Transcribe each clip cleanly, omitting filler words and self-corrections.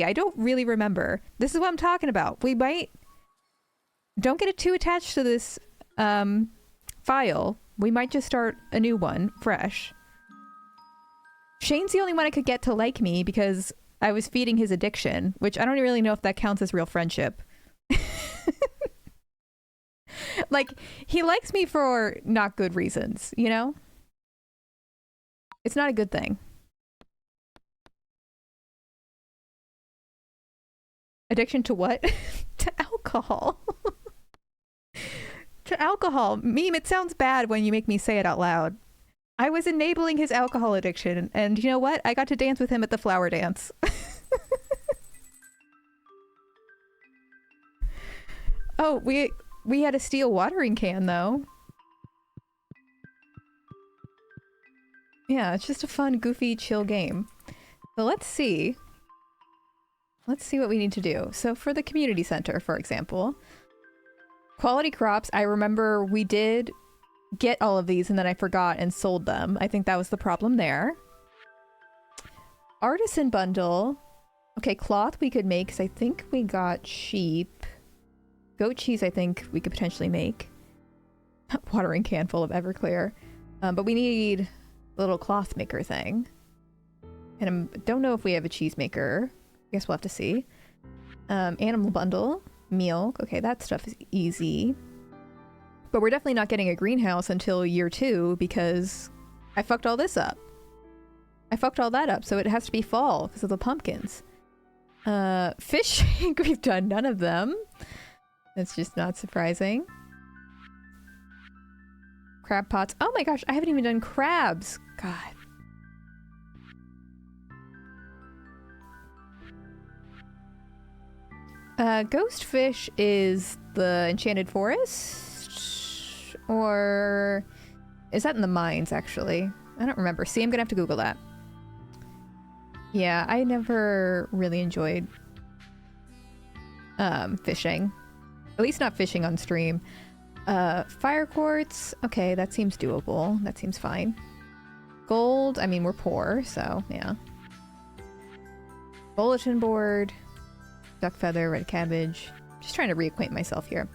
I don't really remember. This is what I'm talking about. We might... Don't get it too attached to this file. We might just start a new one, fresh. Shane's the only one I could get to like me because I was feeding his addiction, which I don't really know if that counts as real friendship. Like, he likes me for not good reasons, you know? It's not a good thing. Addiction to what? To alcohol. To alcohol. Meme, it sounds bad when you make me say it out loud. I was enabling his alcohol addiction, and you know what? I got to dance with him at the flower dance. Oh, we had a steel watering can, though. Yeah, it's just a fun, goofy, chill game. So let's see. Let's see what we need to do. So for the community center, for example, quality crops, I remember we did get all of these and then I forgot and sold them. I think that was the problem there. Artisan bundle. Okay, cloth we could make because I think we got sheep. Goat cheese I think we could potentially make. Watering can full of Everclear. But we need a little cloth maker thing. And I don't know if we have a cheese maker. I guess we'll have to see. Animal bundle. Milk. Okay, that stuff is easy. But we're definitely not getting a greenhouse until year 2 because I fucked all this up. I fucked all that up, so it has to be fall because of the pumpkins. Fish, we've done none of them. That's just not surprising. Crab pots. Oh my gosh, I haven't even done crabs. God. Ghost fish is the enchanted forest? Or is that in the mines, actually? I don't remember. See, I'm gonna have to Google that. Yeah, I never really enjoyed fishing. At least not fishing on stream. Fire quartz. Okay, that seems doable. That seems fine. Gold. I mean, we're poor, so yeah. Bulletin board. Duck feather, red cabbage. Just trying to reacquaint myself here.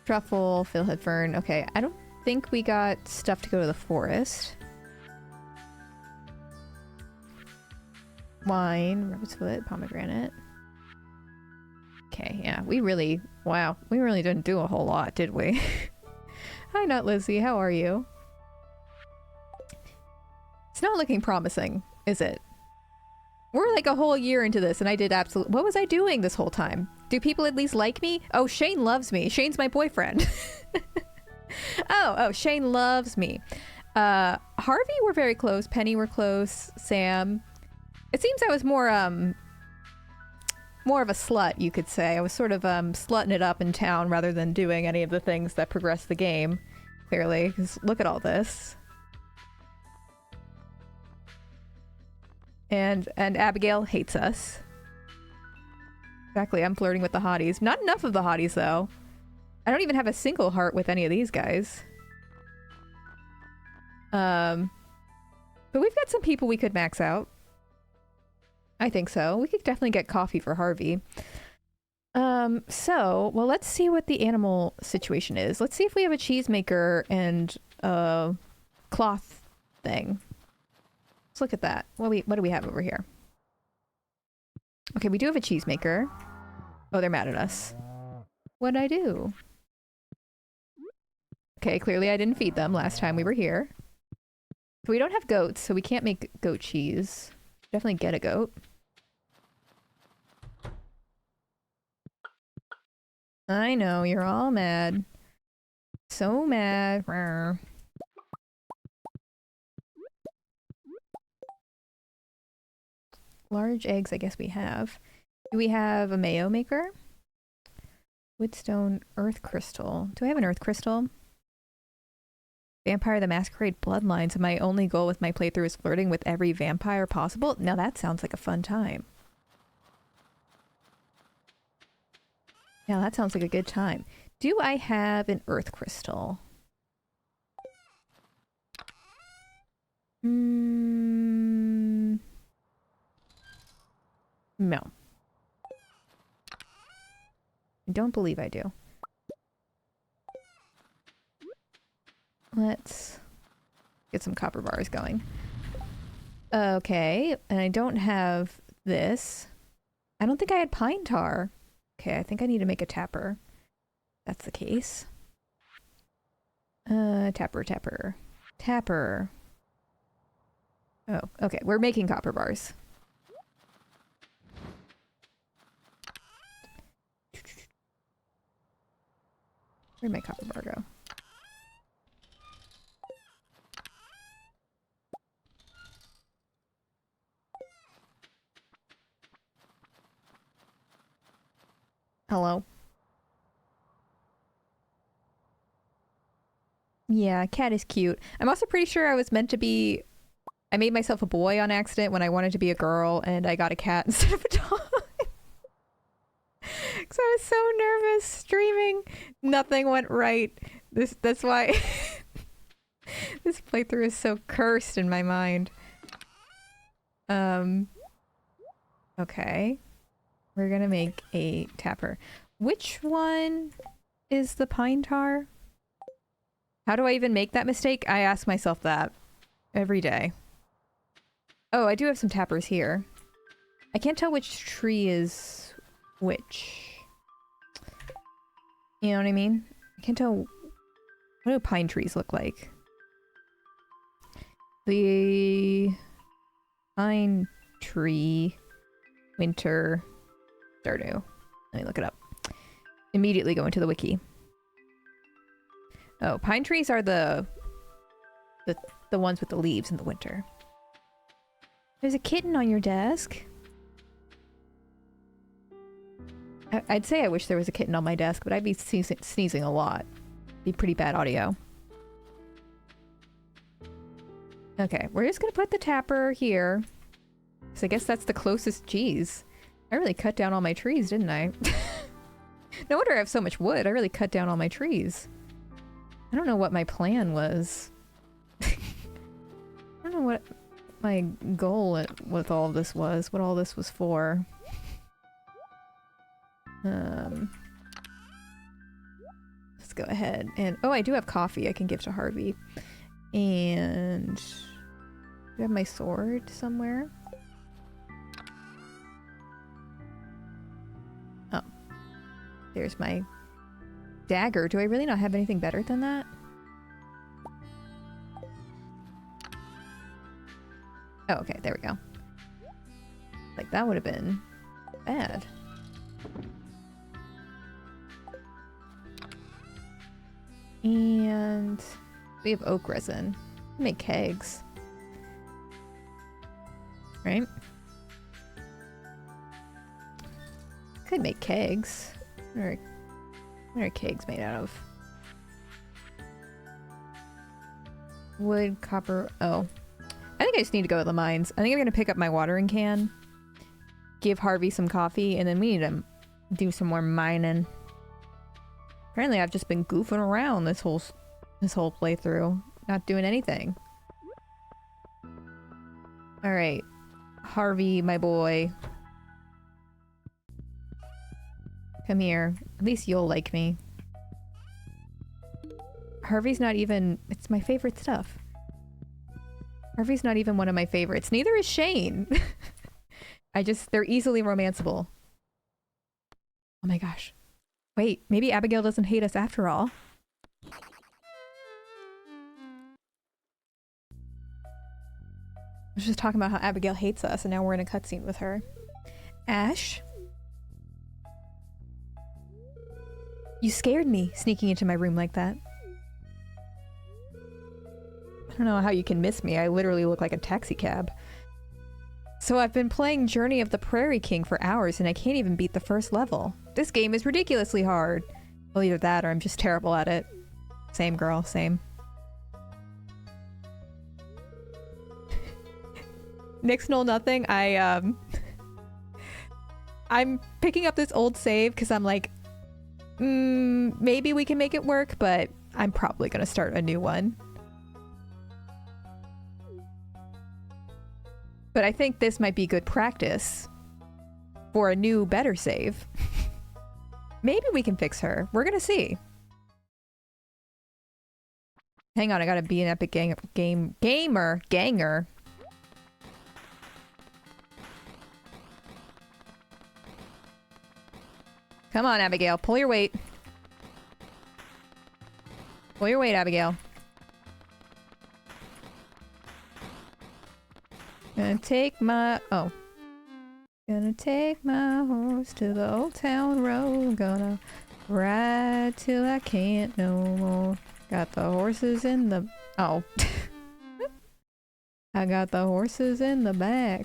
Truffle, fieldhead fern. Okay, I don't think we got stuff to go to the forest. Wine, rabbit's foot, pomegranate. Okay, yeah, we really, wow, we really didn't do a whole lot, did we? Hi, Nut Lizzie, how are you? It's not looking promising, is it? We're like a whole year into this and I did absolutely... What was I doing this whole time? Do people at least like me? Oh, Shane loves me. Shane's my boyfriend. Oh, Shane loves me. Harvey, we're very close. Penny, we're close. Sam. It seems I was more of a slut, you could say. I was sort of slutting it up in town rather than doing any of the things that progress the game, clearly. Because look at all this. And Abigail hates us. Exactly, I'm flirting with the hotties. Not enough of the hotties, though. I don't even have a single heart with any of these guys. But we've got some people we could max out. I think so. We could definitely get coffee for Harvey. So, well, let's see what the animal situation is. Let's see if we have a cheesemaker and a cloth thing. Let's look at that. What do we have over here? Okay, we do have a cheesemaker. Oh, they're mad at us. What'd I do? Okay, clearly I didn't feed them last time we were here. We don't have goats, so we can't make goat cheese. Definitely get a goat. I know, you're all mad. So mad. Rawr. Large eggs, I guess we have. Do we have a mayo maker? Woodstone, earth crystal. Do I have an earth crystal? Vampire the Masquerade Bloodlines. And my only goal with my playthrough is flirting with every vampire possible? Now that sounds like a fun time. Yeah, that sounds like a good time. Do I have an earth crystal? No. I don't believe I do. Let's get some copper bars going. Okay, and I don't have this. I don't think I had pine tar. Okay, I think I need to make a tapper. That's the case. Tapper. Oh, okay, we're making copper bars. Where'd my copper bar go? Hello? Yeah, cat is cute. I'm also pretty sure I was meant to be... I made myself a boy on accident when I wanted to be a girl, and I got a cat instead of a dog. Because I was so nervous streaming. Nothing went right. That's why this playthrough is so cursed in my mind. Okay. We're gonna make a tapper. Which one is the pine tar? How do I even make that mistake? I ask myself that every day. Oh, I do have some tappers here. I can't tell which tree is which. You know what I mean? I can't tell. What do pine trees look like? The pine tree winter Stardew. Let me look it up. Immediately go into the wiki. Oh, pine trees are the ones with the leaves in the winter. There's a kitten on your desk. I'd say I wish there was a kitten on my desk, but I'd be sneezing a lot. Be pretty bad audio. Okay, we're just gonna put the tapper here. So I guess that's the closest. Jeez. I really cut down all my trees, didn't I? No wonder I have so much wood. I really cut down all my trees. I don't know what my plan was. I don't know what my goal with all of this was, what all this was for. Let's go ahead and... Oh, I do have coffee I can give to Harvey. And... do I have my sword somewhere? Oh. There's my dagger. Do I really not have anything better than that? Oh, okay, there we go. Like, that would have been bad. And we have oak resin. We make kegs. Right? Could make kegs. What are kegs made out of? Wood, copper... Oh. I think I just need to go to the mines. I think I'm going to pick up my watering can. Give Harvey some coffee, and then we need to do some more mining. Apparently I've just been goofing around this whole playthrough. Not doing anything. Alright. Harvey, my boy. Come here. At least you'll like me. Harvey's not even... It's my favorite stuff. Harvey's not even one of my favorites. Neither is Shane. They're easily romanceable. Oh my gosh. Wait, maybe Abigail doesn't hate us after all. I was just talking about how Abigail hates us, and now we're in a cutscene with her. Ash? You scared me, sneaking into my room like that. I don't know how you can miss me. I literally look like a taxi cab. So I've been playing Journey of the Prairie King for hours, and I can't even beat the first level. This game is ridiculously hard. Well, either that or I'm just terrible at it. Same girl, same. Nix Null Nothing, I'm picking up this old save because I'm like, maybe we can make it work, but I'm probably gonna start a new one. But I think this might be good practice for a new, better save. Maybe we can fix her. We're gonna see. Hang on, I gotta be an epic ganger. Come on, Abigail. Pull your weight. Pull your weight, Abigail. Gonna take my... Oh. Gonna take my horse to the old town road. Gonna ride till I can't no more. Got the horses in the... Oh. I got the horses in the back.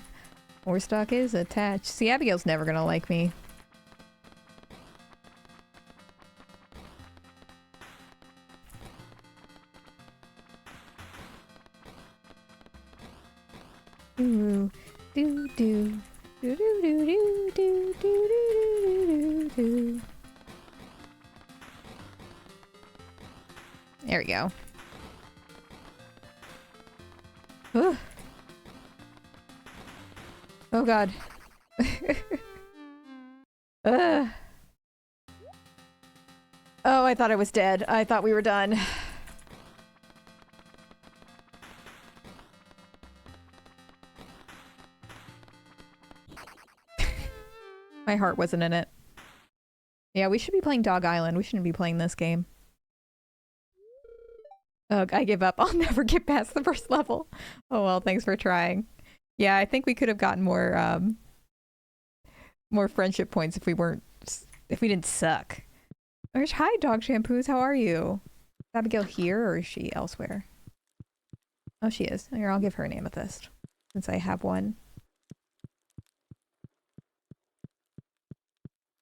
Horse stock is attached. See, Abigail's never gonna like me. Ooh, do do do do do do do do do do. There we go. Ooh. Oh god. Oh, I thought I was dead. I thought we were done. My heart wasn't in it. Yeah, we should be playing Dog Island. We shouldn't be playing this game. Ugh, I give up. I'll never get past the first level. Oh well, thanks for trying. Yeah, I think we could have gotten more friendship points if we didn't suck. Hi, Dog Shampoos. How are you? Is Abigail here or is she elsewhere? Oh, she is. Here, I'll give her an amethyst since I have one.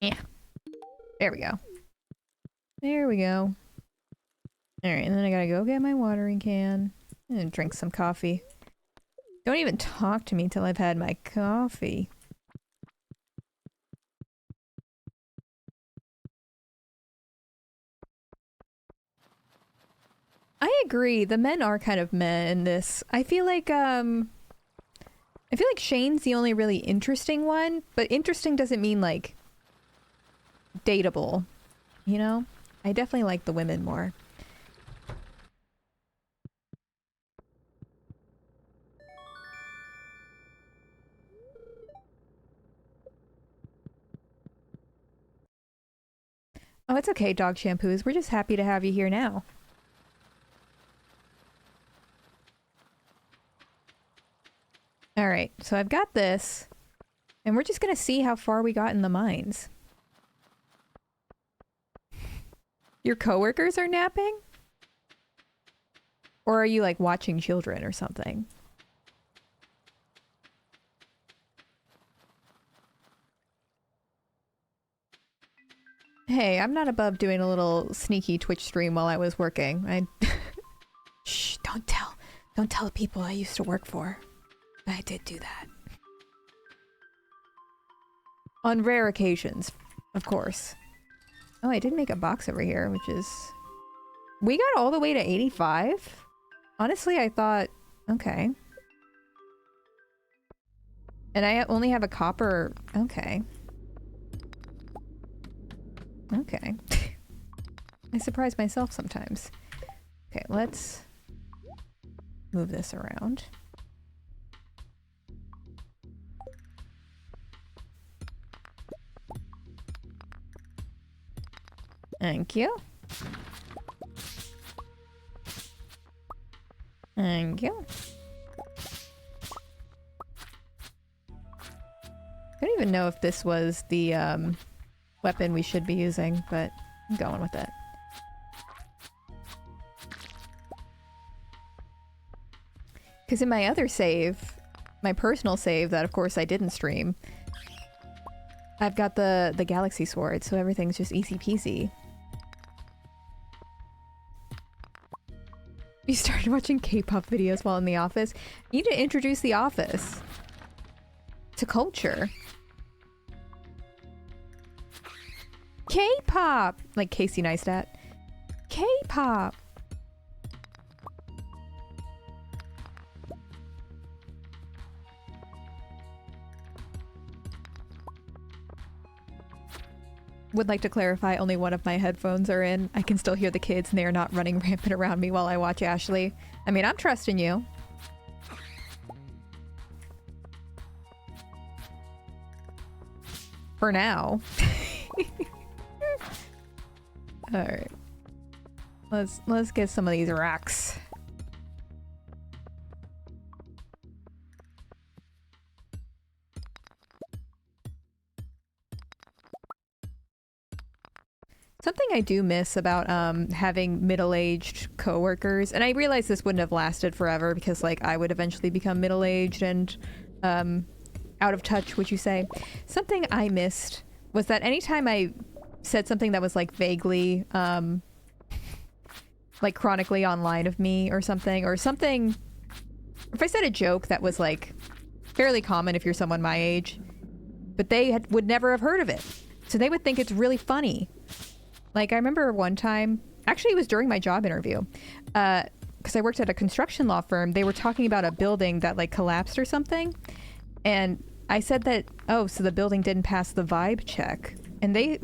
Yeah. There we go. There we go. Alright, and then I gotta go get my watering can and drink some coffee. Don't even talk to me till I've had my coffee. I agree. The men are kind of meh in this. I feel like Shane's the only really interesting one, but interesting doesn't mean like dateable, you know? I definitely like the women more. Oh, it's okay, Dog Shampoos. We're just happy to have you here now. Alright, so I've got this, and we're just gonna see how far we got in the mines. Your coworkers are napping? Or are you like watching children or something? Hey, I'm not above doing a little sneaky Twitch stream while I was working. Shh, don't tell the people I used to work for. I did do that. On rare occasions, of course. Oh, I did make a box over here, which is... We got all the way to 85? Honestly, I thought... Okay. And I only have a copper... Okay. Okay. I surprise myself sometimes. Okay, let's move this around. Thank you. Thank you. I don't even know if this was the weapon we should be using, but I'm going with it. Because in my other save, my personal save that of course I didn't stream, I've got the galaxy sword, so everything's just easy peasy. You started watching K-pop videos while in the office? You need to introduce the office to culture. K-pop! Like Casey Neistat. K-pop! would like to clarify, only one of my headphones are in. I can still hear the kids and they are not running rampant around me while I watch Ashley. I mean, I'm trusting you. For now. Alright. Let's get some of these rocks. Something I do miss about having middle-aged coworkers, and I realize this wouldn't have lasted forever because like I would eventually become middle-aged and out of touch, would you say? Something I missed was that anytime I said something that was like vaguely like chronically online of me or something, if I said a joke that was like fairly common if you're someone my age, but they would never have heard of it, so they would think it's really funny. Like, I remember one time, actually it was during my job interview, because I worked at a construction law firm. They were talking about a building that like collapsed or something, and I said that, oh, so the building didn't pass the vibe check, and they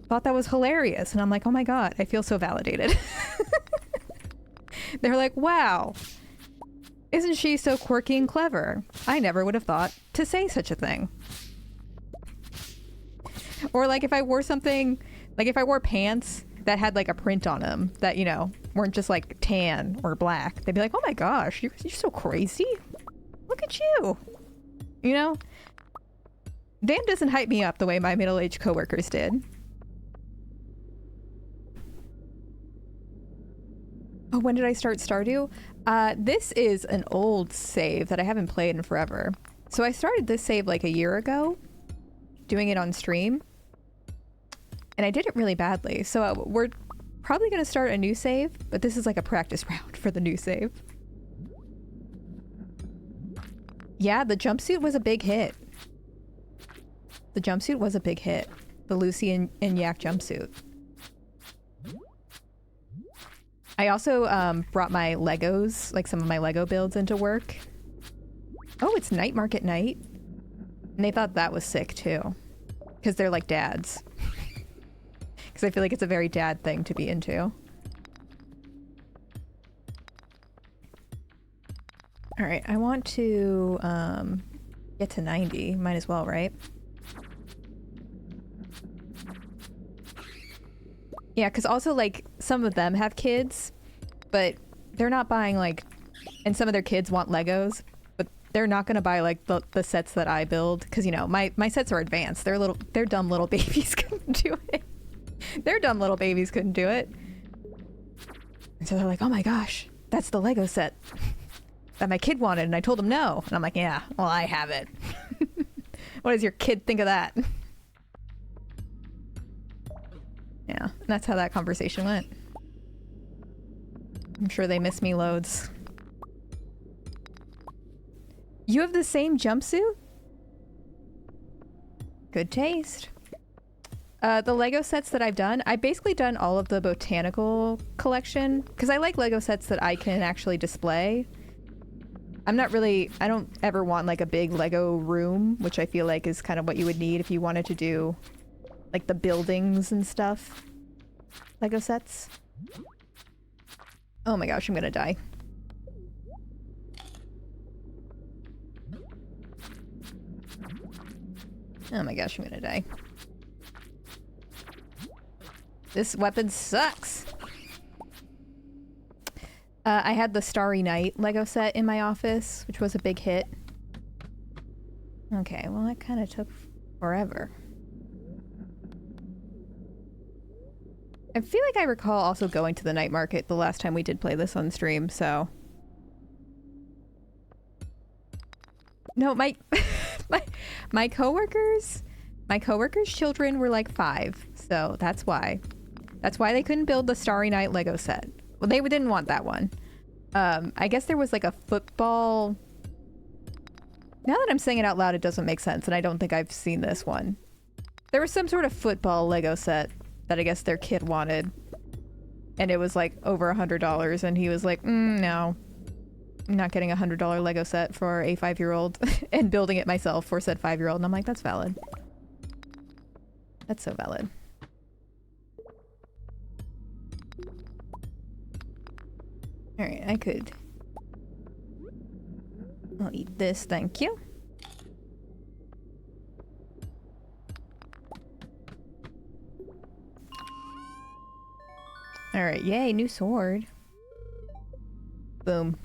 thought that was hilarious, and I'm like, oh my god, I feel so validated. They're like, wow, isn't she so quirky and clever? I never would have thought to say such a thing. Or like if I wore something, like if I wore pants that had like a print on them that, you know, weren't just like tan or black, they'd be like, oh my gosh, you're so crazy. Look at you. You know? Dan doesn't hype me up the way my middle-aged coworkers did. Oh, when did I start Stardew? This is an old save that I haven't played in forever. So I started this save like a year ago, doing it on stream. And I did it really badly. So we're probably going to start a new save, but this is like a practice round for the new save. Yeah, the jumpsuit was a big hit. The jumpsuit was a big hit. The Lucy and Yak jumpsuit. I also brought my Legos, like some of my Lego builds into work. Oh, it's night market night. And they thought that was sick too. Because they're like dads. Because I feel like it's a very dad thing to be into. Alright, I want to get to 90. Might as well, right? Yeah, because also like some of them have kids, but they're not buying like, and some of their kids want Legos, but they're not going to buy like the sets that I build. Because, you know, my sets are advanced. They're dumb little babies couldn't do it. Their dumb little babies couldn't do it. And so they're like, oh my gosh, that's the Lego set that my kid wanted. And I told him no. And I'm like, yeah, well, I have it. What does your kid think of that? Yeah, that's how that conversation went. I'm sure they miss me loads. You have the same jumpsuit? Good taste. The Lego sets that I've done, I've basically done all of the botanical collection because I like Lego sets that I can actually display. I don't ever want like a big Lego room, which I feel like is kind of what you would need if you wanted to do like the buildings and stuff. Lego sets. Oh my gosh, I'm gonna die. Oh my gosh, I'm gonna die. This weapon sucks. I had the Starry Night Lego set in my office, which was a big hit. Okay, well that kind of took forever. I feel like I recall also going to the night market the last time we did play this on stream, so... No, my coworkers' children were like 5, so that's why. That's why they couldn't build the Starry Night Lego set. Well, they didn't want that one. I guess there was like a football... Now that I'm saying it out loud, it doesn't make sense, and I don't think I've seen this one. There was some sort of football Lego set that I guess their kid wanted. And it was like over $100, and he was like, no. I'm not getting a $100 Lego set for a 5-year-old and building it myself for said 5-year-old. And I'm like, that's valid. That's so valid. Alright, I could... I'll eat this, thank you. Alright, yay, new sword. Boom.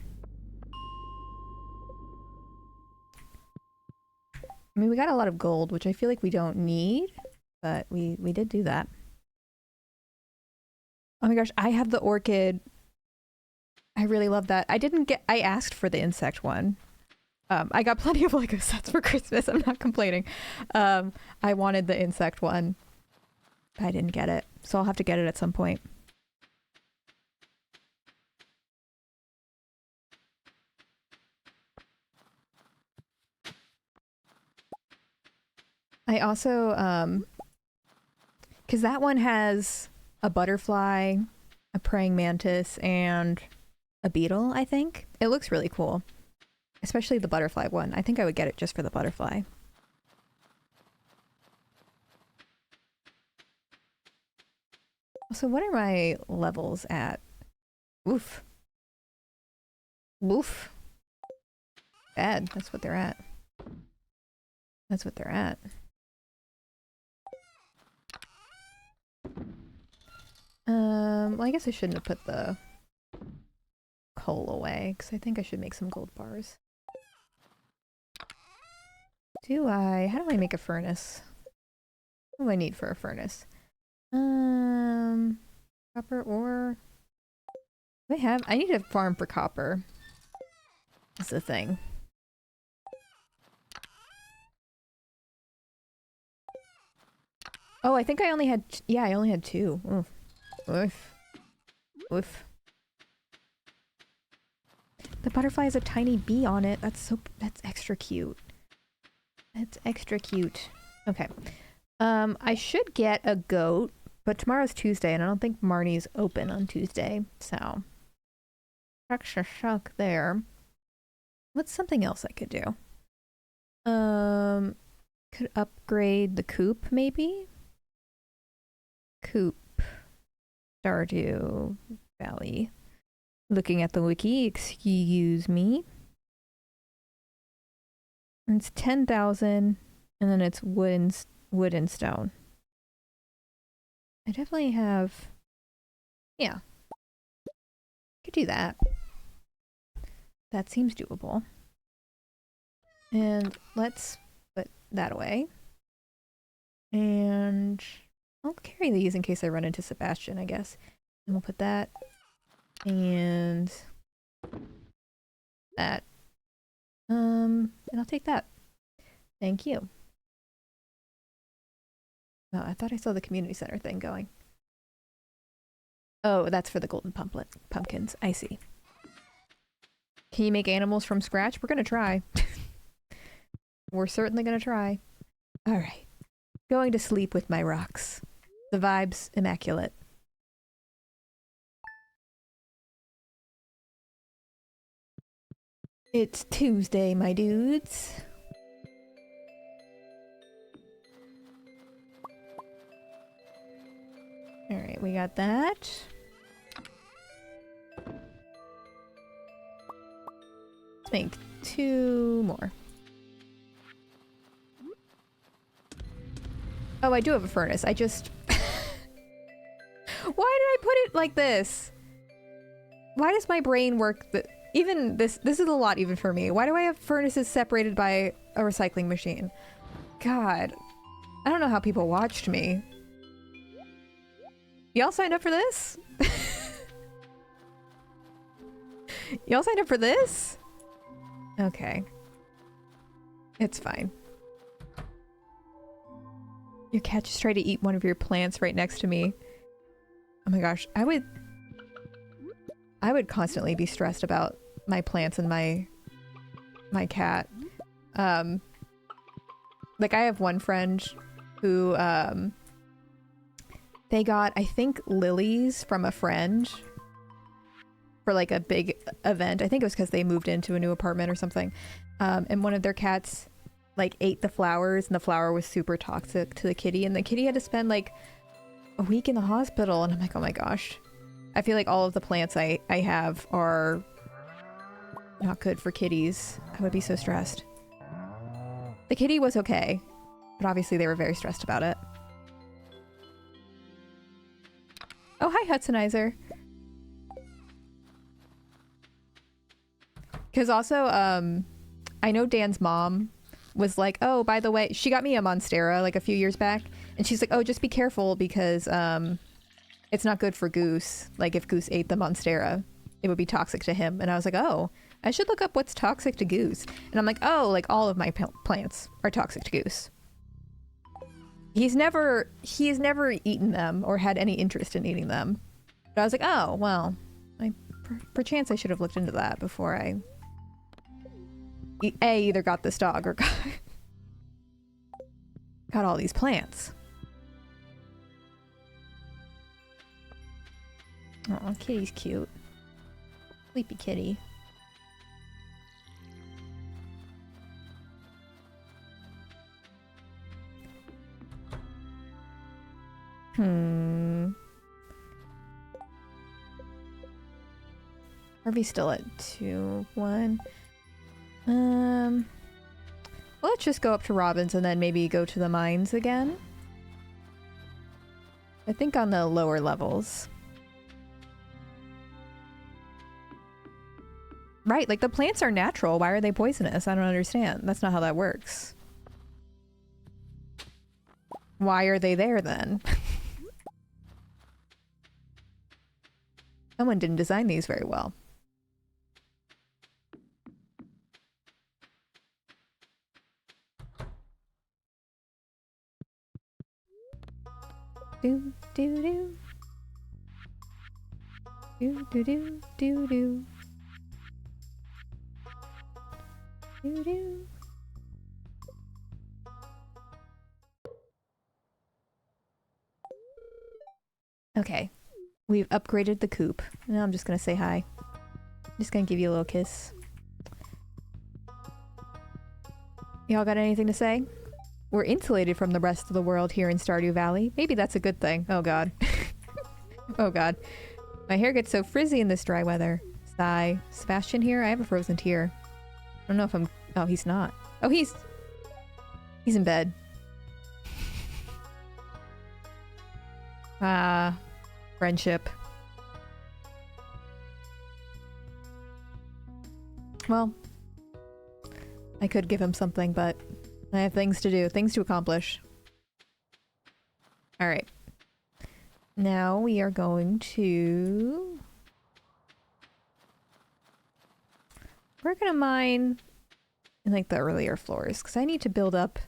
I mean, we got a lot of gold, which I feel like we don't need, but we did do that. Oh my gosh, I have the orchid. I really love that. I asked for the insect one. I got plenty of Lego sets for Christmas. I'm not complaining. I wanted the insect one. I didn't get it, so I'll have to get it at some point. I also, because that one has a butterfly, a praying mantis, and a beetle, I think. It looks really cool. Especially the butterfly one. I think I would get it just for the butterfly. So what are my levels at? Oof. Woof. Bad. That's what they're at. That's what they're at. Well, I guess I shouldn't have put the coal away, because I think I should make some gold bars. How do I make a furnace? What do I need for a furnace? Copper ore. I need to farm for copper. That's the thing. Oh, I think I only had, yeah, I only had 2. Oof. Oof. Oof. The butterfly has a tiny bee on it. That's extra cute. That's extra cute. Okay. I should get a goat, but tomorrow's Tuesday and I don't think Marnie's open on Tuesday, so extra shock there. What's something else I could do? Could upgrade the coop maybe? Coop. Stardew Valley. Looking at the wiki, excuse me. It's 10,000 and then it's wood and stone. I definitely have, yeah. Could do that. That seems doable. And let's put that away. And I'll carry these in case I run into Sebastian, I guess. And we'll put that and that. And I'll take that. Thank you. Oh, I thought I saw the community center thing going. Oh, that's for the golden pumpkins. I see. Can you make animals from scratch? We're gonna try. We're certainly gonna try. Alright. Going to sleep with my rocks. The vibe's immaculate. It's Tuesday, my dudes. Alright, we got that. Let's make 2 more. Oh, I do have a furnace. I just... Why did I put it like this? Why does my brain work even this is a lot even for me. Why do I have furnaces separated by a recycling machine? God. I don't know how people watched me. Y'all signed up for this? Y'all signed up for this? Okay. It's fine. Your cat just tried to eat one of your plants right next to me. Oh my gosh, I would constantly be stressed about my plants and my cat. Like I have one friend who they got, I think, lilies from a friend for like a big event. I think it was because they moved into a new apartment or something. And one of their cats like ate the flowers and the flower was super toxic to the kitty and the kitty had to spend like a week in the hospital and I'm like, oh my gosh. I feel like all of the plants I have are not good for kitties. I would be so stressed. The kitty was okay, but obviously they were very stressed about it. Oh, hi Hudsonizer. Because also, I know Dan's mom was like, oh, by the way, she got me a Monstera like a few years back. And she's like, oh, just be careful because it's not good for Goose. Like if Goose ate the Monstera, it would be toxic to him. And I was like, oh, I should look up what's toxic to Goose. And I'm like, oh, like all of my plants are toxic to Goose. He's never eaten them or had any interest in eating them. But I was like, oh, well, perchance I should have looked into that before I either got this dog or got all these plants. Oh, kitty's cute. Sleepy kitty. Harvey's still at 2-1. Let's just go up to Robin's and then maybe go to the mines again. I think on the lower levels. Right, like the plants are natural. Why are they poisonous? I don't understand. That's not how that works. Why are they there then? Someone didn't design these very well. Do do do. Do do do do do. Do do. Okay. We've upgraded the coop. Now I'm just gonna say hi. I'm just gonna give you a little kiss. Y'all got anything to say? We're insulated from the rest of the world here in Stardew Valley. Maybe that's a good thing. Oh god. Oh god. My hair gets so frizzy in this dry weather. Sigh. Sebastian here? I have a frozen tear. I don't know if I'm... Oh, he's not. Oh, he's in bed. Ah. Friendship. Well, I could give him something, but I have things to do, things to accomplish. Alright. Now we are going to... We're gonna mine in like the earlier floors, because I need to build up...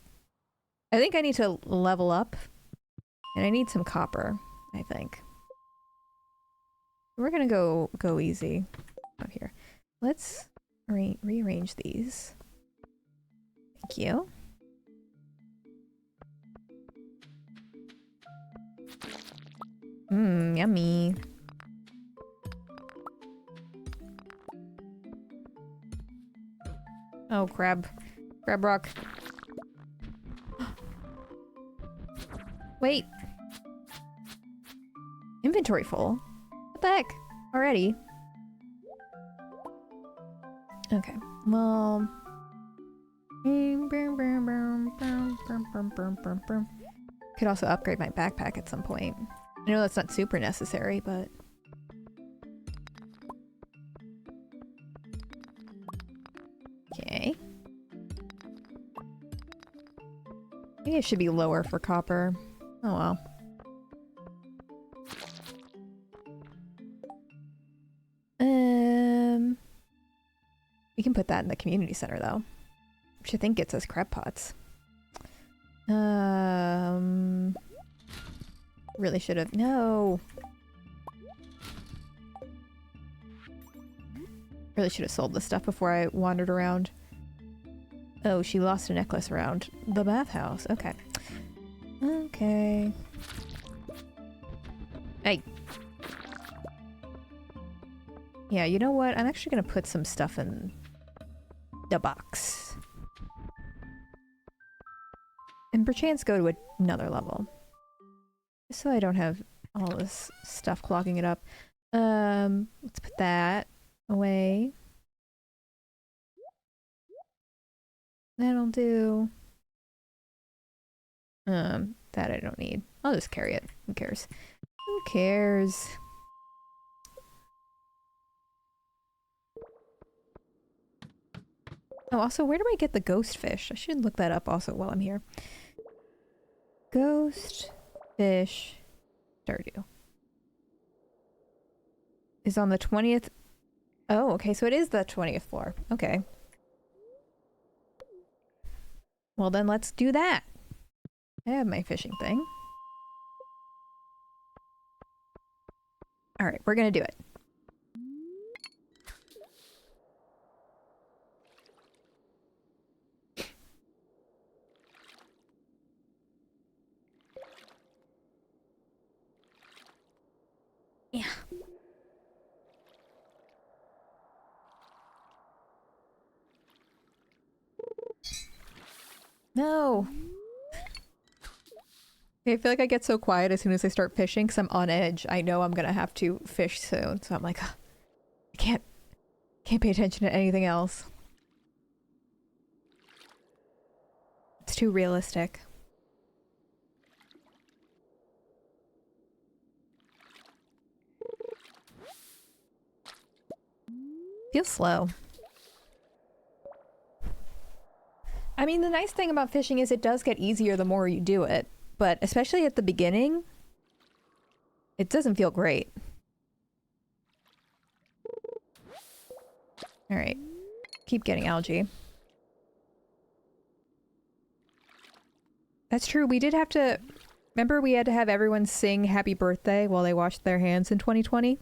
I think I need to level up, and I need some copper, I think. We're gonna go easy out here. Let's rearrange these. Thank you. Mmm, yummy. Oh, crab. Crab rock. Wait. Inventory full? What the heck? Already? Okay. Well... Could also upgrade my backpack at some point. I know that's not super necessary, but... Okay. Maybe it should be lower for copper. Oh well. We can put that in the community center though. Which I think gets us crab pots. Really should have. No! Really should have sold this stuff before I wandered around. Oh, she lost a necklace around the bathhouse. Okay. Okay. Hey! Yeah, you know what? I'm actually gonna put some stuff in the box. perchance go to another level. Just so I don't have all this stuff clogging it up. Let's put that away. That'll do. That I don't need. I'll just carry it. Who cares? Who cares? Oh, also, where do I get the ghost fish? I should look that up also while I'm here. Ghost fish Stardew is on the 20th. Oh, okay, so it is the 20th floor. Okay. Well, then let's do that. I have my fishing thing. Alright, we're gonna do it. Yeah. No. I feel like I get so quiet as soon as I start fishing because I'm on edge. I know I'm gonna have to fish soon, so I'm like, "Ugh, I can't pay attention to anything else. It's too realistic. Feels slow. I mean, the nice thing about fishing is it does get easier the more you do it, but especially at the beginning, it doesn't feel great. Alright. Keep getting algae. That's true, we did have to... Remember we had to have everyone sing happy birthday while they washed their hands in 2020?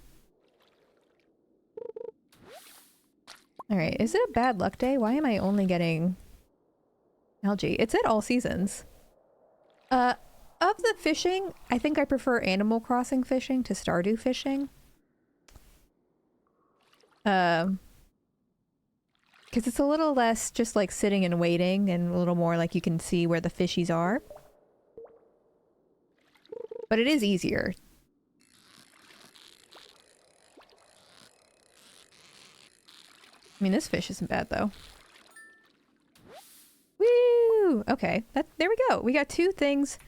Alright, is it a bad luck day? Why am I only getting algae? It's at all seasons. Of the fishing, I think I prefer Animal Crossing fishing to Stardew fishing. Because it's a little less just like sitting and waiting and a little more like you can see where the fishies are. But it is easier. I mean, this fish isn't bad though. Woo! Okay, there we go. We got 2 things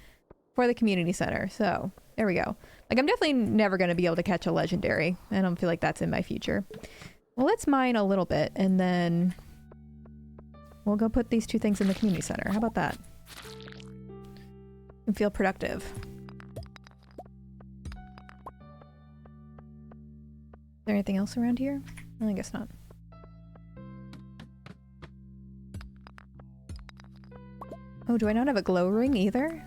for the community center. So there we go. Like, I'm definitely never going to be able to catch a legendary. I don't feel like that's in my future. Well, let's mine a little bit and then we'll go put these 2 things in the community center. How about that? And feel productive. Is there anything else around here? I guess not. Oh, do I not have a glow ring either?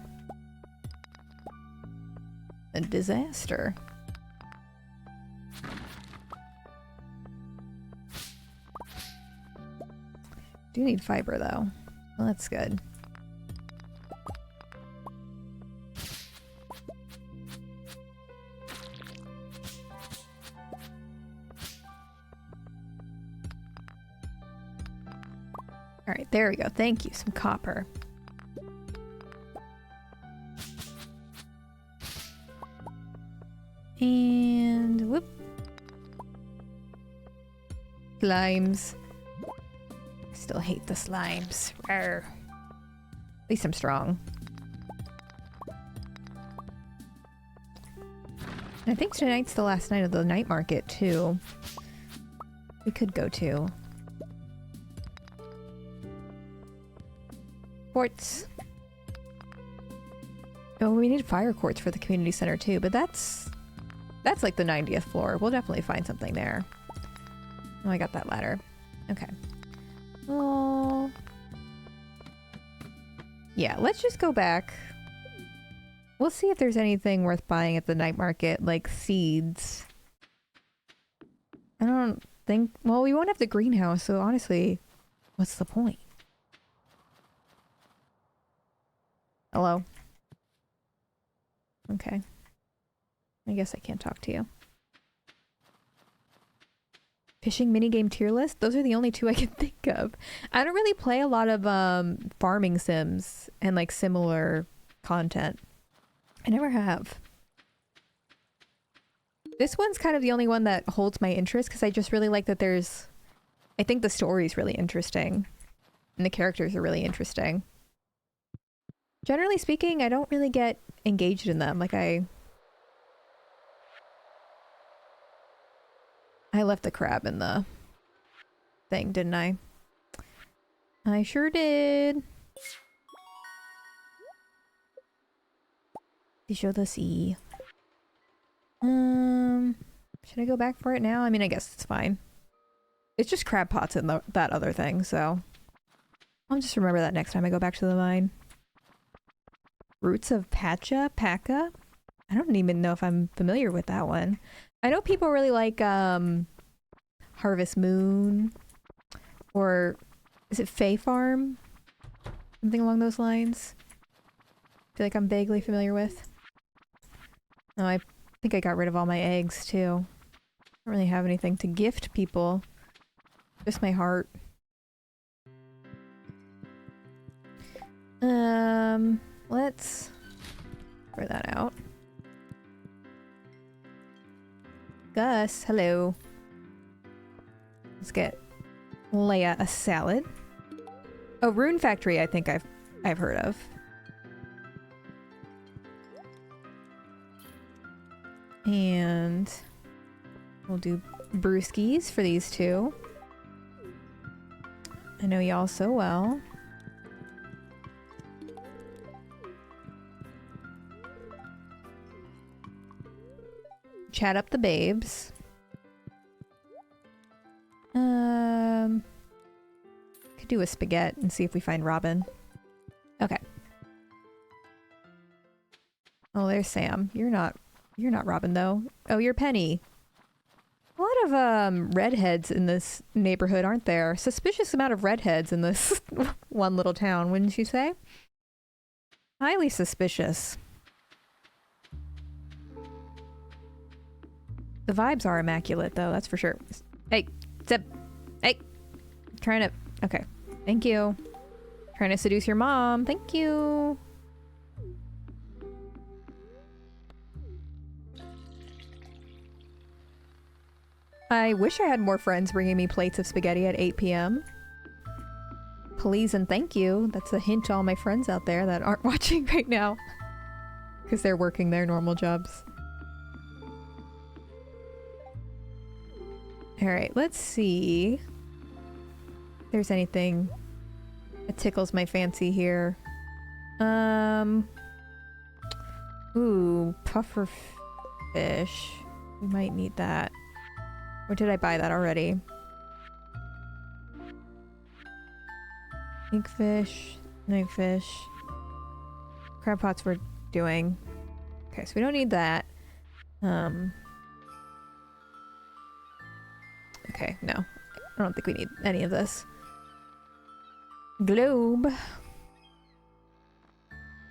A disaster. Do need fiber though. Well, that's good. Alright, there we go. Thank you. Some copper. And whoop. Slimes. Still hate the slimes. Rawr. At least I'm strong. And I think tonight's the last night of the night market too. We could go to. Quartz. Oh, we need fire quartz for the community center too, but that's like the 90th floor. We'll definitely find something there. Oh, I got that ladder. Okay. Oh. Yeah, let's just go back. We'll see if there's anything worth buying at the night market, like seeds. I don't think... Well, we won't have the greenhouse, so honestly, what's the point? Hello? Okay. I guess I can't talk to you. Fishing minigame tier list? Those are the only two I can think of. I don't really play a lot of farming sims and like similar content. I never have. This one's kind of the only one that holds my interest because I just really like that there's... I think the story's really interesting. And the characters are really interesting. Generally speaking, I don't really get engaged in them. Like I left the crab in the thing, didn't I? I sure did. You show the sea. Should I go back for it now? I mean, I guess it's fine. It's just crab pots in that other thing, so... I'll just remember that next time I go back to the mine. Roots of Pacha? Paca? I don't even know if I'm familiar with that one. I know people really like, Harvest Moon. Or... Is it Fae Farm? Something along those lines. I feel like I'm vaguely familiar with. Oh, I think I got rid of all my eggs, too. I don't really have anything to gift people. Just my heart. Let's throw that out. Gus, hello. Let's get Leia a salad. Oh, Rune Factory, I think I've heard of. And we'll do brewskis for these two. I know y'all so well. Chat up the babes. Could do a spaghetti and see if we find Robin. Okay. Oh, there's Sam. You're not Robin though. Oh, you're Penny. A lot of redheads in this neighborhood, aren't there? Suspicious amount of redheads in this one little town, wouldn't you say? Highly suspicious. The vibes are immaculate though, that's for sure. Hey, Zip. Hey. Trying to... Okay. Thank you. Trying to seduce your mom. Thank you. I wish I had more friends bringing me plates of spaghetti at 8 p.m. Please and thank you. That's a hint to all my friends out there that aren't watching right now. Because they're working their normal jobs. Alright, let's see if there's anything that tickles my fancy here. Ooh, puffer fish. We might need that. Or did I buy that already? Inkfish, knifefish. Crab pots we're doing. Okay, so we don't need that. Okay, no. I don't think we need any of this. Globe.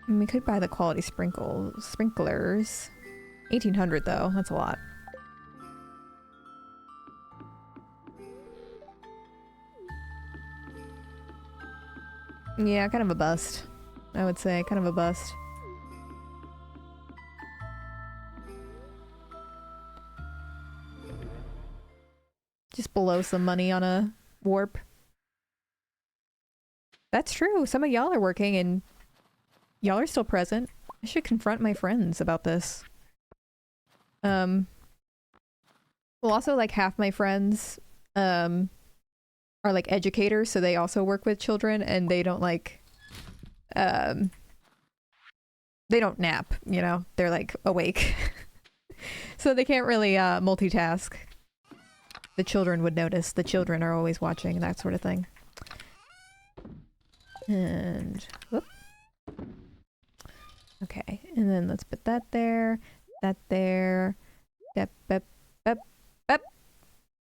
And we could buy the quality sprinklers. 1800 though, that's a lot. Yeah, kind of a bust. I would say, kind of a bust. Just blow some money on a warp. That's true. Some of y'all are working and y'all are still present. I should confront my friends about this. Well, also like half my friends are like educators, so they also work with children and they don't like they don't nap, you know? They're like awake. So they can't really multitask. The children would notice. The children are always watching, that sort of thing. And... whoop. Okay, and then let's put that there. That there. Up, up, up, up.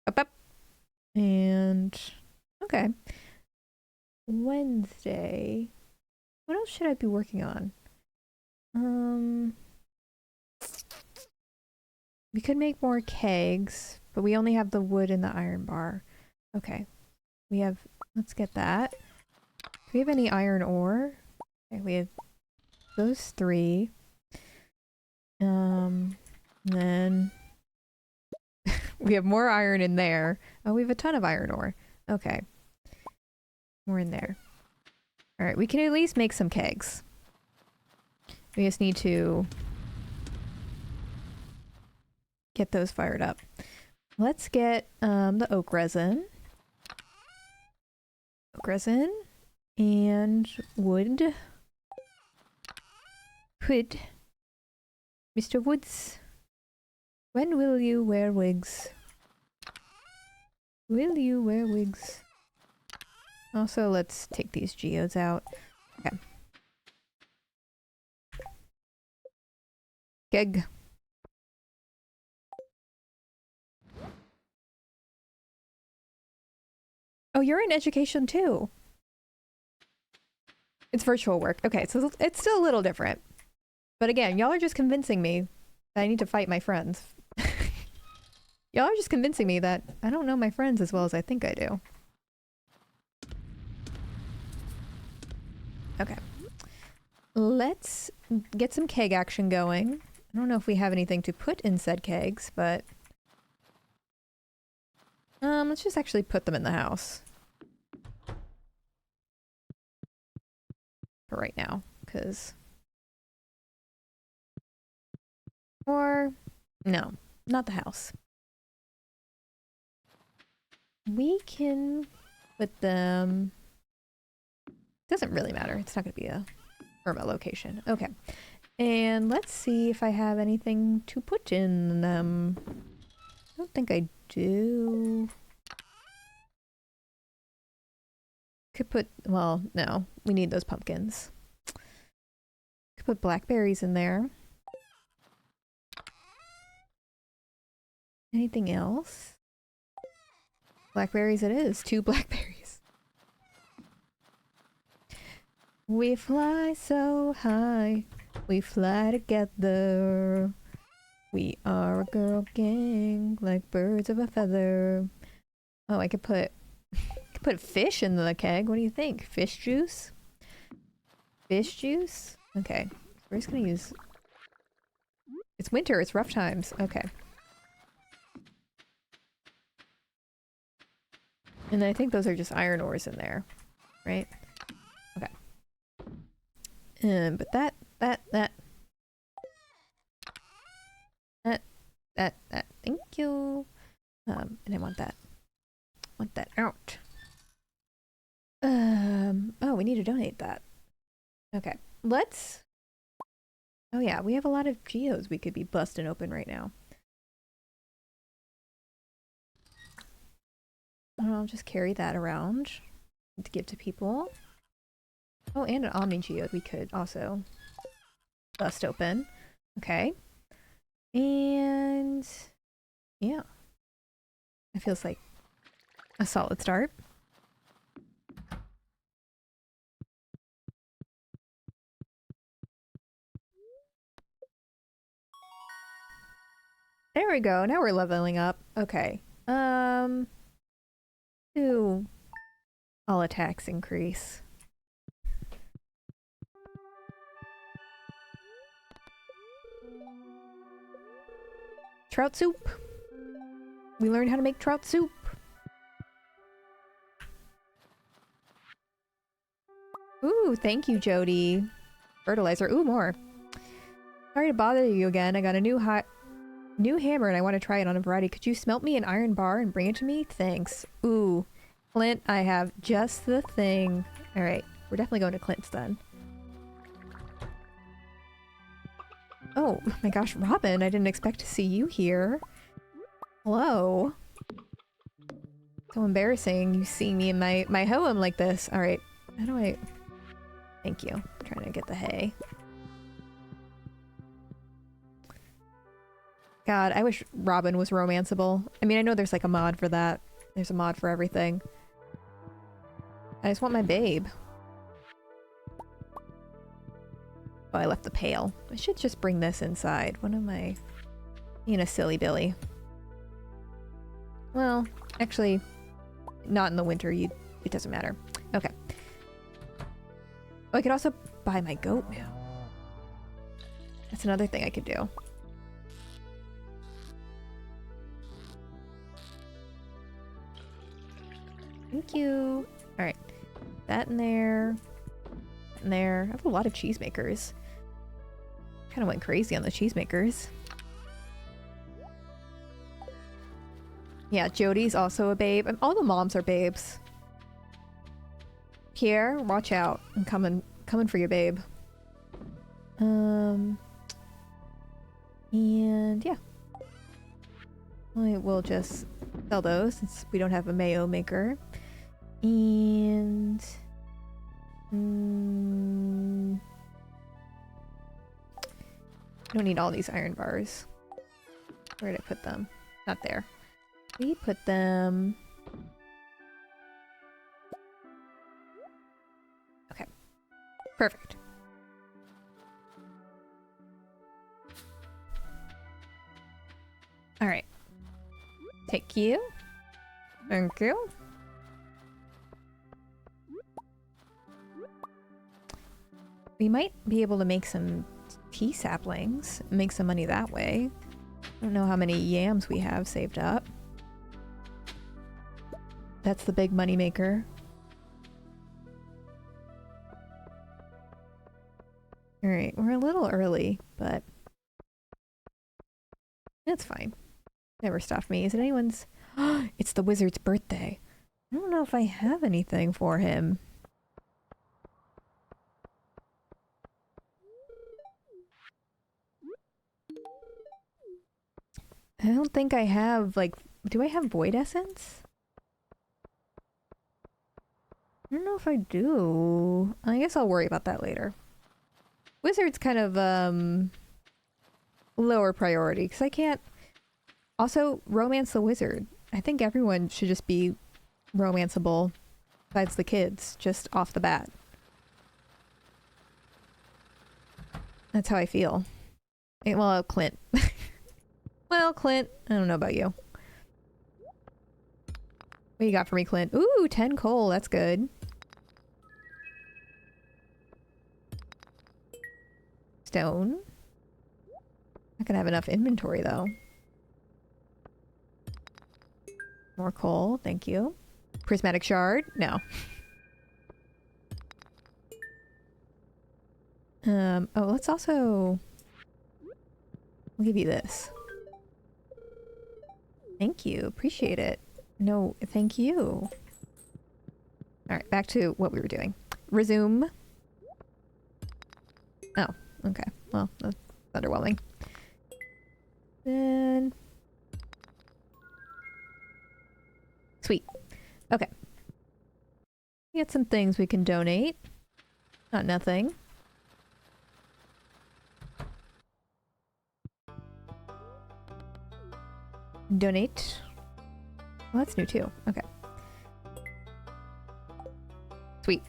Up, up. And... okay. Wednesday. What else should I be working on? We could make more kegs. But we only have the wood and the iron bar. Okay. We have... Let's get that. Do we have any iron ore? Okay, we have those 3. Then... we have more iron in there. Oh, we have a ton of iron ore. Okay. More in there. Alright, we can at least make some kegs. We just need to get those fired up. Let's get the oak resin. Oak resin. And wood. Wood. Mr. Woods. When will you wear wigs? Will you wear wigs? Also, let's take these geodes out. Okay. Keg. Oh, you're in education too. It's virtual work. Okay, so it's still a little different. But again, y'all are just convincing me that I need to fight my friends. Y'all are just convincing me that I don't know my friends as well as I think I do. Okay. Let's get some keg action going. I don't know if we have anything to put in said kegs, but... let's just actually put them in the house. For right now, because... Or... No, not the house. We can put them... Doesn't really matter. It's not going to be a remote location. Okay. And let's see if I have anything to put in them. I don't think I do. Could put... Well, no. We need those pumpkins. Could put blackberries in there. Anything else? Blackberries it is. 2 blackberries. We fly so high. We fly together. We are a girl gang, like birds of a feather. Oh, I could put fish in the keg. What do you think? Fish juice? Fish juice? Okay. We're just gonna use... It's winter. It's rough times. Okay. And I think those are just iron ores in there, right? Okay. But that, thank you. And I want that out. Oh, we need to donate that. Okay, let's... Oh yeah, we have a lot of geodes we could be busting open right now. I'll just carry that around to give to people. Oh, and an Omni Geode we could also bust open. Okay. And yeah. It feels like a solid start. There we go. Now we're leveling up. Okay. Ooh. All attacks increase. Trout soup. We learned how to make trout soup. Ooh, thank you, Jody. Fertilizer. Ooh, more. Sorry to bother you again. I got a new hammer and I want to try it on a variety. Could you smelt me an iron bar and bring it to me? Thanks. Ooh. Clint, I have just the thing. Alright, we're definitely going to Clint's then. Oh my gosh, Robin, I didn't expect to see you here. Hello. So embarrassing, you seeing me in my home like this. Alright, how do I... Thank you. I'm trying to get the hay. God, I wish Robin was romanceable. I mean, I know there's like a mod for that. There's a mod for everything. I just want my babe. Oh, I left the pail. I should just bring this inside. What am I... Being a silly Billy. Well, actually, not in the winter. It doesn't matter. Okay. Oh, I could also buy my goat now. That's another thing I could do. Thank you. All right. That in there. That in there. I have a lot of cheesemakers. Kind of went crazy on the cheesemakers. Yeah, Jody's also a babe. And all the moms are babes. Pierre, watch out. I'm coming for you, babe. And yeah. I will just sell those since we don't have a mayo maker. And I don't need all these iron bars. Where did I put them? Not there. We put them... Okay. Perfect. Alright. Take you. Thank you. We might be able to make some tea saplings, make some money that way. I don't know how many yams we have saved up. That's the big money maker. Alright, we're a little early, but it's fine. Never stopped me. Is it anyone's? It's the wizard's birthday. I don't know if I have anything for him. I don't think I have, like, do I have void essence? I don't know if I do. I guess I'll worry about that later. Wizard's kind of, lower priority, because I can't... Also, romance the wizard. I think everyone should just be romanceable, besides the kids, just off the bat. That's how I feel. Well, Clint. Well, Clint, I don't know about you. What you got for me, Clint? Ooh, 10 coal, that's good. Stone. Not gonna have enough inventory, though. More coal, thank you. Prismatic shard? No. Oh, let's also... I'll give you this. Thank you, appreciate it. No, thank you. Alright, back to what we were doing. Resume. Oh, okay. Well, that's underwhelming. Then... Sweet. Okay. We got some things we can donate. Not nothing. Donate. Well, that's new too. Okay. Sweet.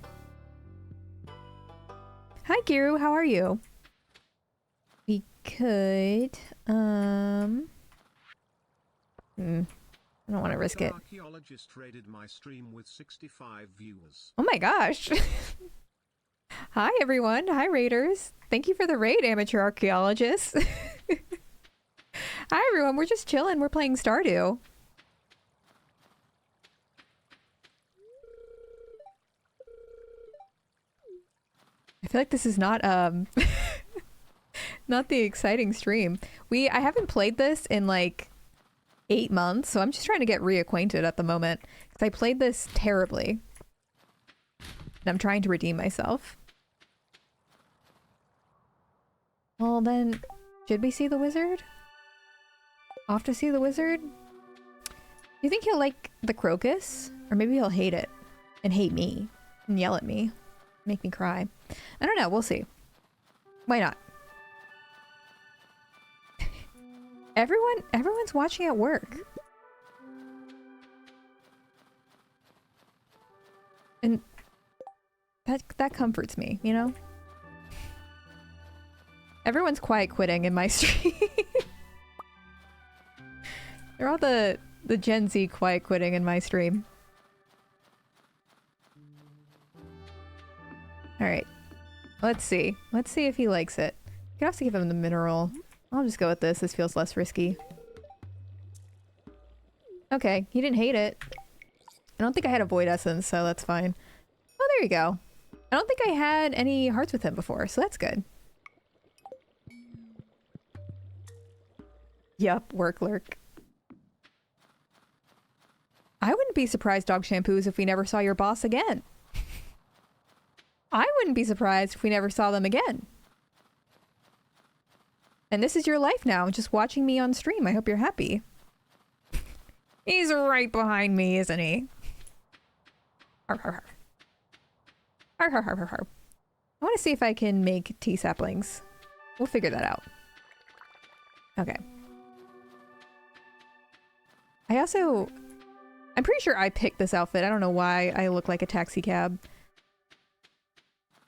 Hi, Kiru. How are you? We could, I don't want to risk it. Archaeologist rated my stream with 65 viewers. Oh my gosh. Hi, everyone. Hi, raiders. Thank you for the raid, amateur archaeologists. Hi, everyone. We're just chilling. We're playing Stardew. I feel like this is not, not the exciting stream. I haven't played this in like 8 months, so I'm just trying to get reacquainted at the moment. Because I played this terribly. And I'm trying to redeem myself. Well then, should we see the wizard? Off to see the wizard? Do you think he'll like the crocus? Or maybe he'll hate it. And hate me. And yell at me. Make me cry. I don't know, we'll see. Why not? Everyone's watching at work. And that comforts me, you know? Everyone's quiet quitting in my stream. They're all the the Gen Z quiet quitting in my stream. Alright. Let's see. Let's see if he likes it. You can also give him the mineral. I'll just go with this. This feels less risky. Okay, he didn't hate it. I don't think I had a void essence, so that's fine. Oh, there you go. I don't think I had any hearts with him before, so that's good. Yup, work lurk. I wouldn't be surprised, Dog Shampoos, if we never saw your boss again. I wouldn't be surprised if we never saw them again. And this is your life now, just watching me on stream. I hope you're happy. He's right behind me, isn't he? Har har har. Har har har har har. I want to see if I can make tea saplings. We'll figure that out. Okay. I'm pretty sure I picked this outfit. I don't know why I look like a taxi cab.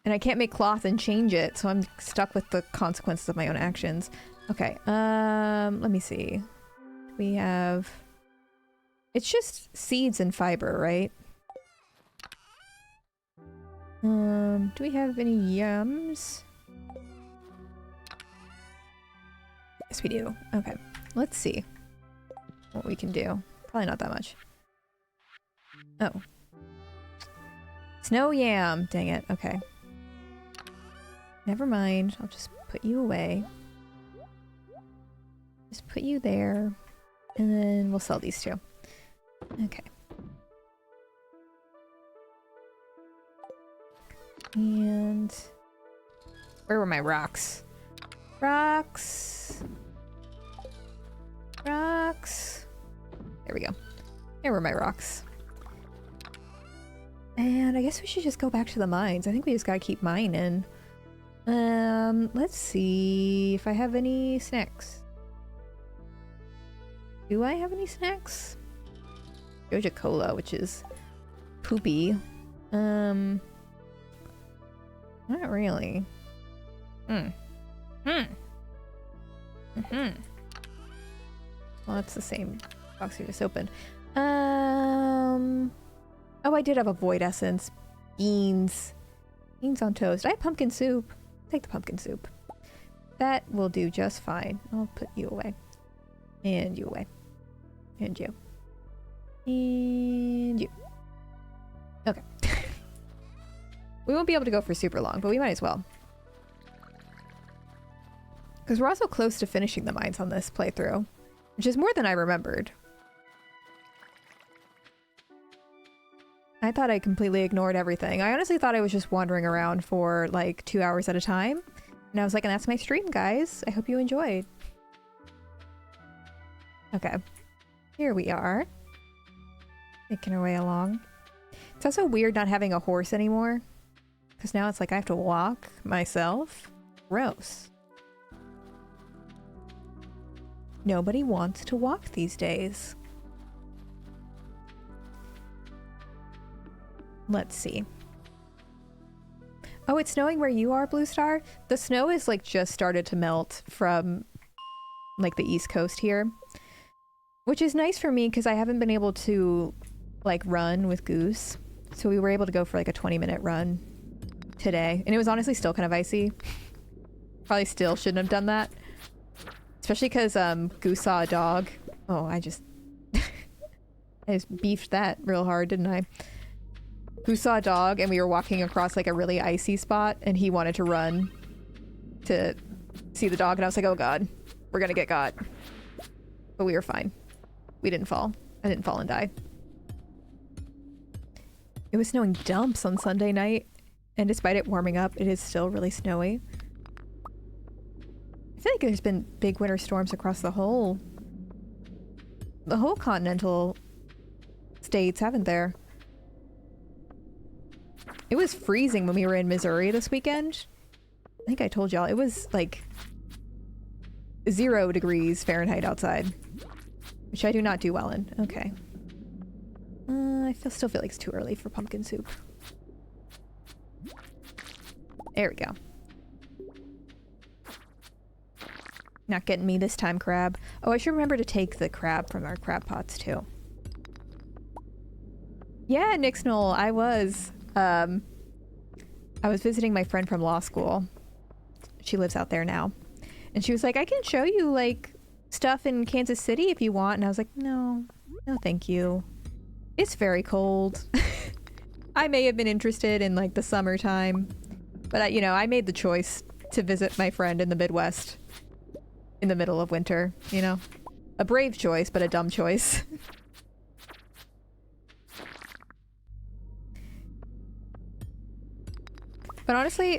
And I can't make cloth and change it, so I'm stuck with the consequences of my own actions. Okay, let me see. We have... It's just seeds and fiber, right? Do we have any yams? Yes, we do. Okay, let's see what we can do. Probably not that much. Oh. Snow yam! Dang it, okay. Never mind, I'll just put you away. Just put you there. And then we'll sell these two. Okay. And... where were my rocks? Rocks! Rocks! There we go. There were my rocks. And I guess we should just go back to the mines. I think we just gotta keep mining. Let's see if I have any snacks. Do I have any snacks? Joja Cola, which is poopy. Not really. Well, it's the same box we just opened. Oh, I did have a void essence. Beans. Beans on toast. I have pumpkin soup. Take the pumpkin soup. That will do just fine. I'll put you away. And you away. And you. And you. Okay. We won't be able to go for super long, but we might as well. Because we're also close to finishing the mines on this playthrough, which is more than I remembered. I thought I completely ignored everything. I honestly thought I was just wandering around for like 2 hours at a time. And I was like, and that's my stream, guys. I hope you enjoyed. Okay. Here we are. Making our way along. It's also weird not having a horse anymore. Because now it's like I have to walk myself. Gross. Nobody wants to walk these days. Let's see. Oh, it's snowing where you are, Blue Star? The snow is like just started to melt from like the East Coast here. Which is nice for me because I haven't been able to like run with Goose. So we were able to go for like a 20-minute run today. And it was honestly still kind of icy. Probably still shouldn't have done that. Especially because Goose saw a dog. Oh, I just beefed that real hard, didn't I? Goose saw a dog and we were walking across like a really icy spot and he wanted to run to see the dog and I was like, oh god, we're gonna get got. But we were fine. We didn't fall. I didn't fall and die. It was snowing dumps on Sunday night and despite it warming up, it is still really snowy. I feel like there's been big winter storms across the whole continental states, haven't there? It was freezing when we were in Missouri this weekend. I think I told y'all. It was like 0 degrees Fahrenheit outside. Which I do not do well in. Okay. Still feel like it's too early for pumpkin soup. There we go. Not getting me this time, crab. Oh, I should remember to take the crab from our crab pots, too. Yeah, Nixnol, I was. I was visiting my friend from law school. She lives out there now. And she was like, I can show you, like, stuff in Kansas City if you want. And I was like, no. No, thank you. It's very cold. I may have been interested in, like, the summertime. But, you know, I made the choice to visit my friend in the Midwest in the middle of winter, you know? A brave choice, but a dumb choice. But honestly,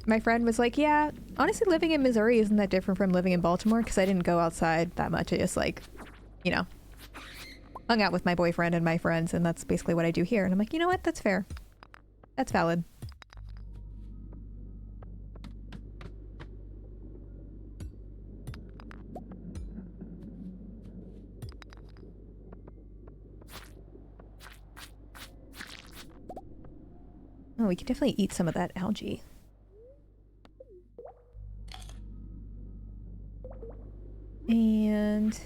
my friend was like, yeah, honestly, living in Missouri isn't that different from living in Baltimore because I didn't go outside that much. I just, like, you know, hung out with my boyfriend and my friends, and that's basically what I do here. And I'm like, you know what? That's fair. That's valid. Oh, we could definitely eat some of that algae. And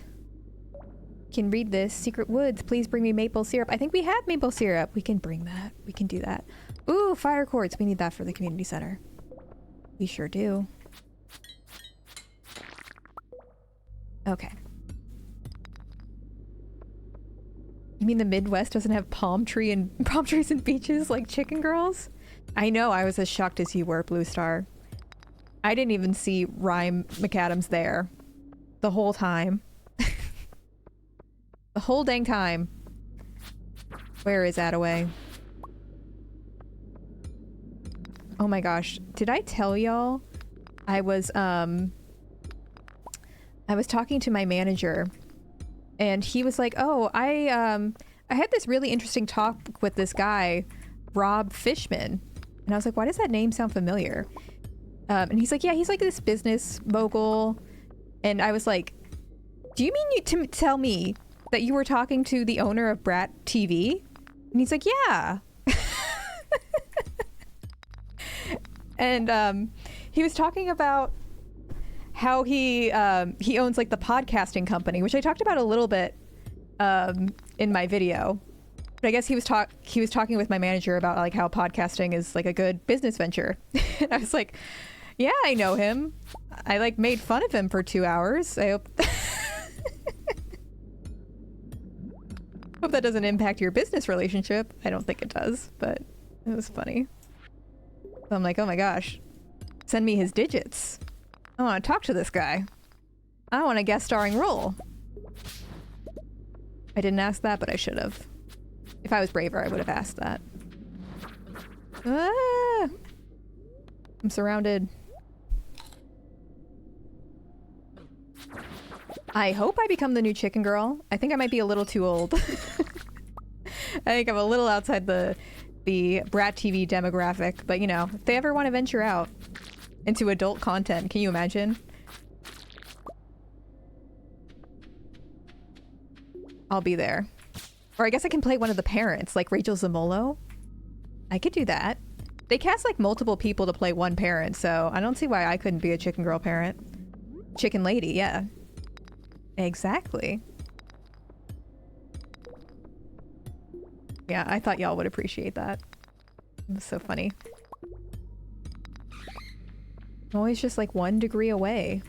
can read this. Secret Woods, please bring me maple syrup. I think we have maple syrup. We can bring that. We can do that. Ooh, fire quartz. We need that for the community center. We sure do. Okay. You mean the Midwest doesn't have palm trees and beaches like Chicken Girls? I know, I was as shocked as you were, Blue Star. I didn't even see Rhyme McAdams there. The whole time. The whole dang time. Where is Attaway? Oh my gosh. Did I tell y'all? I was talking to my manager and he was like, oh, I had this really interesting talk with this guy, Rob Fishman. And I was like, why does that name sound familiar? And he's like, yeah, he's like this business mogul. And I was like, do you mean you to tell me that you were talking to the owner of Brat TV? And he's like, yeah. And he was talking about how he owns like the podcasting company, which I talked about a little bit in my video. But I guess he was talking with my manager about like how podcasting is like a good business venture. And I was like, yeah, I know him. I like made fun of him for 2 hours. I hope hope that doesn't impact your business relationship. I don't think it does, but it was funny. So I'm like, oh my gosh, send me his digits. I want to talk to this guy. I want a guest starring role. I didn't ask that, but I should have. If I was braver, I would have asked that. Ah! I'm surrounded. I hope I become the new chicken girl. I think I might be a little too old. I think I'm a little outside the Brat TV demographic, but you know, if they ever want to venture out into adult content, can you imagine? I'll be there. Or I guess I can play one of the parents, like Rachel Zamolo. I could do that. They cast like multiple people to play one parent, so I don't see why I couldn't be a chicken girl parent. Chicken lady, yeah. Exactly. Yeah, I thought y'all would appreciate that. It was so funny. I'm always just like 1 degree away.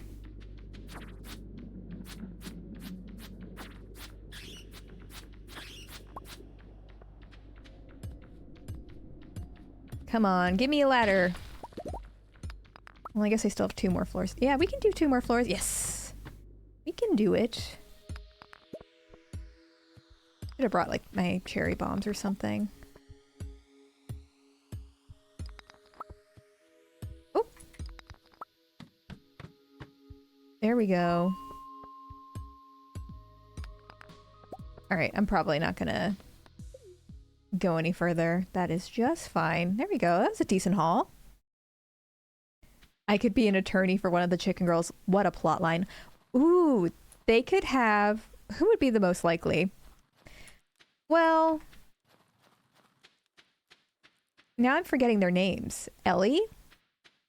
Come on, give me a ladder. Well, I guess I still have 2 more floors. Yeah, we can do 2 more floors. Yes! We can do it. Should have brought like my cherry bombs or something. Oh! There we go. Alright, I'm probably not gonna go any further. That is just fine. There we go. That was a decent haul. I could be an attorney for one of the chicken girls. What a plot line. Ooh, they could have... Who would be the most likely? Well... Now I'm forgetting their names. Ellie?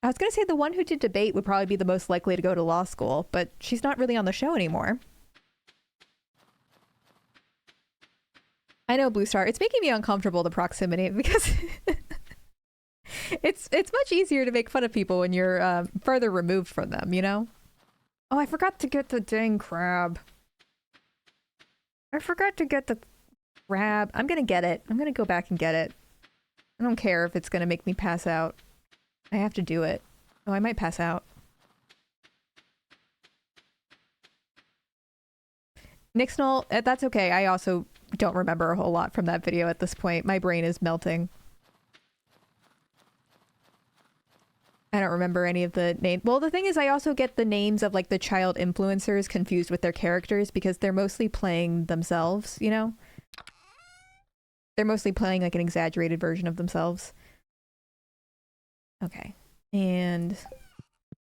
I was going to say the one who did debate would probably be the most likely to go to law school, but she's not really on the show anymore. I know, Blue Star. It's making me uncomfortable, the proximity, because it's much easier to make fun of people when you're further removed from them, you know? Oh, I forgot to get the dang crab. I forgot to get the crab. I'm going to get it. I'm going to go back and get it. I don't care if it's going to make me pass out. I have to do it. Oh, I might pass out. Nixnall, that's okay. I also don't remember a whole lot from that video at this point. My brain is melting. I don't remember any of the names. Well, the thing is, I also get the names of like the child influencers confused with their characters because they're mostly playing themselves, you know? They're mostly playing like an exaggerated version of themselves. Okay. And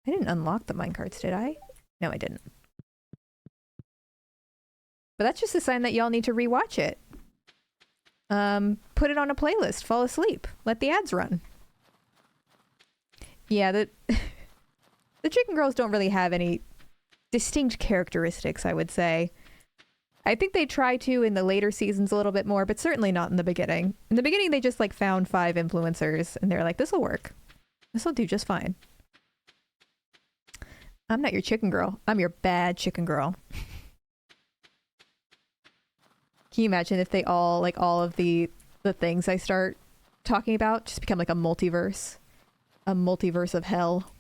I didn't unlock the minecarts, did I? No, I didn't. But that's just a sign that y'all need to rewatch it. Put it on a playlist, fall asleep, let the ads run. Yeah, the chicken girls don't really have any distinct characteristics, I would say. I think they try to in the later seasons a little bit more, but certainly not in the beginning. In the beginning, they just like found 5 influencers and they're like, this'll work. This'll do just fine. I'm not your chicken girl. I'm your bad chicken girl. Can you imagine if they all, like all of the things I start talking about just become like a multiverse? A multiverse of hell.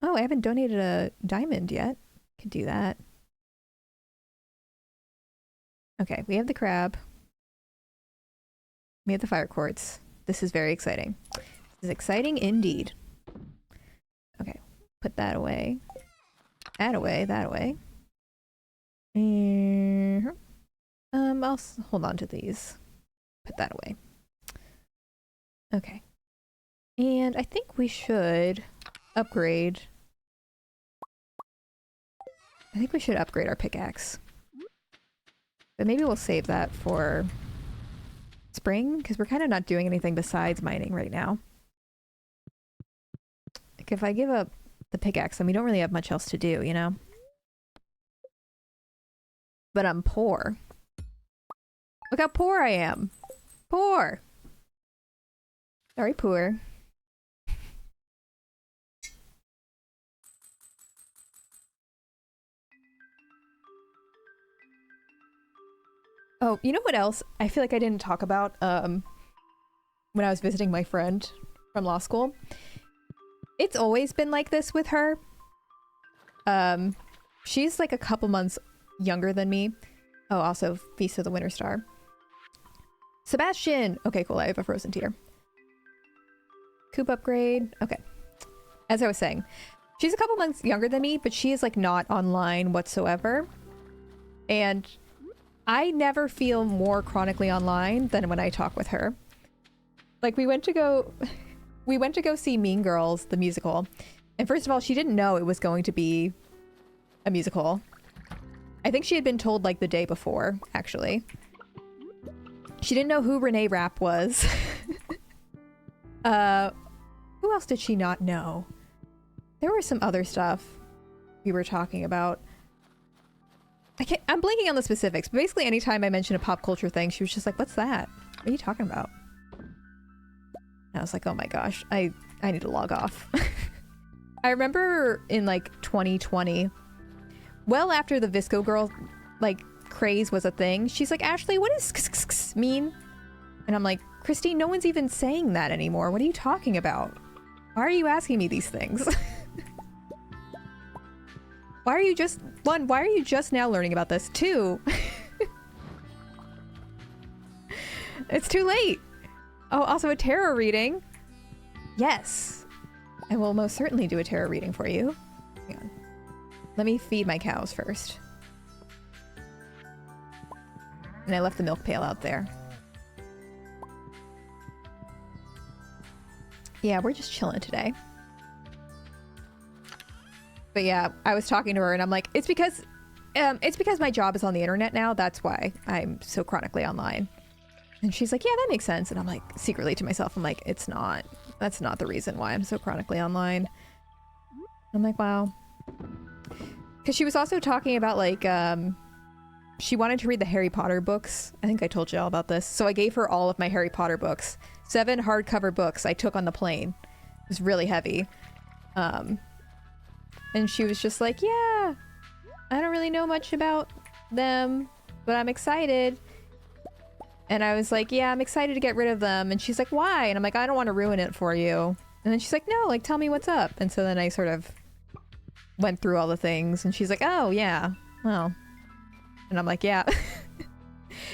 Oh, I haven't donated a diamond yet. Could do that. Okay, we have the crab. We have the fire quartz. This is very exciting. This is exciting indeed. Okay, put that away. That away, that away. And I'll hold on to these. Put that away. Okay. And I think we should upgrade. I think we should upgrade our pickaxe. But maybe we'll save that for spring, because we're kind of not doing anything besides mining right now. Like if I give up the pickaxe, then we don't really have much else to do, you know? But I'm poor. Look how poor I am. Poor. Very poor. Oh, you know what else I feel like I didn't talk about when I was visiting my friend from law school? It's always been like this with her. She's like a couple months younger than me. Oh, also Feast of the Winter Star. Sebastian! Okay, cool, I have a frozen tear. Coop upgrade. Okay. As I was saying, she's a couple months younger than me, but she is like not online whatsoever. And I never feel more chronically online than when I talk with her. Like we went to go see Mean Girls, the musical. And first of all, she didn't know it was going to be a musical. I think she had been told like the day before, actually. She didn't know who Renee Rapp was. Who else did she not know? There was some other stuff we were talking about. I'm blanking on the specifics, but basically anytime I mention a pop culture thing, she was just like, what's that? What are you talking about? And I was like, oh my gosh, I need to log off. I remember in like 2020, well after the Visco Girl like craze was a thing, she's like, Ashley, what does mean? And I'm like, Christine, no one's even saying that anymore. What are you talking about? Why are you asking me these things? Why are you just now learning about this? 2, it's too late. Oh, also a tarot reading. Yes, I will most certainly do a tarot reading for you. Hang on. Let me feed my cows first. And I left the milk pail out there. Yeah, we're just chilling today. But yeah, I was talking to her and I'm like, it's because my job is on the internet now. That's why I'm so chronically online. And she's like, yeah, that makes sense. And I'm like, secretly to myself, I'm like, it's not. That's not the reason why I'm so chronically online. I'm like, wow. Because she was also talking about like, she wanted to read the Harry Potter books. I think I told you all about this. So I gave her all of my Harry Potter books. 7 hardcover books I took on the plane. It was really heavy. And she was just like, yeah, I don't really know much about them, but I'm excited. And I was like, yeah, I'm excited to get rid of them. And she's like, why? And I'm like, I don't want to ruin it for you. And then she's like, no, like, tell me what's up. And so then I sort of went through all the things. And she's like, oh, yeah, well. And I'm like, yeah.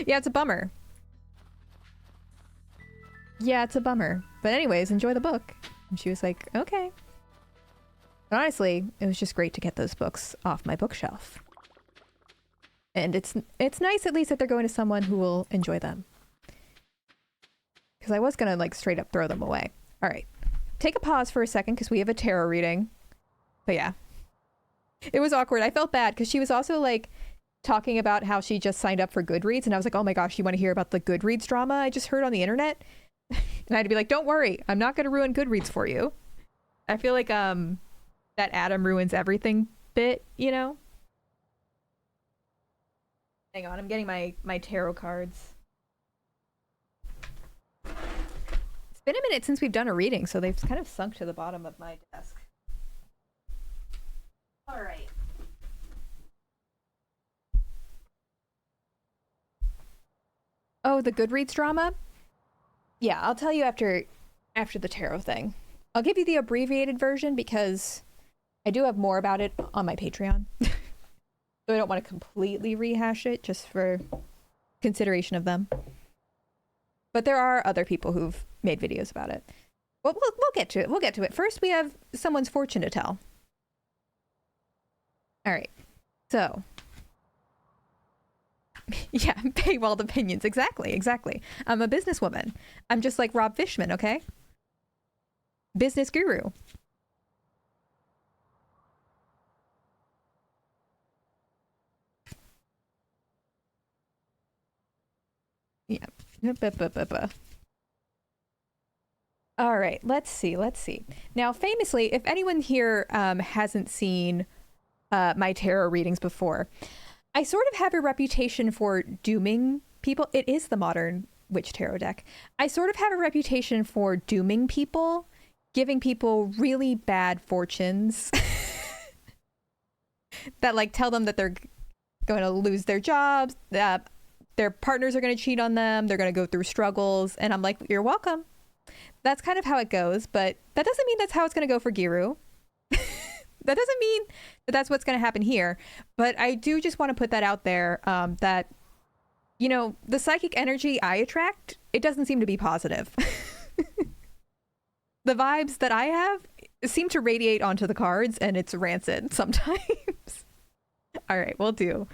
Yeah, it's a bummer. Yeah, it's a bummer. But anyways, enjoy the book. And she was like, okay. But honestly, it was just great to get those books off my bookshelf. And it's nice at least that they're going to someone who will enjoy them. Because I was going to like straight up throw them away. All right. Take a pause for a second because we have a tarot reading. But yeah. It was awkward. I felt bad because she was also like talking about how she just signed up for Goodreads. And I was like, oh my gosh, you want to hear about the Goodreads drama I just heard on the internet? And I had to be like, don't worry. I'm not going to ruin Goodreads for you. I feel like that Adam ruins everything bit, you know? Hang on, I'm getting my tarot cards. It's been a minute since we've done a reading, so they've kind of sunk to the bottom of my desk. All right. Oh, the Goodreads drama? Yeah, I'll tell you after the tarot thing. I'll give you the abbreviated version because I do have more about it on my Patreon. So I don't want to completely rehash it just for consideration of them. But there are other people who've made videos about it. Well, we'll get to it. We'll get to it. First, we have someone's fortune to tell. All right. So. Yeah, paywalled opinions. Exactly. I'm a businesswoman. I'm just like Rob Fishman, okay? Business guru. Yeah. All right, let's see. Now, famously, if anyone here hasn't seen my tarot readings before, I sort of have a reputation for dooming people. It is the modern witch tarot deck. I sort of have a reputation for dooming people, giving people really bad fortunes that like tell them that they're going to lose their jobs, that their partners are going to cheat on them, they're going to go through struggles, and I'm like, you're welcome. That's kind of how it goes, but that doesn't mean that's how it's going to go for Giru. That doesn't mean that that's what's going to happen here, but I do just want to put that out there, that, you know, the psychic energy I attract, it doesn't seem to be positive. The vibes that I have seem to radiate onto the cards, and it's rancid sometimes. All right, we'll do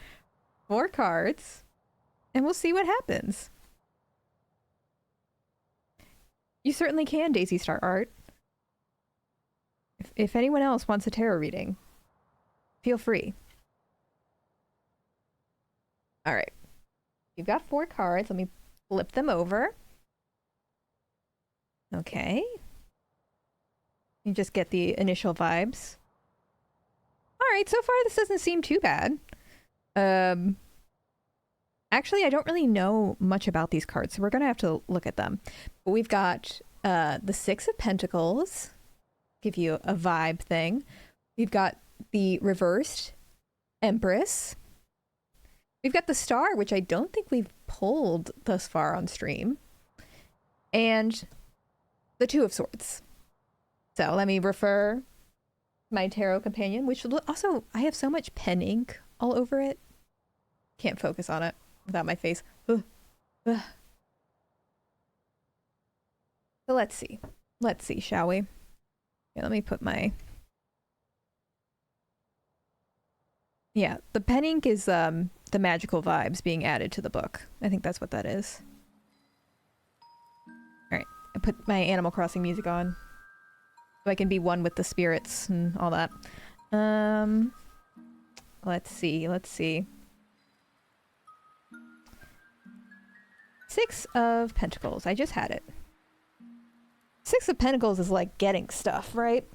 4 cards, and we'll see what happens. You certainly can, Daisy Star Art. If anyone else wants a tarot reading, feel free. All right. You've got 4 cards. Let me flip them over. Okay. You just get the initial vibes. All right, so far this doesn't seem too bad. Actually, I don't really know much about these cards, so we're going to have to look at them. But we've got the 6 of Pentacles. Give you a vibe thing. We've got the reversed Empress. We've got the Star, which I don't think we've pulled thus far on stream. And the 2 of Swords. So let me refer my tarot companion, which also, I have so much pen ink all over it. Can't focus on it without my face. Ugh. Ugh. So let's see. Let's see, shall we? Yeah, let me put my... Yeah, the pen ink is the magical vibes being added to the book. I think that's what that is. Alright, I put my Animal Crossing music on. So I can be one with the spirits and all that. Let's see. Six of Pentacles. I just had it. Six of Pentacles is like getting stuff, right?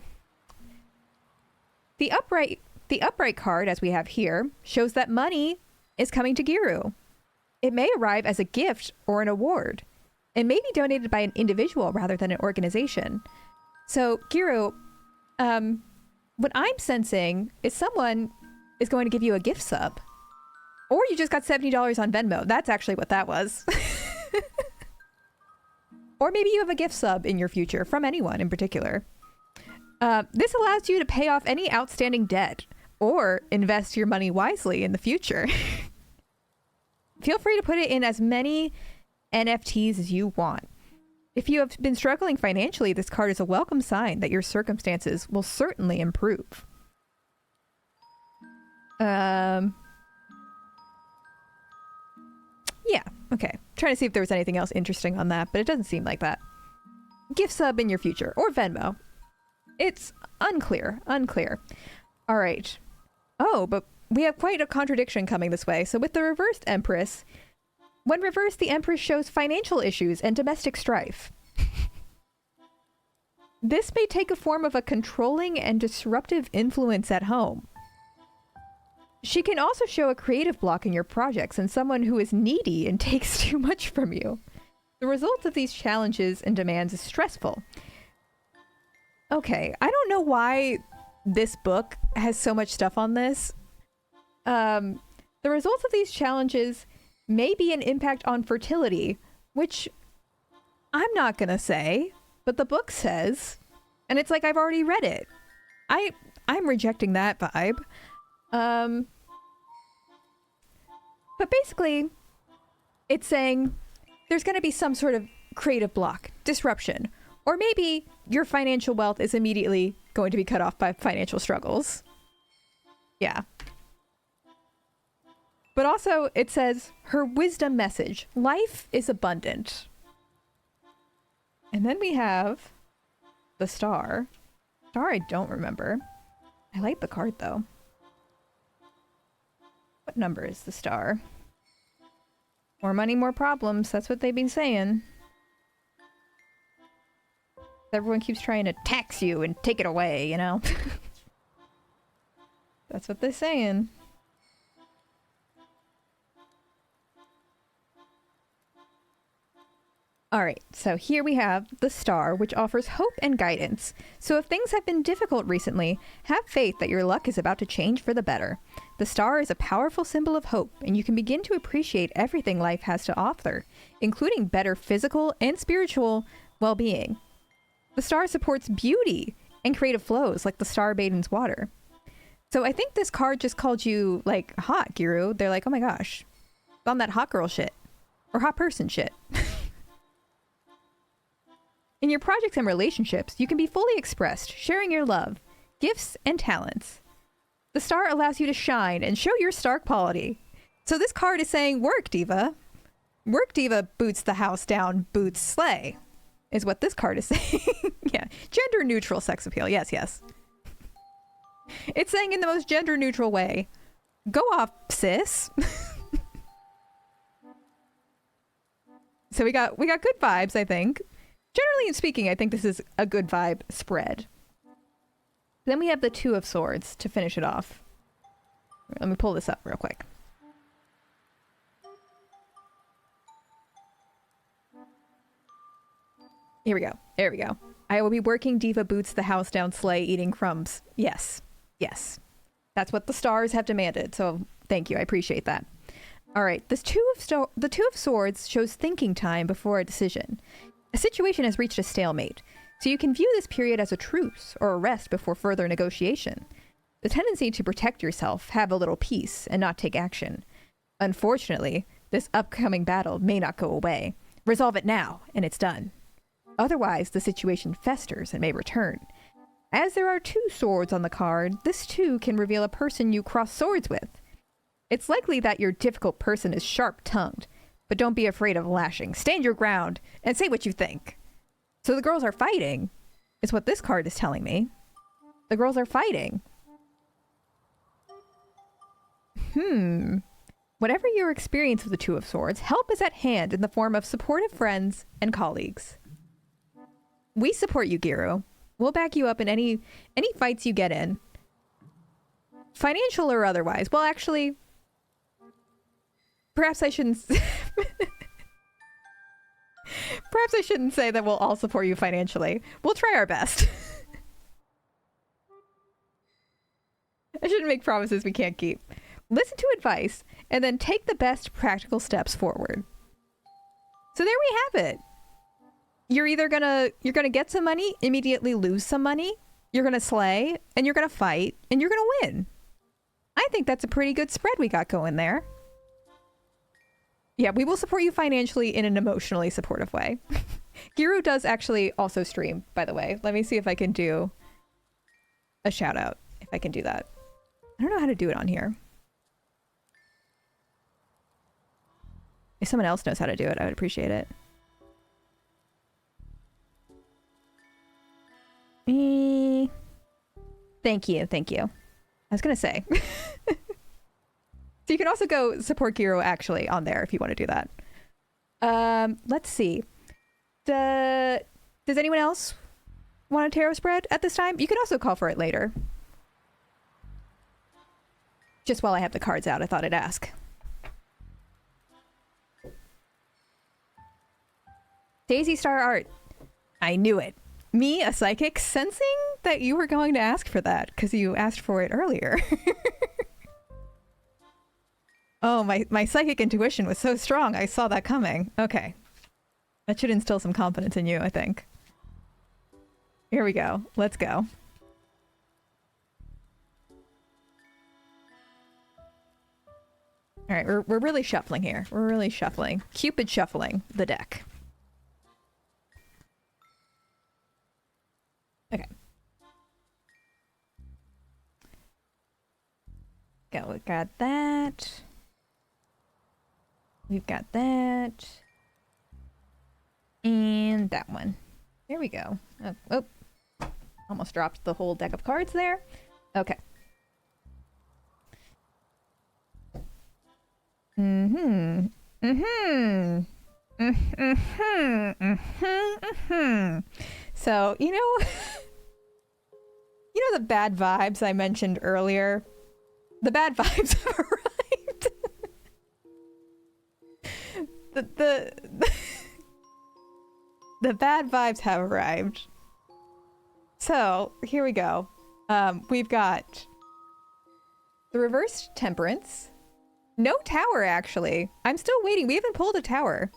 The upright card, as we have here, shows that money is coming to Giru. It may arrive as a gift or an award. It may be donated by an individual rather than an organization. So, Giru, what I'm sensing is someone is going to give you a gift sub. Or you just got $70 on Venmo. That's actually what that was. Or maybe you have a gift sub in your future from anyone in particular. This allows you to pay off any outstanding debt or invest your money wisely in the future. Feel free to put it in as many NFTs as you want. If you have been struggling financially, this card is a welcome sign that your circumstances will certainly improve. Yeah, okay. Trying to see if there was anything else interesting on that, but it doesn't seem like that. Gift sub in your future, or Venmo. It's unclear. All right. Oh, but we have quite a contradiction coming this way. So with the reversed Empress, when reversed, the Empress shows financial issues and domestic strife. This may take a form of a controlling and disruptive influence at home. She can also show a creative block in your projects and someone who is needy and takes too much from you. The result of these challenges and demands is stressful. Okay, I don't know why this book has so much stuff on this. The result of these challenges may be an impact on fertility, which I'm not gonna say, but the book says, and it's like I've already read it. I'm rejecting that vibe. But basically, it's saying there's going to be some sort of creative block, disruption, or maybe your financial wealth is immediately going to be cut off by financial struggles. Yeah. But also, it says her wisdom message, life is abundant. And then we have the star. Star I don't remember. I like the card though. What number is the star? More money, more problems. That's what they've been saying. Everyone keeps trying to tax you and take it away, you know? That's what they're saying. Alright, so here we have the star, which offers hope and guidance. So if things have been difficult recently, have faith that your luck is about to change for the better. The star is a powerful symbol of hope, and you can begin to appreciate everything life has to offer, including better physical and spiritual well-being. The star supports beauty and creative flows, like the star maiden's water. So I think this card just called you, like, hot, Giru. They're like, oh my gosh, on that hot girl shit. Or hot person shit. In your projects and relationships, you can be fully expressed, sharing your love, gifts, and talents. The star allows you to shine and show your star quality. So this card is saying, work, diva. Work, diva, boots the house down, boots slay, is what this card is saying. Yeah, gender neutral sex appeal. Yes, yes. It's saying in the most gender neutral way, go off, sis. So we got good vibes, I think. Generally speaking, I think this is a good vibe spread. Then we have the Two of Swords to finish it off. Let me pull this up real quick. Here we go. There we go. I will be working, diva boots the house down, slay, eating crumbs. Yes. Yes. That's what the stars have demanded. So thank you. I appreciate that. All right. The Two of Swords shows thinking time before a decision. A situation has reached a stalemate, so you can view this period as a truce or a rest before further negotiation. The tendency to protect yourself, have a little peace, and not take action. Unfortunately, this upcoming battle may not go away. Resolve it now, and it's done. Otherwise, the situation festers and may return. As there are two swords on the card, this too can reveal a person you cross swords with. It's likely that your difficult person is sharp-tongued, but don't be afraid of lashing. Stand your ground and say what you think. So the girls are fighting, is what this card is telling me. The girls are fighting. When Whatever your experience with the Two of Swords, help is at hand in the form of supportive friends and colleagues. We support you, Giru. We'll back you up in any fights you get in. Financial or otherwise. Well, actually, perhaps I shouldn't... Perhaps I shouldn't say that we'll all support you financially. We'll try our best. I shouldn't make promises we can't keep. Listen to advice, and then take the best practical steps forward. So there we have it. You're gonna get some money, immediately lose some money, you're gonna slay, and you're gonna fight, and you're gonna win. I think that's a pretty good spread we got going there. Yeah, we will support you financially in an emotionally supportive way. Giru does actually also stream, by the way. Let me see if I can do a shout out, if I can do that. I don't know how to do it on here. If someone else knows how to do it, I would appreciate it. Thank you, thank you. I was gonna say. So you can also go support Giro actually on there if you want to do that. Let's see. Does anyone else want a tarot spread at this time? You can also call for it later. Just while I have the cards out, I thought I'd ask. Daisy Star Art. I knew it. Me, a psychic, sensing that you were going to ask for that because you asked for it earlier. Oh, my psychic intuition was so strong. I saw that coming. Okay. That should instill some confidence in you, I think. Here we go. Let's go. All right, we're really shuffling here. We're really shuffling. Cupid shuffling the deck. Okay. Go, we got that. We've got that. And that one. There we go. Oh, almost dropped the whole deck of cards there. Okay. So, you know the bad vibes I mentioned earlier? The bad vibes have arrived. The bad vibes have arrived. So, here we go. We've got the reversed temperance. No tower, actually. I'm still waiting. We haven't pulled a tower.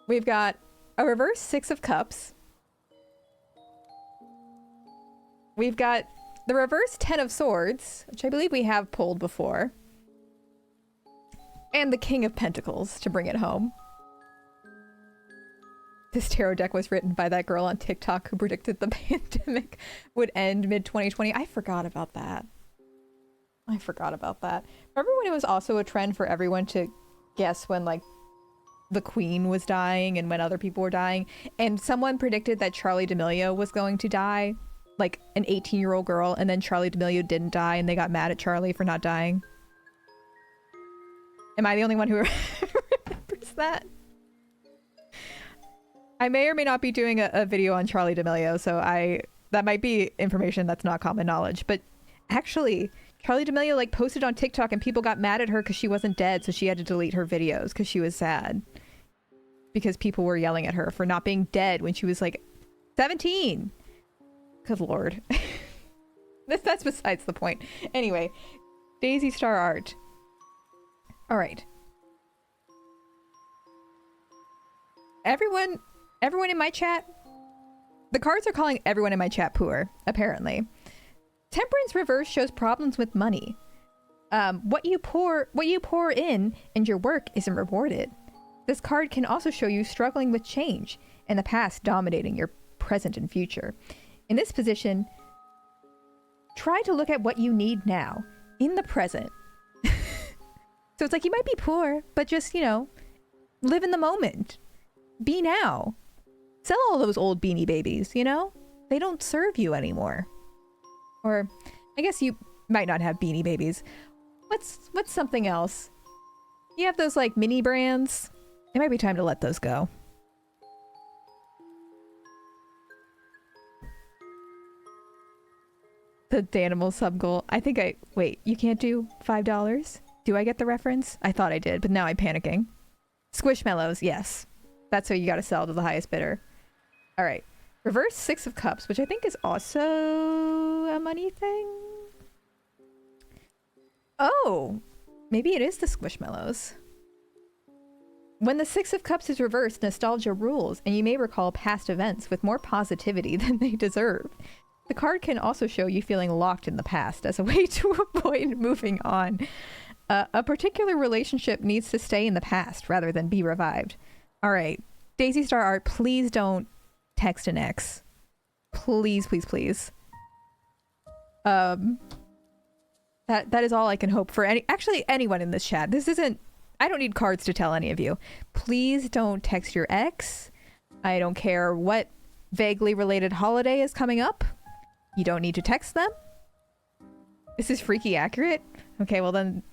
We've got a reverse Six of Cups. We've got the reverse Ten of Swords, which I believe we have pulled before. And the King of Pentacles to bring it home. This tarot deck was written by that girl on TikTok who predicted the pandemic would end mid-2020. I forgot about that. Remember when it was also a trend for everyone to guess when, like, the Queen was dying and when other people were dying? And someone predicted that Charlie D'Amelio was going to die, like an 18-year-old girl, and then Charlie D'Amelio didn't die and they got mad at Charlie for not dying. Am I the only one who remembers that? I may or may not be doing a video on Charlie D'Amelio, so that might be information that's not common knowledge. But actually, Charlie D'Amelio like posted on TikTok and people got mad at her because she wasn't dead, so she had to delete her videos because she was sad. Because people were yelling at her for not being dead when she was like 17. Good lord. That's besides the point. Anyway, Daisy Star Art. All right. Everyone in my chat, the cards are calling everyone in my chat poor, apparently. Temperance reverse shows problems with money. What you pour in and your work isn't rewarded. This card can also show you struggling with change and the past dominating your present and future. In this position, try to look at what you need now, in the present. So it's like you might be poor, but just, live in the moment. Be now. Sell all those old Beanie Babies, They don't serve you anymore. Or, I guess you might not have Beanie Babies. What's something else? You have those like mini brands. It might be time to let those go. The Danimal sub goal. I think wait, you can't do $5? Do I get the reference? I thought I did, but now I'm panicking. Squishmallows, yes. That's what you gotta sell to the highest bidder. Alright. Reverse 6 of Cups, which I think is also a money thing? Oh! Maybe it is the Squishmallows. When the 6 of Cups is reversed, nostalgia rules, and you may recall past events with more positivity than they deserve. The card can also show you feeling locked in the past as a way to avoid moving on. A particular relationship needs to stay in the past rather than be revived. Alright. Daisy Star Art, please don't text an ex. Please, please, please. That is all I can hope for anyone in this chat. This isn't... I don't need cards to tell any of you. Please don't text your ex. I don't care what vaguely related holiday is coming up. You don't need to text them. This is freaky accurate? Okay, well then...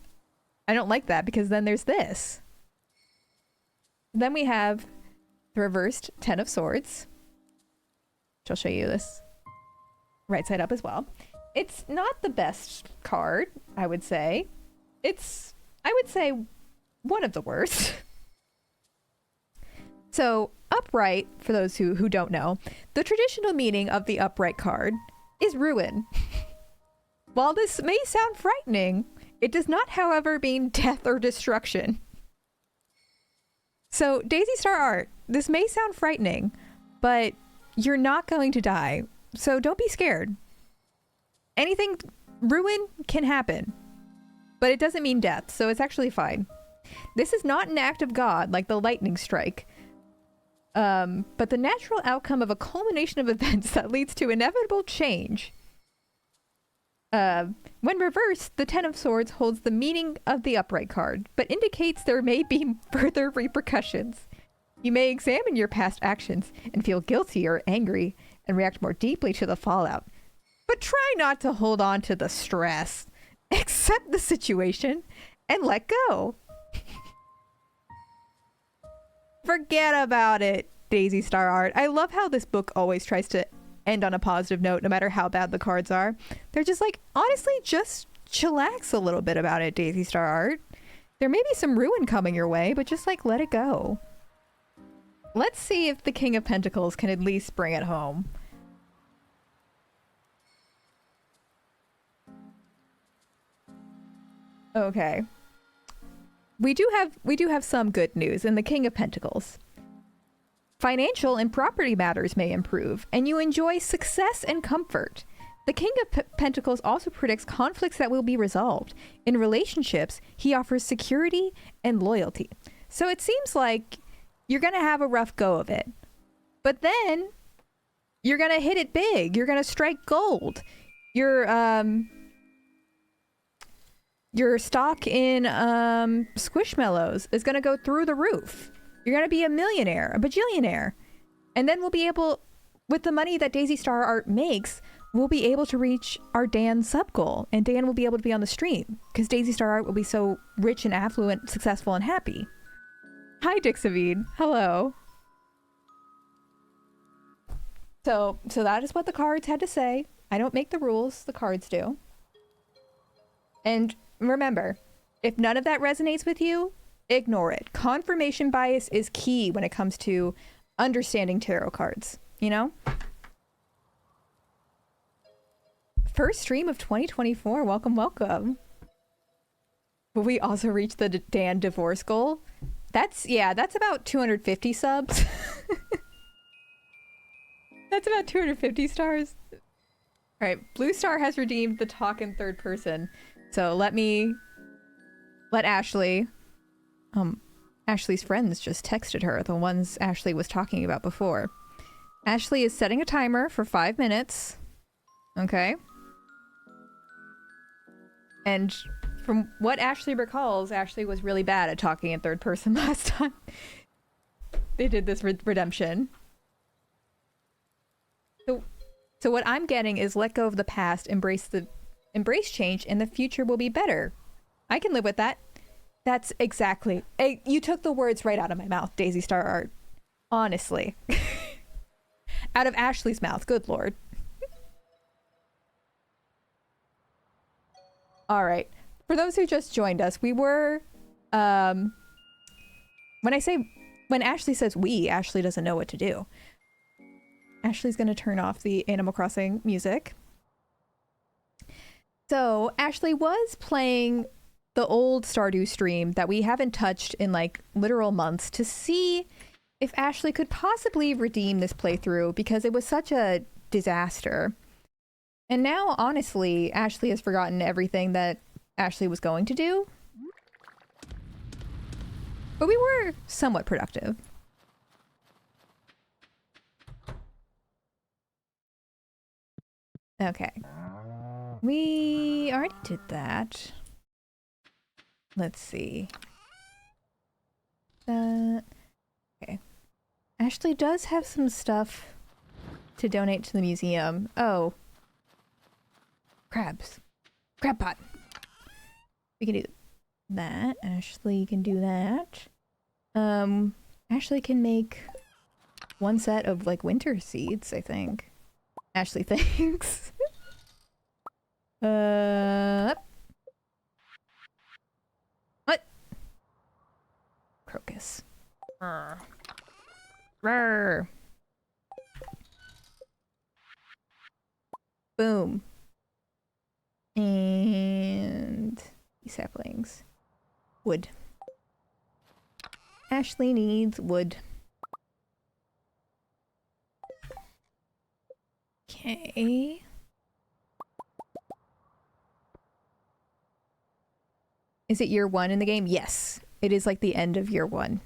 I don't like that because then there's this. Then we have the reversed 10 of Swords. Which I'll show you this right side up as well. It's not the best card, I would say. It's, I would say, one of the worst. So, upright, for those who don't know, the traditional meaning of the upright card is ruin. While this may sound frightening, it does not, however, mean death or destruction. So, Daisy Star Art, this may sound frightening, but you're not going to die. So don't be scared. Ruin can happen, but it doesn't mean death, so it's actually fine. This is not an act of God like the lightning strike, but the natural outcome of a culmination of events that leads to inevitable change. When reversed, the 10 of Swords holds the meaning of the upright card, but indicates there may be further repercussions. You may examine your past actions and feel guilty or angry and react more deeply to the fallout. But try not to hold on to the stress. Accept the situation and let go. Forget about it, Daisy Star Art. I love how this book always tries to end on a positive note, no matter how bad the cards are. They're just like, honestly, just chillax a little bit about it, Daisy Star Art. There may be some ruin coming your way, but just like let it go. Let's see if the King of Pentacles can at least bring it home. Okay. We do have some good news in the King of Pentacles. Financial and property matters may improve, and you enjoy success and comfort. The King of Pentacles also predicts conflicts that will be resolved. In relationships, he offers security and loyalty. So it seems like you're going to have a rough go of it. But then you're going to hit it big. You're going to strike gold. Your stock in Squishmallows is going to go through the roof. You're going to be a millionaire, a bajillionaire. And then we'll be able, with the money that Daisy Star Art makes, we'll be able to reach our Dan sub goal. And Dan will be able to be on the stream because Daisy Star Art will be so rich and affluent, successful, and happy. Hi, Dixavid. Hello. So that is what the cards had to say. I don't make the rules, the cards do. And remember, if none of that resonates with you, ignore it. Confirmation bias is key when it comes to understanding tarot cards, you know? First stream of 2024. Welcome, welcome. Will we also reach the Dan divorce goal? That's about 250 subs. That's about 250 stars. All right, Blue Star has redeemed the talk in third person. So let Ashley, Ashley's friends just texted her, the ones Ashley was talking about before. Ashley is setting a timer for 5 minutes. Okay. And from what Ashley recalls, Ashley was really bad at talking in third person last time they did this redemption. So what I'm getting is let go of the past, embrace change, and the future will be better. I can live with that. That's exactly. You took the words right out of my mouth, Daisy Star Art. Honestly. Out of Ashley's mouth. Good lord. All right. For those who just joined us, we were... when Ashley says we, Ashley doesn't know what to do. Ashley's going to turn off the Animal Crossing music. So, Ashley was playing the old Stardew stream that we haven't touched in like literal months to see if Ashley could possibly redeem this playthrough because it was such a disaster. And now, honestly, Ashley has forgotten everything that Ashley was going to do. But we were somewhat productive. Okay. We already did that. Let's see. Okay. Ashley does have some stuff to donate to the museum. Oh. Crabs. Crab pot. We can do that. Ashley can do that. Ashley can make one set of like winter seeds, I think. Ashley thinks. What? Crocus. Rrr. Boom. And saplings. Wood. Ashley needs wood. Okay. Is it year 1 in the game? Yes. It is like the end of year 1.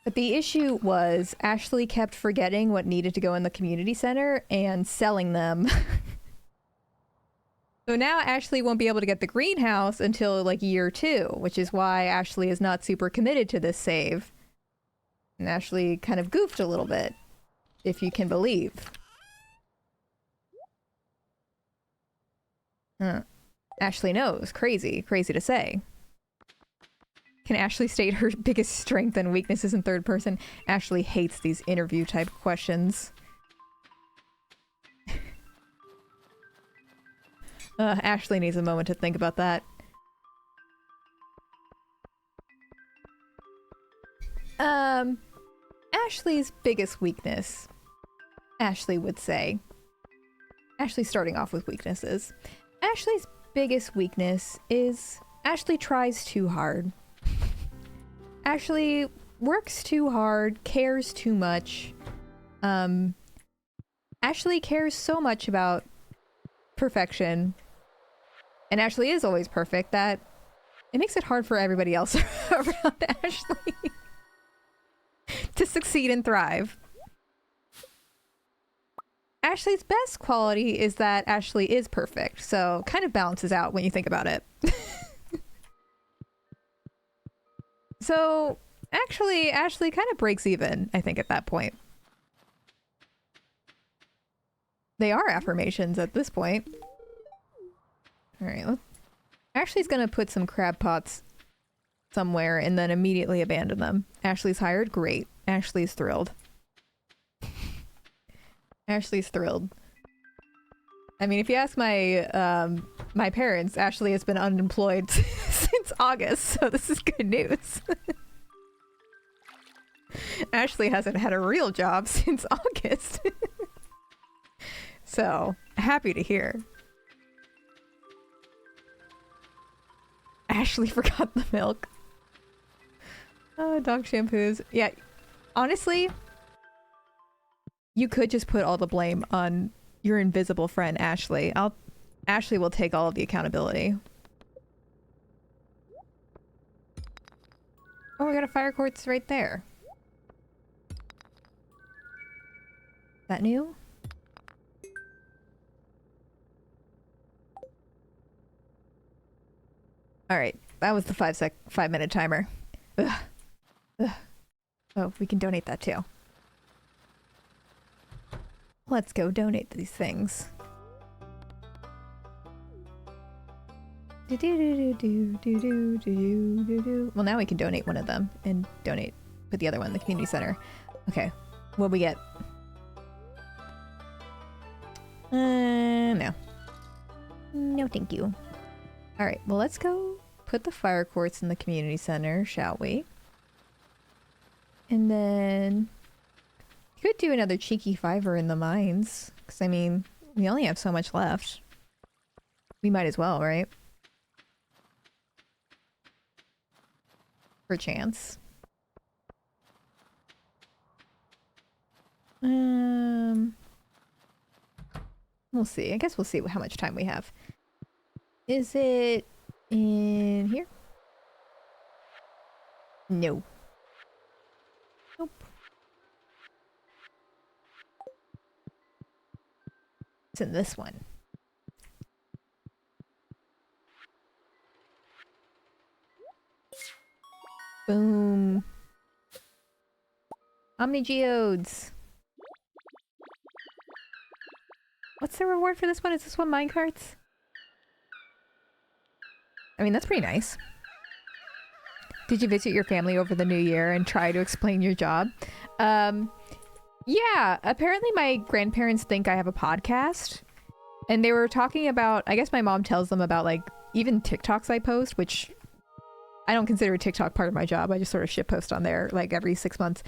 But the issue was Ashley kept forgetting what needed to go in the community center and selling them. So now Ashley won't be able to get the greenhouse until like year 2, which is why Ashley is not super committed to this save. And Ashley kind of goofed a little bit, if you can believe. Ashley knows. Crazy. Crazy to say. Can Ashley state her biggest strength and weaknesses in third person? Ashley hates these interview type questions. Ashley needs a moment to think about that. Ashley's biggest weakness, Ashley would say. Ashley's starting off with weaknesses. Ashley's biggest weakness is Ashley tries too hard. Ashley works too hard, cares too much. Ashley cares so much about perfection, and Ashley is always perfect, that it makes it hard for everybody else around Ashley to succeed and thrive. Ashley's best quality is that Ashley is perfect, so kind of balances out when you think about it. So, actually, Ashley kind of breaks even, I think, at that point. They are affirmations at this point. Alright, Ashley's gonna put some crab pots somewhere and then immediately abandon them. Ashley's hired? Great. Ashley's thrilled. Ashley's thrilled. I mean, if you ask my my parents, Ashley has been unemployed since August, so this is good news. Ashley hasn't had a real job since August. So, happy to hear. Ashley forgot the milk. Oh, dog shampoos. Yeah, honestly, you could just put all the blame on your invisible friend, Ashley. Ashley will take all of the accountability. Oh, we got a fire quartz right there. Is that new? Alright, that was the 5-minute timer. Ugh. Ugh. Oh, we can donate that too. Let's go donate these things. Well, now we can donate one of them and put the other one in the community center. Okay, what we get? No. No, thank you. All right, well, let's go put the fire quartz in the community center, shall we? And then we could do another cheeky fiver in the mines, because I mean, we only have so much left. We might as well, right? For a chance. We'll see. I guess we'll see how much time we have. Is it in here? No. Nope. It's in this one. Boom. Omnigeodes. What's the reward for this one? Is this one minecarts? I mean, that's pretty nice. Did you visit your family over the new year and try to explain your job? Yeah, apparently my grandparents think I have a podcast. And they were talking about, I guess my mom tells them about like even TikToks I post, which I don't consider a TikTok part of my job. I just sort of shit post on there like every 6 months.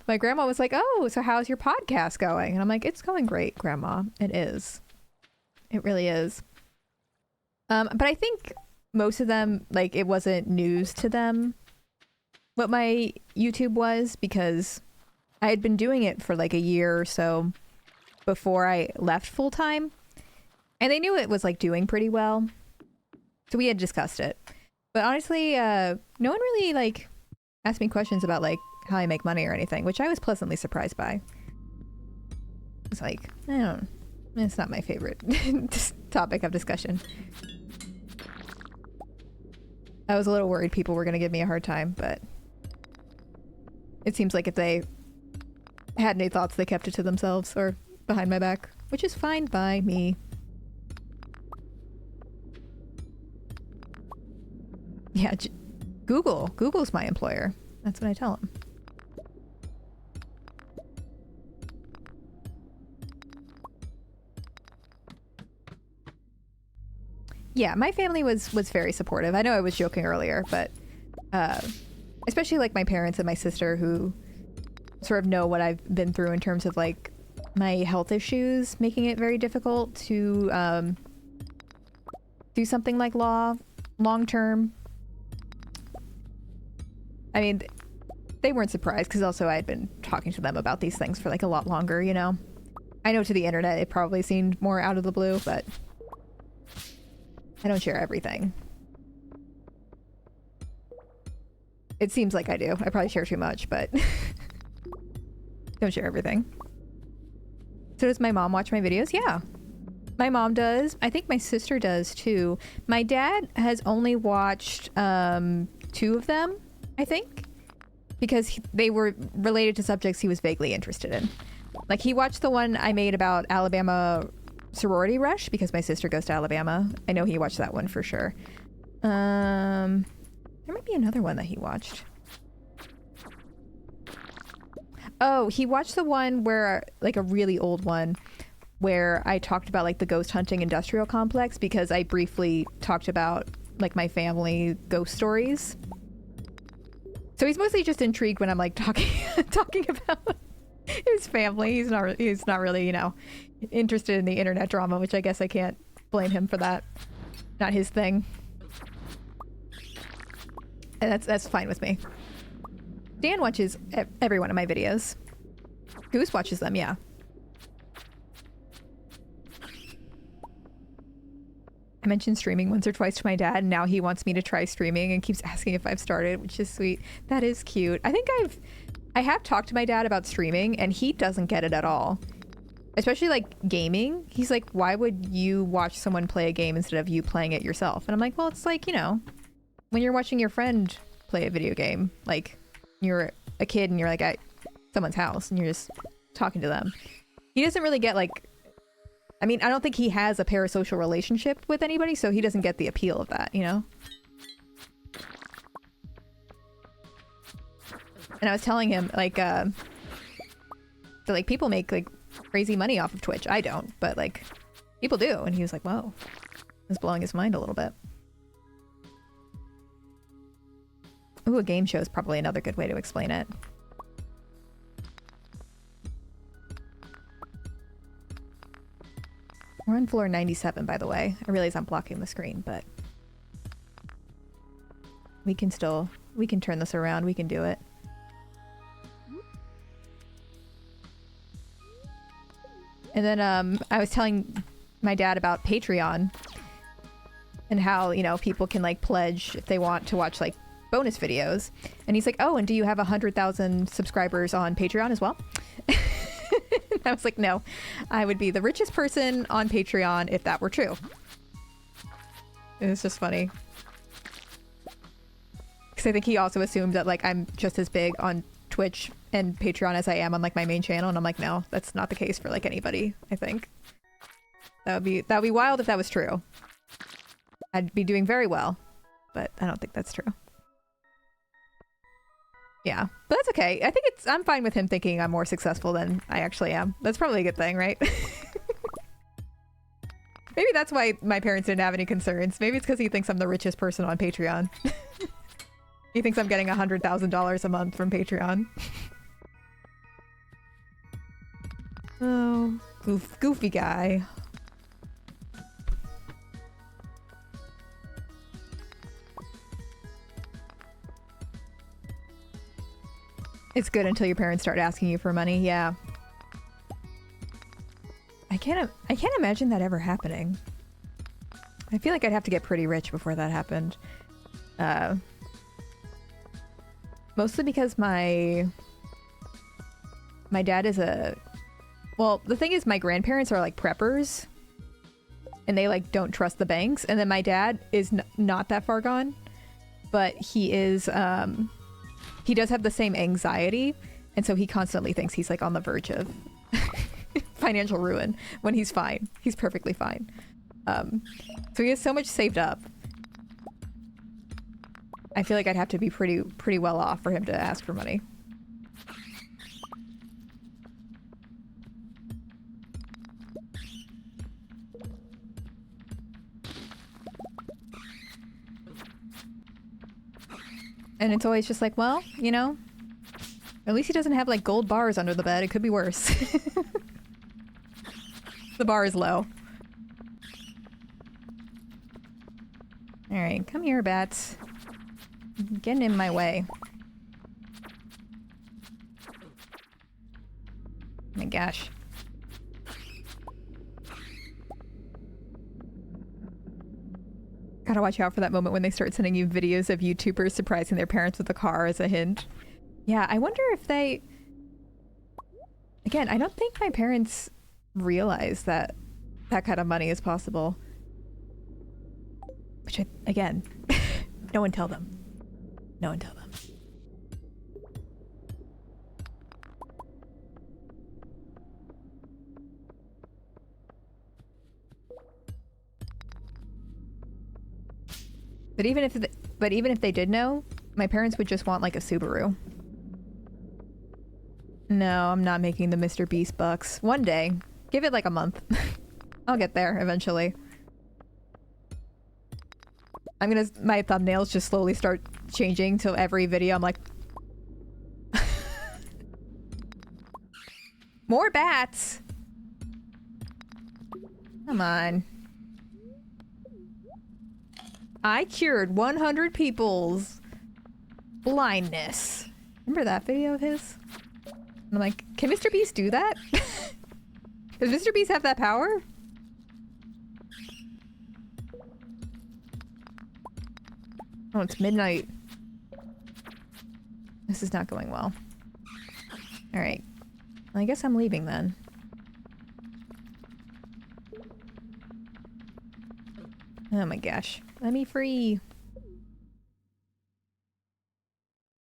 My grandma was like, oh, so how's your podcast going? And I'm like, it's going great, Grandma. It is. It really is. But I think most of them, like, it wasn't news to them what my YouTube was, because I had been doing it for like a year or so before I left full time. And they knew it was like doing pretty well. So we had discussed it. But honestly, no one really like asked me questions about like how I make money or anything, which I was pleasantly surprised by. It's like, I don't, it's not my favorite topic of discussion. I was a little worried people were going to give me a hard time, but it seems like if they had any thoughts, they kept it to themselves or behind my back, which is fine by me. Yeah, Google's my employer. That's what I tell them. Yeah, my family was very supportive. I know I was joking earlier, but especially like my parents and my sister, who sort of know what I've been through in terms of like my health issues, making it very difficult to do something like law long term. I mean, they weren't surprised because also I had been talking to them about these things for like a lot longer, you know? I know to the internet it probably seemed more out of the blue, but I don't share everything. It seems like I do. I probably share too much, but don't share everything. So does my mom watch my videos? Yeah. My mom does. I think my sister does too. My dad has only watched 2 of them, I think, because they were related to subjects he was vaguely interested in. Like, he watched the one I made about Alabama sorority rush because my sister goes to Alabama. I know he watched that one for sure. There might be another one that he watched. Oh, he watched the one where, like, a really old one where I talked about like the ghost hunting industrial complex, because I briefly talked about like my family ghost stories. So he's mostly just intrigued when I'm like talking about his family. He's not really, you know, interested in the internet drama, which I guess I can't blame him for that. Not his thing. And that's fine with me. Dan watches every one of my videos. Goose watches them, yeah. I mentioned streaming once or twice to my dad, and now he wants me to try streaming and keeps asking if I've started, which is sweet. That is cute. I think I have talked to my dad about streaming, and he doesn't get it at all. Especially like gaming. He's like, why would you watch someone play a game instead of you playing it yourself? And I'm like, well, it's like, you know, when you're watching your friend play a video game, like you're a kid and you're like at someone's house and you're just talking to them. He doesn't really get like I mean, I don't think he has a parasocial relationship with anybody, so he doesn't get the appeal of that, you know? And I was telling him, like, so, like, people make, like, crazy money off of Twitch. I don't, but, like, people do. And he was like, whoa. It's blowing his mind a little bit. Ooh, a game show is probably another good way to explain it. We're on floor 97, by the way. I realize I'm blocking the screen, but we can turn this around. We can do it. And then I was telling my dad about Patreon and how, you know, people can like pledge if they want to watch like bonus videos. And he's like, oh, and do you have 100,000 subscribers on Patreon as well? I was like, no, I would be the richest person on Patreon if that were true. It was just funny. Because I think he also assumed that like I'm just as big on Twitch and Patreon as I am on like my main channel, and I'm like, no, that's not the case for like anybody. I think that would be wild if that was true. I'd be doing very well, but I don't think that's true. Yeah, but that's okay. I think I'm fine with him thinking I'm more successful than I actually am. That's probably a good thing, right? Maybe that's why my parents didn't have any concerns. Maybe it's because he thinks I'm the richest person on Patreon. He thinks I'm getting $100,000 a month from Patreon. Oh, goofy guy. It's good until your parents start asking you for money. Yeah. I can't imagine that ever happening. I feel like I'd have to get pretty rich before that happened. Mostly because my dad is well, the thing is my grandparents are like preppers and they like don't trust the banks. And then my dad is not that far gone, but he is, he does have the same anxiety. And so he constantly thinks he's like on the verge of financial ruin when he's fine. He's perfectly fine. So he has so much saved up. I feel like I'd have to be pretty well off for him to ask for money. And it's always just like, well, you know, at least he doesn't have like gold bars under the bed. It could be worse. The bar is low. All right, come here, bats. Getting in my way. Oh my gosh. Gotta watch out for that moment when they start sending you videos of YouTubers surprising their parents with a car as a hint. Yeah, I wonder if they... Again, I don't think my parents realize that that kind of money is possible. Which, again, no one tell them. No one tell them. But even if they did know, my parents would just want like a Subaru. No, I'm not making the Mr. Beast bucks. One day. Give it like a month. I'll get there eventually. My thumbnails just slowly start changing till every video I'm like... More bats! Come on. I cured 100 people's blindness. Remember that video of his? And I'm like, can Mr. Beast do that? Does Mr. Beast have that power? Oh, it's midnight. This is not going well. Alright. Well, I guess I'm leaving then. Oh my gosh. Let me free.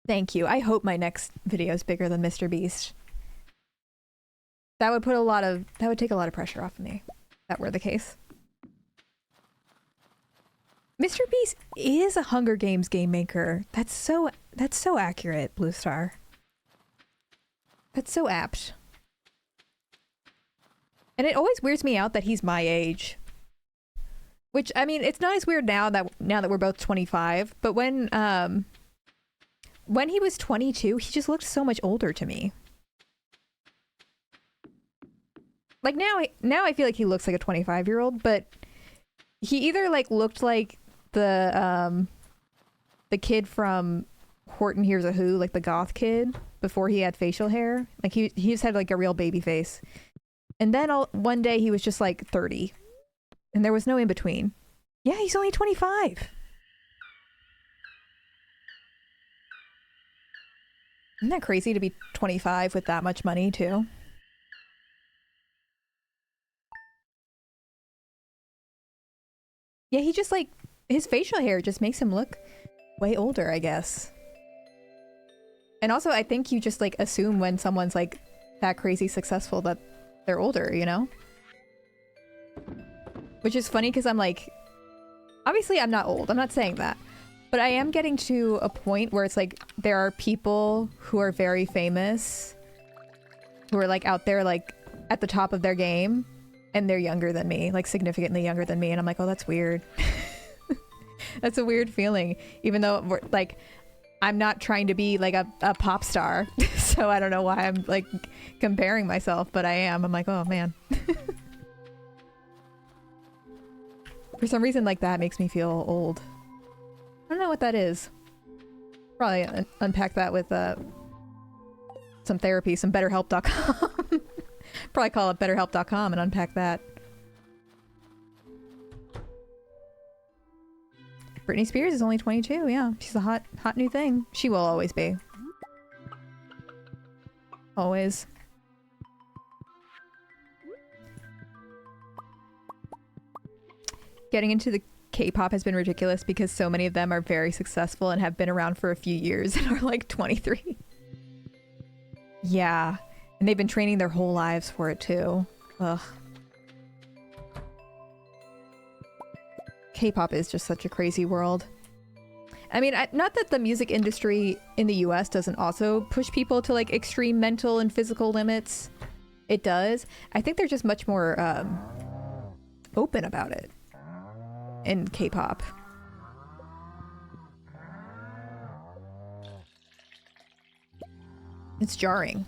Thank you. I hope my next video is bigger than Mr. Beast. That would take a lot of pressure off of me. that were the case. Mr. Beast is a Hunger Games game maker. That's so accurate, Blue Star. That's so apt. And it always weirds me out that he's my age. Which, I mean, it's not as weird now that we're both 25, but when he was 22, he just looked so much older to me. Like now I feel like he looks like a 25-year-old, but he either like looked like the kid from Horton Hears a Who, like the goth kid before he had facial hair. Like he just had like a real baby face. And then one day he was just like 30. And there was no in between. Yeah, he's only 25. Isn't that crazy to be 25 with that much money too? Yeah, he just like, his facial hair just makes him look way older, I guess. And also, I think you just like assume when someone's like that crazy successful that they're older, you know? Which is funny because I'm like, obviously I'm not old, I'm not saying that. But I am getting to a point where it's like there are people who are very famous who are like out there like at the top of their game and they're younger than me, like significantly younger than me. And I'm like, oh, that's weird. That's a weird feeling, even though we're, like I'm not trying to be like a pop star. So I don't know why I'm like comparing myself, but I am. I'm like, oh man. For some reason, like that makes me feel old. I don't know what that is. Probably unpack that with some therapy, some betterhelp.com. Probably call up betterhelp.com and unpack that. Britney Spears is only 22, yeah. She's a hot new thing. She will always be. Always. Getting into the K-pop has been ridiculous because so many of them are very successful and have been around for a few years and are like 23. Yeah. And they've been training their whole lives for it too. Ugh. K-pop is just such a crazy world. I mean, not that the music industry in the US doesn't also push people to like extreme mental and physical limits. It does. I think they're just much more open about it in K-pop. It's jarring.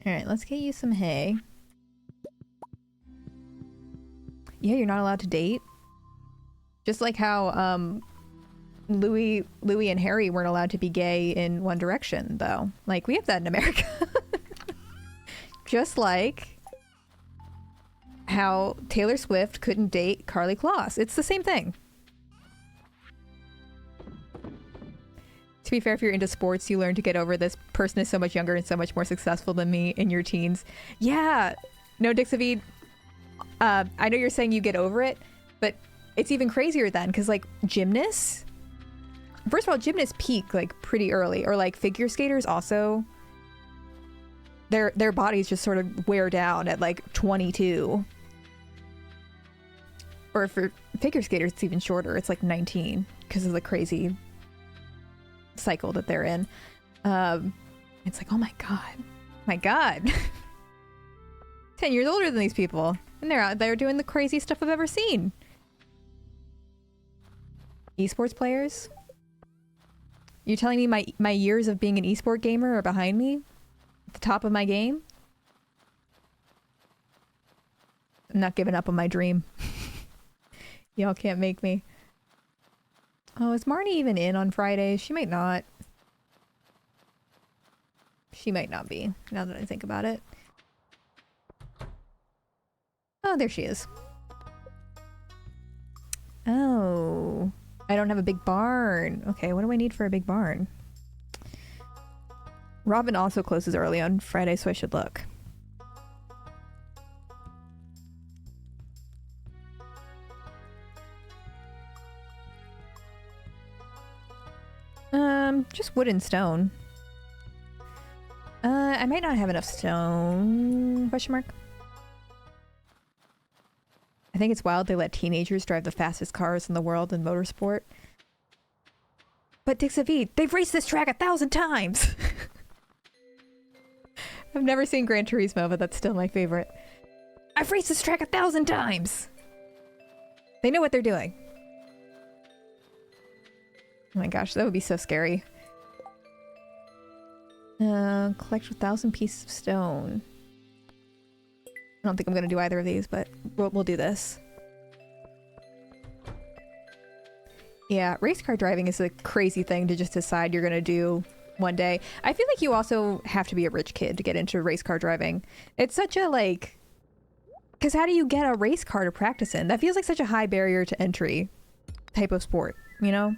Alright, let's get you some hay. Yeah, you're not allowed to date. Just like how Louis and Harry weren't allowed to be gay in One Direction, though. Like, we have that in America. Just like how Taylor Swift couldn't date Karlie Kloss. It's the same thing. To be fair, if you're into sports, you learn to get over this person is so much younger and so much more successful than me in your teens. Yeah. No, Dixavid. I know you're saying you get over it, but it's even crazier then, because like gymnasts, first of all, gymnasts peak like pretty early, or like figure skaters also. Their bodies just sort of wear down at like 22. Or for figure skaters, it's even shorter. It's like 19 because of the crazy cycle that they're in. It's like, oh my god. 10 years older than these people. And they're out there doing the craziest stuff I've ever seen. Esports players? You're telling me my years of being an esport gamer are behind me? At the top of my game? I'm not giving up on my dream. Y'all can't make me. Oh, is Marnie even in on Fridays? She might not. She might not be, now that I think about it. Oh, there she is. Oh. I don't have a big barn. Okay, what do I need for a big barn? Robin also closes early on Friday, so I should look. Just wood and stone. I might not have enough stone, question mark. I think it's wild they let teenagers drive the fastest cars in the world in motorsport. But Dixavid, they've raced this track 1,000 times! I've never seen Gran Turismo, but that's still my favorite. I've raced this track 1,000 times! They know what they're doing. Oh my gosh, that would be so scary. Collect 1,000 pieces of stone. I don't think I'm gonna do either of these, but we'll do this. Yeah, race car driving is a crazy thing to just decide you're gonna do one day. I feel like you also have to be a rich kid to get into race car driving. It's such a like... Because how do you get a race car to practice in? That feels like such a high barrier to entry type of sport, you know?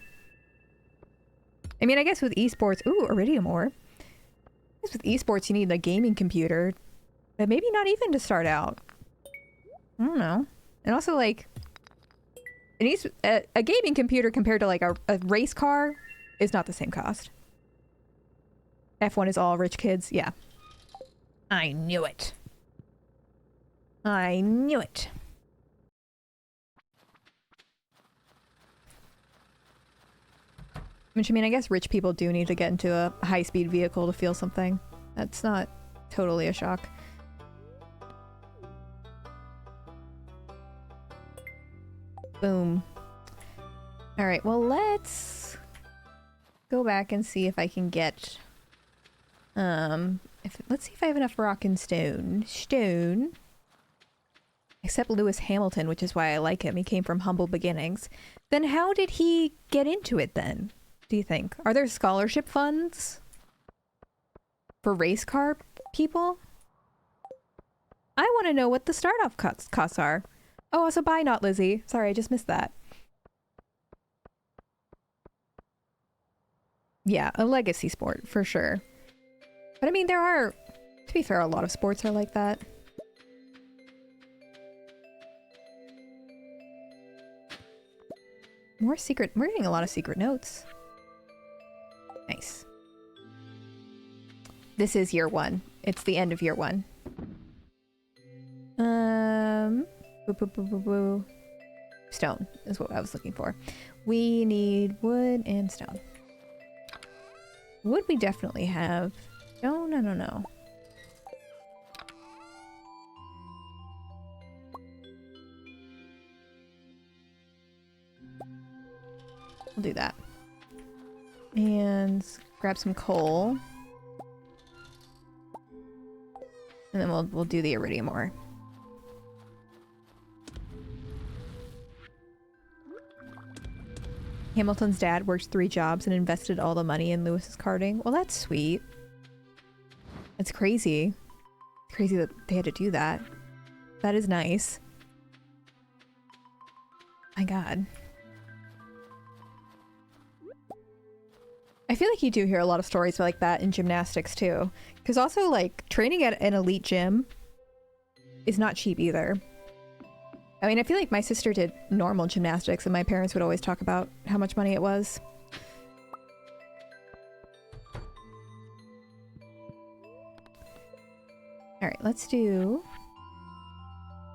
I mean, I guess with esports... Ooh, iridium ore. I guess with esports you need a gaming computer. But maybe not even to start out. I don't know. And also, like... a gaming computer compared to, like, a race car is not the same cost. F1 is all rich kids. Yeah. I knew it. I knew it. Which, I mean, I guess rich people do need to get into a high-speed vehicle to feel something. That's not totally a shock. Boom. Alright, well, let's go back and see if I can get... let's see if I have enough rock and stone. Stone. Except Lewis Hamilton, which is why I like him. He came from humble beginnings. Then how did he get into it then, do you think? Are there scholarship funds for race car people? I want to know what the start-off costs are. Oh, also bye, Not Lizzie. Sorry, I just missed that. Yeah, a legacy sport, for sure. But I mean, there are, to be fair, a lot of sports are like that. More secret, we're getting a lot of secret notes. Nice. This is year one. It's the end of year one. Stone is what I was looking for. We need wood and stone. Wood we definitely have. No. We'll do that. And grab some coal. And then we'll do the iridium ore. Hamilton's dad worked 3 jobs and invested all the money in Lewis's karting. Well, that's sweet. It's crazy. It's crazy that they had to do that. That is nice. My God. I feel like you do hear a lot of stories like that in gymnastics too. Because also, like, training at an elite gym is not cheap either. I mean, I feel like my sister did normal gymnastics and my parents would always talk about how much money it was. Alright, let's do...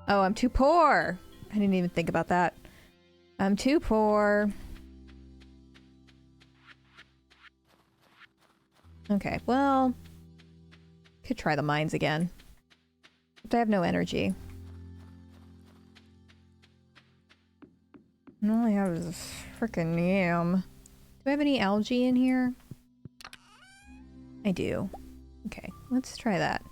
Oh, I'm too poor! I didn't even think about that. I'm too poor. Okay, well... Could try the mines again. But I have no energy. And all I have is a frickin' yam. Do I have any algae in here? I do. Okay, let's try that.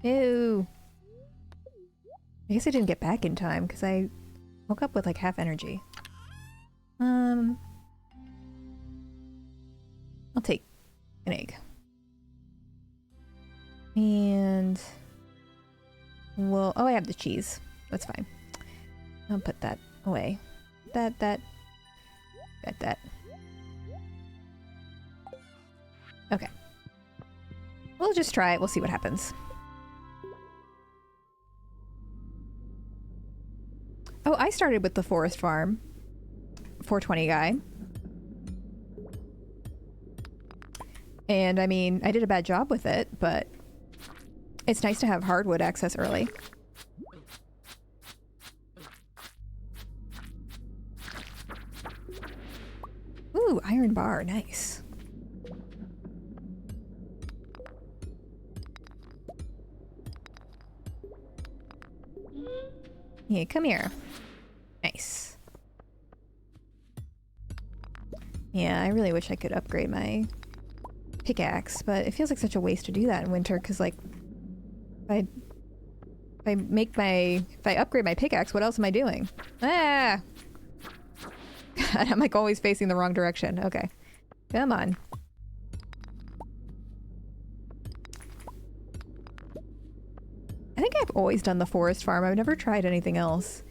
Ew. I guess I didn't get back in time because I woke up with like half energy. I'll take an egg. And well, oh, I have the cheese. That's fine. I'll put that away. That. Okay. We'll just try it. We'll see what happens. Oh, I started with the forest farm. 420 guy. And I mean, I did a bad job with it, but it's nice to have hardwood access early. Ooh, iron bar, nice. Yeah, come here. Nice. Yeah, I really wish I could upgrade my pickaxe, but it feels like such a waste to do that in winter, because like, if I upgrade my pickaxe, what else am I doing? Ah! God, I'm like always facing the wrong direction. Okay. Come on. I think I've always done the forest farm. I've never tried anything else.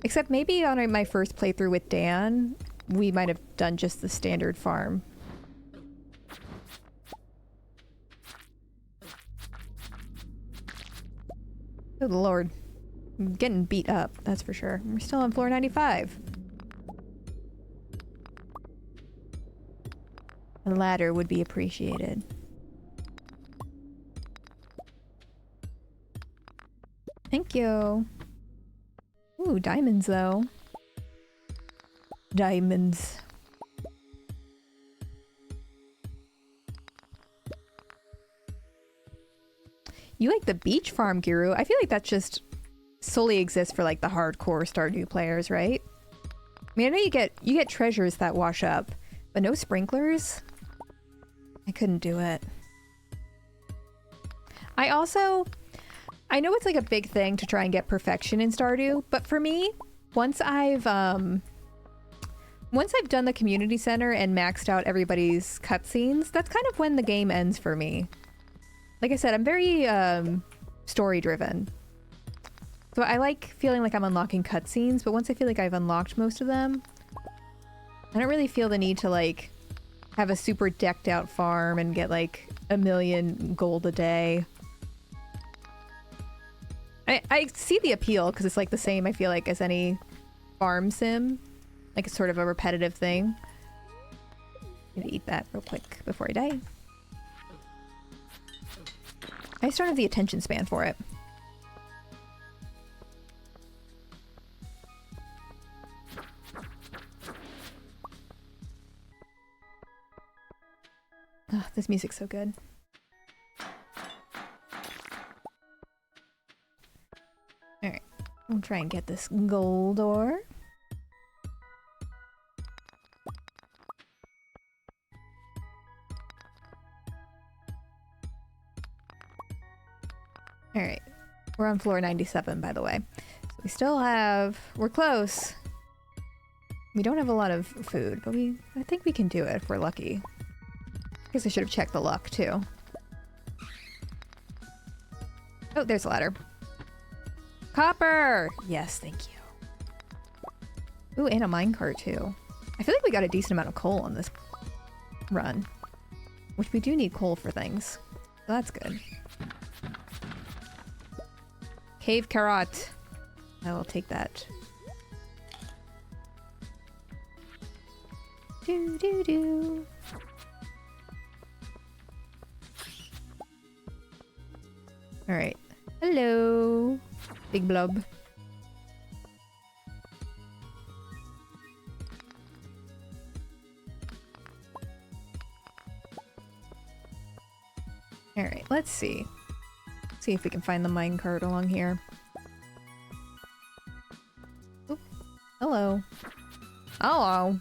Except maybe on my first playthrough with Dan, we might have done just the standard farm. Good lord. I'm getting beat up, that's for sure. We're still on floor 95. A ladder would be appreciated. Thank you. Ooh, diamonds though. Diamonds. You like the beach farm, Guru? I feel like that just solely exists for like the hardcore Stardew players, right? I mean, I know you get treasures that wash up, but no sprinklers? I couldn't do it. I know it's like a big thing to try and get perfection in Stardew, but for me, once I've done the community center and maxed out everybody's cutscenes, that's kind of when the game ends for me. Like I said, I'm very story driven. So I like feeling like I'm unlocking cutscenes, but once I feel like I've unlocked most of them, I don't really feel the need to like have a super decked out farm and get like 1 million gold a day. I see the appeal because it's like the same, I feel like, as any farm sim. Like it's sort of a repetitive thing. I'm gonna eat that real quick before I die. I just don't have the attention span for it. Ugh, this music's so good. Alright, we'll try and get this gold ore. Alright, we're on floor 97, by the way. So we still have... we're close. We don't have a lot of food, but I think we can do it if we're lucky. I guess I should have checked the luck, too. Oh, there's a ladder. Copper! Yes, thank you. Ooh, and a minecart, too. I feel like we got a decent amount of coal on this run. Which we do need coal for things. So that's good. Cave carrot. I will take that. Do do do. All right. Hello, big blob. All right. Let's see. See if we can find the minecart along here. Oop. Hello. Hello.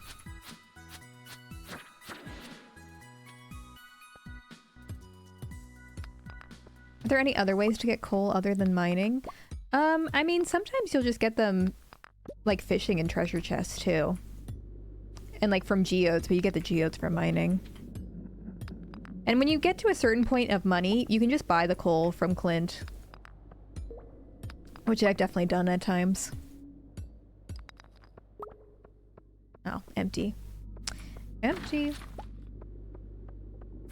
Are there any other ways to get coal other than mining? I mean, sometimes you'll just get them like fishing in treasure chests too. And like from geodes, but you get the geodes from mining. And when you get to a certain point of money, you can just buy the coal from Clint. Which I've definitely done at times. Oh, empty. Empty.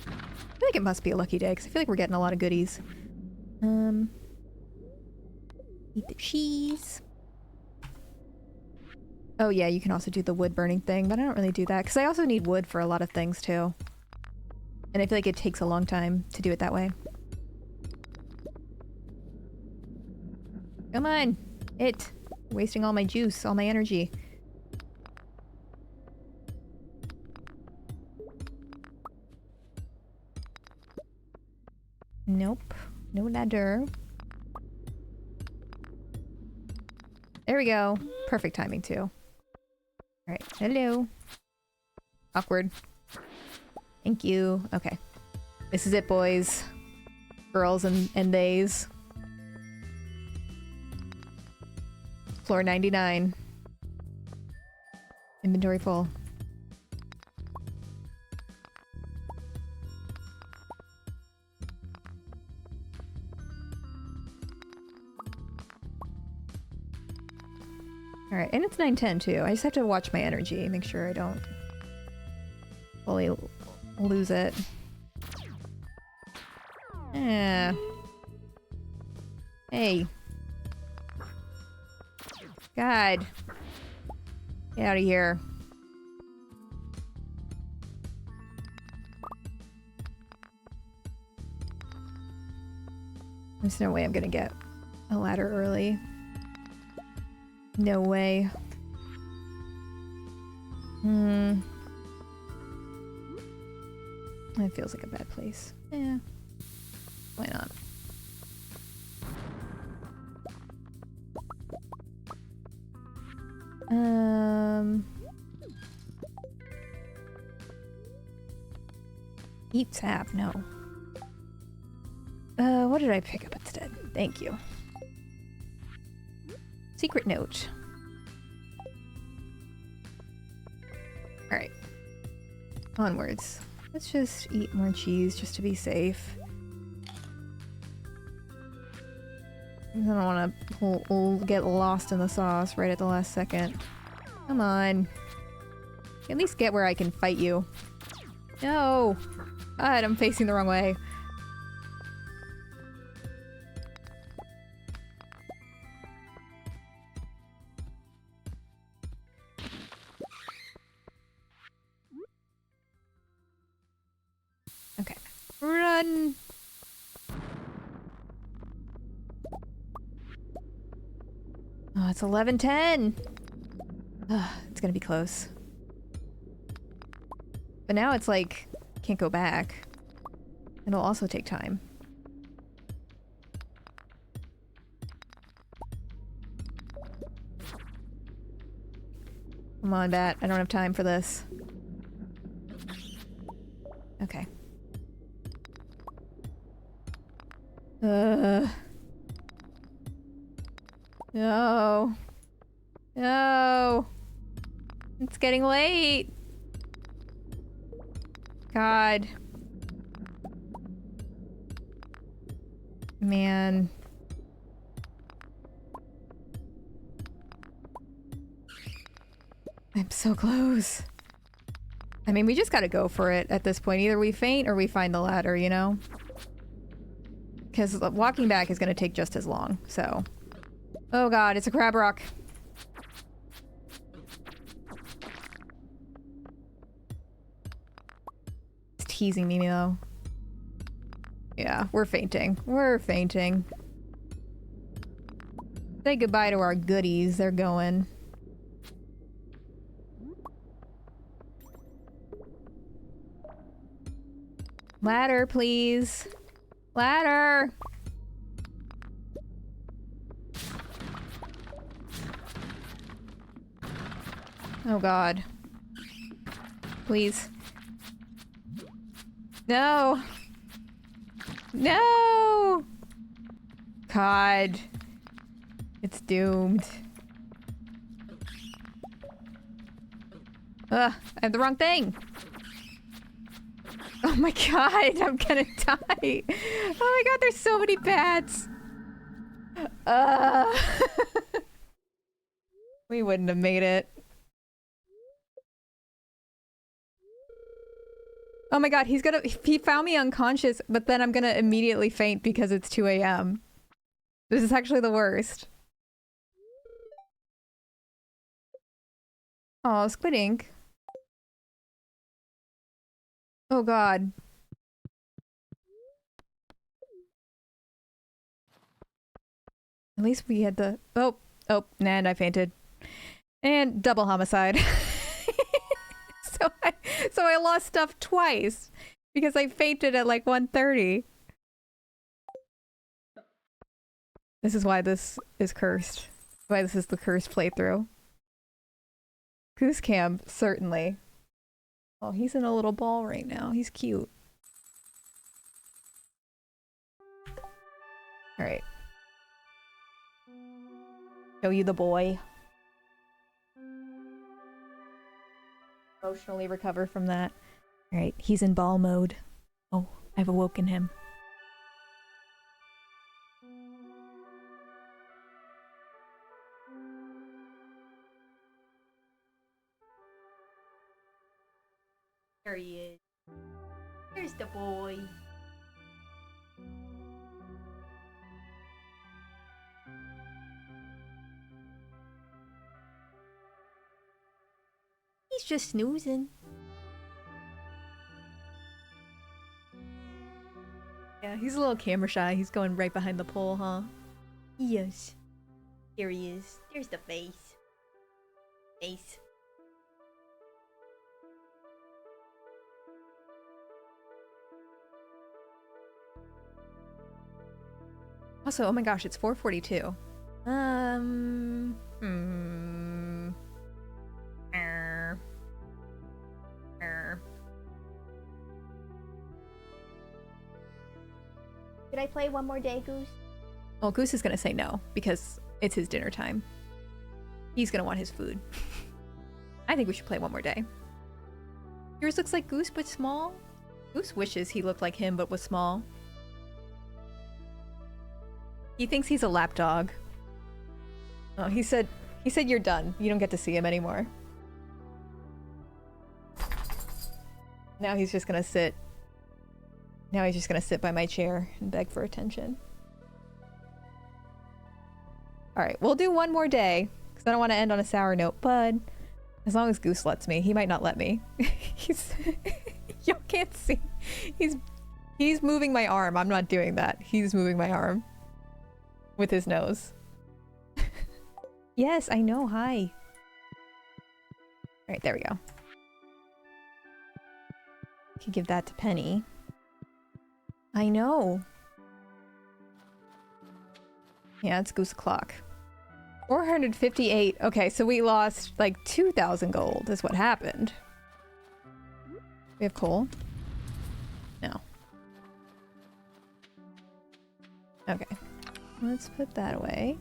I feel like it must be a lucky day, because I feel like we're getting a lot of goodies. Eat the cheese. Oh yeah, you can also do the wood burning thing, but I don't really do that, because I also need wood for a lot of things too. And I feel like it takes a long time to do it that way. Come on! Wasting all my juice, all my energy. Nope. No ladder. There we go. Perfect timing, too. Alright. Hello. Awkward. Thank you. Okay. This is it, boys. Girls and theys. Floor 99. Inventory full. Alright, and it's 9:10 too. I just have to watch my energy, make sure I don't fully lose it. Yeah. Hey. God. Get out of here. There's no way I'm gonna get a ladder early. No way. That feels like a bad place. Yeah. Why not? Eat sap, no. What did I pick up instead? Thank you. Secret note. Alright. Onwards. Let's just eat more cheese just to be safe. I don't want to get lost in the sauce right at the last second. Come on. At least get where I can fight you. No! God, I'm facing the wrong way. Okay. Run! Oh, it's 11:10! It's gonna be close. But now it's like, can't go back. It'll also take time. Come on, bat. I don't have time for this. Okay. No. No. It's getting late. God. Man. I'm so close. I mean, we just gotta go for it at this point. Either we faint or we find the ladder, you know? Because walking back is gonna take just as long, so... Oh god, it's a crab rock. It's teasing me, though. Yeah, we're fainting. We're fainting. Say goodbye to our goodies. They're going. Ladder, please. Ladder! Oh god. Please. No! No! God. It's doomed. Ugh, I have the wrong thing! Oh my god, I'm gonna die! Oh my god, there's so many bats! We wouldn't have made it. Oh my god, he found me unconscious, but then I'm gonna immediately faint because it's 2 a.m. This is actually the worst. Oh, squid ink. Oh god. At least we had the... Oh, and I fainted. And double homicide. So I lost stuff twice because I fainted at like 1:30. This is why this is cursed. Why this is the cursed playthrough. Goose Cam, certainly. Oh, he's in a little ball right now. He's cute. Alright. Show you the boy. Emotionally recover from that. Alright, he's in ball mode. Oh, I've awoken him. There he is. There's the boy. He's just snoozing. Yeah, he's a little camera shy. He's going right behind the pole, huh? Yes. Here he is. There's the face. Face. Also, oh my gosh, it's 4:42. Could I play one more day, Goose? Well, Goose is gonna say no, because it's his dinner time. He's gonna want his food. I think we should play one more day. Yours looks like Goose, but small? Goose wishes he looked like him, but was small. He thinks he's a lapdog. Oh, he said you're done. You don't get to see him anymore. Now he's just gonna sit. Now he's just gonna sit by my chair and beg for attention. Alright, we'll do one more day, because I don't want to end on a sour note, but as long as Goose lets me. He might not let me. Y'all can't see. He's moving my arm. I'm not doing that. He's moving my arm. With his nose. Yes, I know. Hi. Alright, there we go. Could give that to Penny. I know. Yeah, it's Goose O'Clock. 458. Okay, so we lost like 2,000 gold is what happened. We have coal? No. Okay. Let's put that away.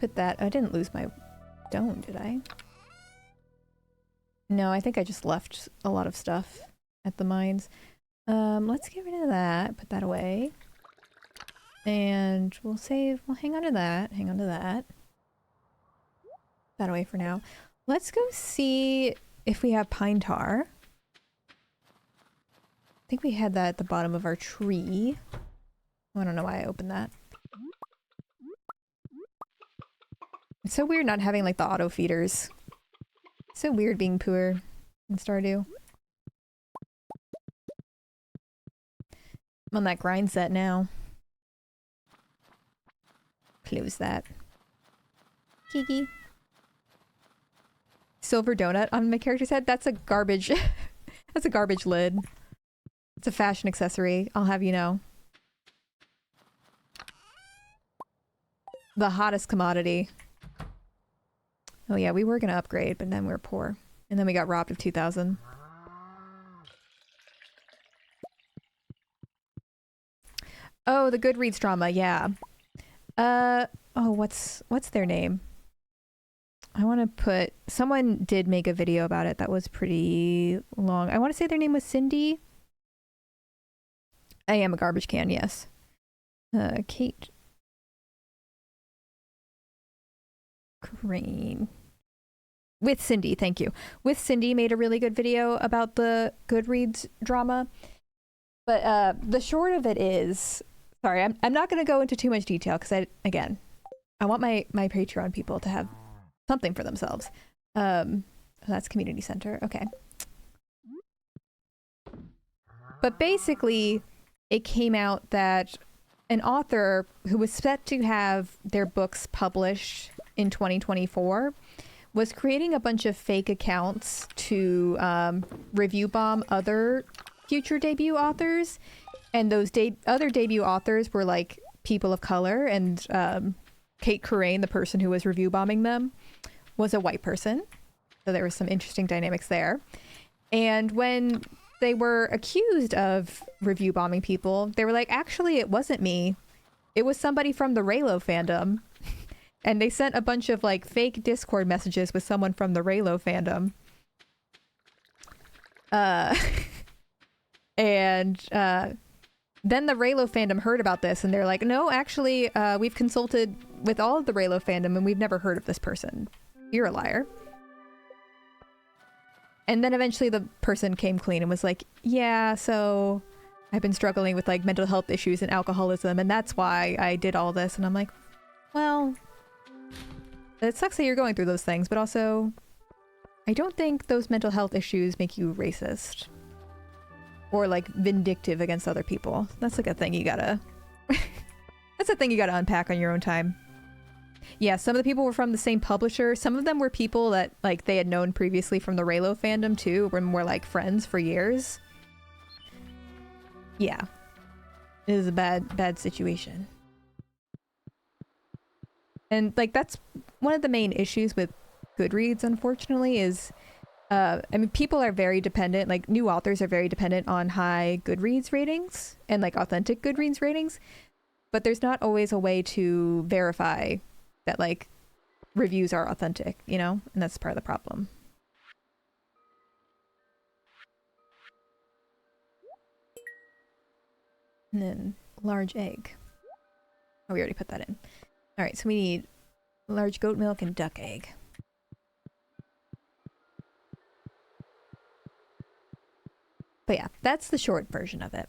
Put that. I didn't lose my stone, did I? No, I think I just left a lot of stuff at the mines. Let's get rid of that. Put that away. And we'll save. We'll hang on to that. Hang on to that. Put that away for now. Let's go see if we have pine tar. I think we had that at the bottom of our tree. I don't know why I opened that. It's so weird not having like the auto feeders. So weird being poor in Stardew. I'm on that grind set now. Close that. Kiki. Silver donut on my character's head? That's a garbage... That's a garbage lid. It's a fashion accessory, I'll have you know. The hottest commodity. Oh yeah, we were gonna upgrade, but then we were poor. And then we got robbed of 2,000. Oh, the Goodreads drama, yeah. Oh, what's their name? I want to put... Someone did make a video about it that was pretty long. I want to say their name was Cindy. I am a garbage can, yes. Kate. Crane. With Cindy, thank you. With Cindy made a really good video about the Goodreads drama. But the short of it is... Sorry, I'm not going to go into too much detail because I want my Patreon people to have something for themselves. That's community center. Okay. But basically, it came out that an author who was set to have their books published in 2024 was creating a bunch of fake accounts to review bomb other future debut authors. And those other debut authors were like people of color, and Kate Corain, the person who was review bombing them, was a white person. So there was some interesting dynamics there. And when they were accused of review bombing people, they were like, actually, it wasn't me. It was somebody from the Raylo fandom. And they sent a bunch of like fake Discord messages with someone from the Raylo fandom. Then the Raylo fandom heard about this and they're like, no, actually, we've consulted with all of the Raylo fandom and we've never heard of this person. You're a liar. And then eventually the person came clean and was like, yeah, so I've been struggling with like mental health issues and alcoholism and that's why I did all this. And I'm like, well, it sucks that you're going through those things, but also I don't think those mental health issues make you racist or like vindictive against other people. That's like a thing you gotta that's a thing you gotta unpack on your own time. Yeah, some of the people were from the same publisher. Some of them were people that like they had known previously from the Raylo fandom too, were more like friends for years. Yeah. It is a bad situation. And like that's one of the main issues with Goodreads, unfortunately, is I mean, people are very dependent, like new authors are very dependent on high Goodreads ratings and like authentic Goodreads ratings, but there's not always a way to verify that like reviews are authentic, you know? And that's part of the problem. And then large egg. Oh, we already put that in. All right, so we need large goat milk and duck egg. But yeah, that's the short version of it.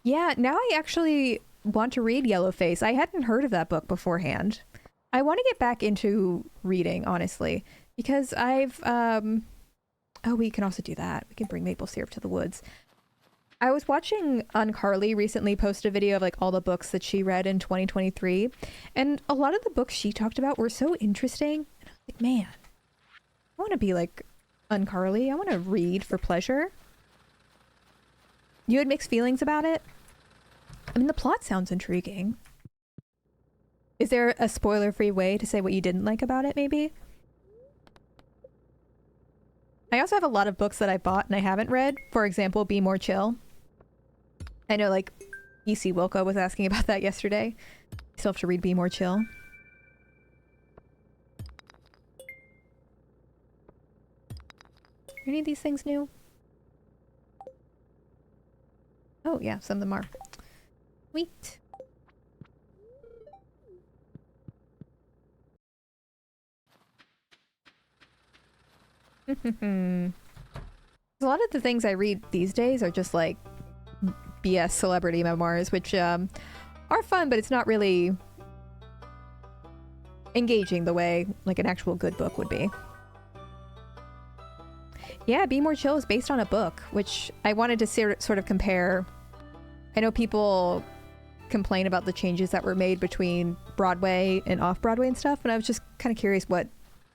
Yeah, now I actually want to read Yellowface. I hadn't heard of that book beforehand. I want to get back into reading, honestly, because I've oh, we can also do that. We can bring maple syrup to the woods. I was watching Carly recently post a video of like all the books that she read in 2023, and a lot of the books she talked about were so interesting. And I was like, man, I want to be like Carly. I want to read for pleasure. You had mixed feelings about it? I mean, the plot sounds intriguing. Is there a spoiler-free way to say what you didn't like about it, maybe? I also have a lot of books that I bought and I haven't read. For example, Be More Chill. I know, like, E.C. Wilco was asking about that yesterday. You still have to read Be More Chill. Are any of these things new? Oh, yeah, some of them are. Sweet. A lot of the things I read these days are just like BS celebrity memoirs, which are fun, but it's not really engaging the way like an actual good book would be. Yeah, Be More Chill is based on a book, which I wanted to sort of compare. I know people complain about the changes that were made between Broadway and off-Broadway and stuff, and I was just kind of curious what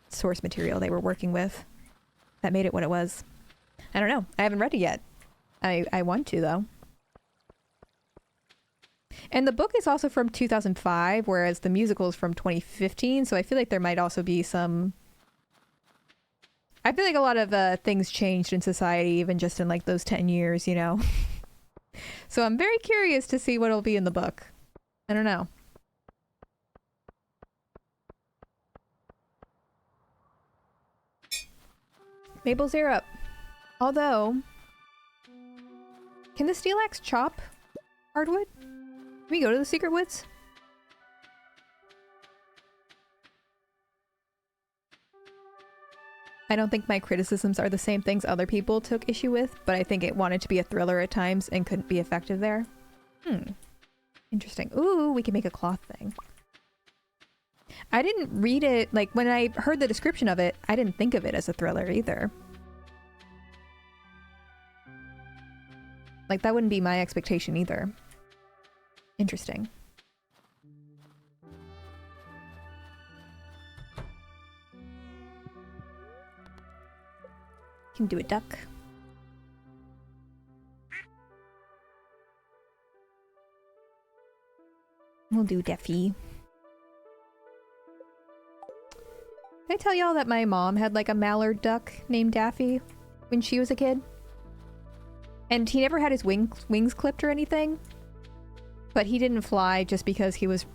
source material they were working with that made it what it was. I don't know. I haven't read it yet. I want to, though. And the book is also from 2005, whereas the musical is from 2015, so I feel like there might also be some... I feel like a lot of things changed in society, even just in like those 10 years, you know? So I'm very curious to see what'll be in the book. I don't know. Maple syrup. Although, can the steel axe chop hardwood? Can we go to the secret woods? I don't think my criticisms are the same things other people took issue with, but I think it wanted to be a thriller at times and couldn't be effective there. Interesting. Ooh, we can make a cloth thing. I didn't read it, like, when I heard the description of it, I didn't think of it as a thriller either. Like, that wouldn't be my expectation either. Interesting. Can do a duck. We'll do Daffy. Did I tell y'all that my mom had like a mallard duck named Daffy when she was a kid? And he never had his wings clipped or anything. But he didn't fly just because he was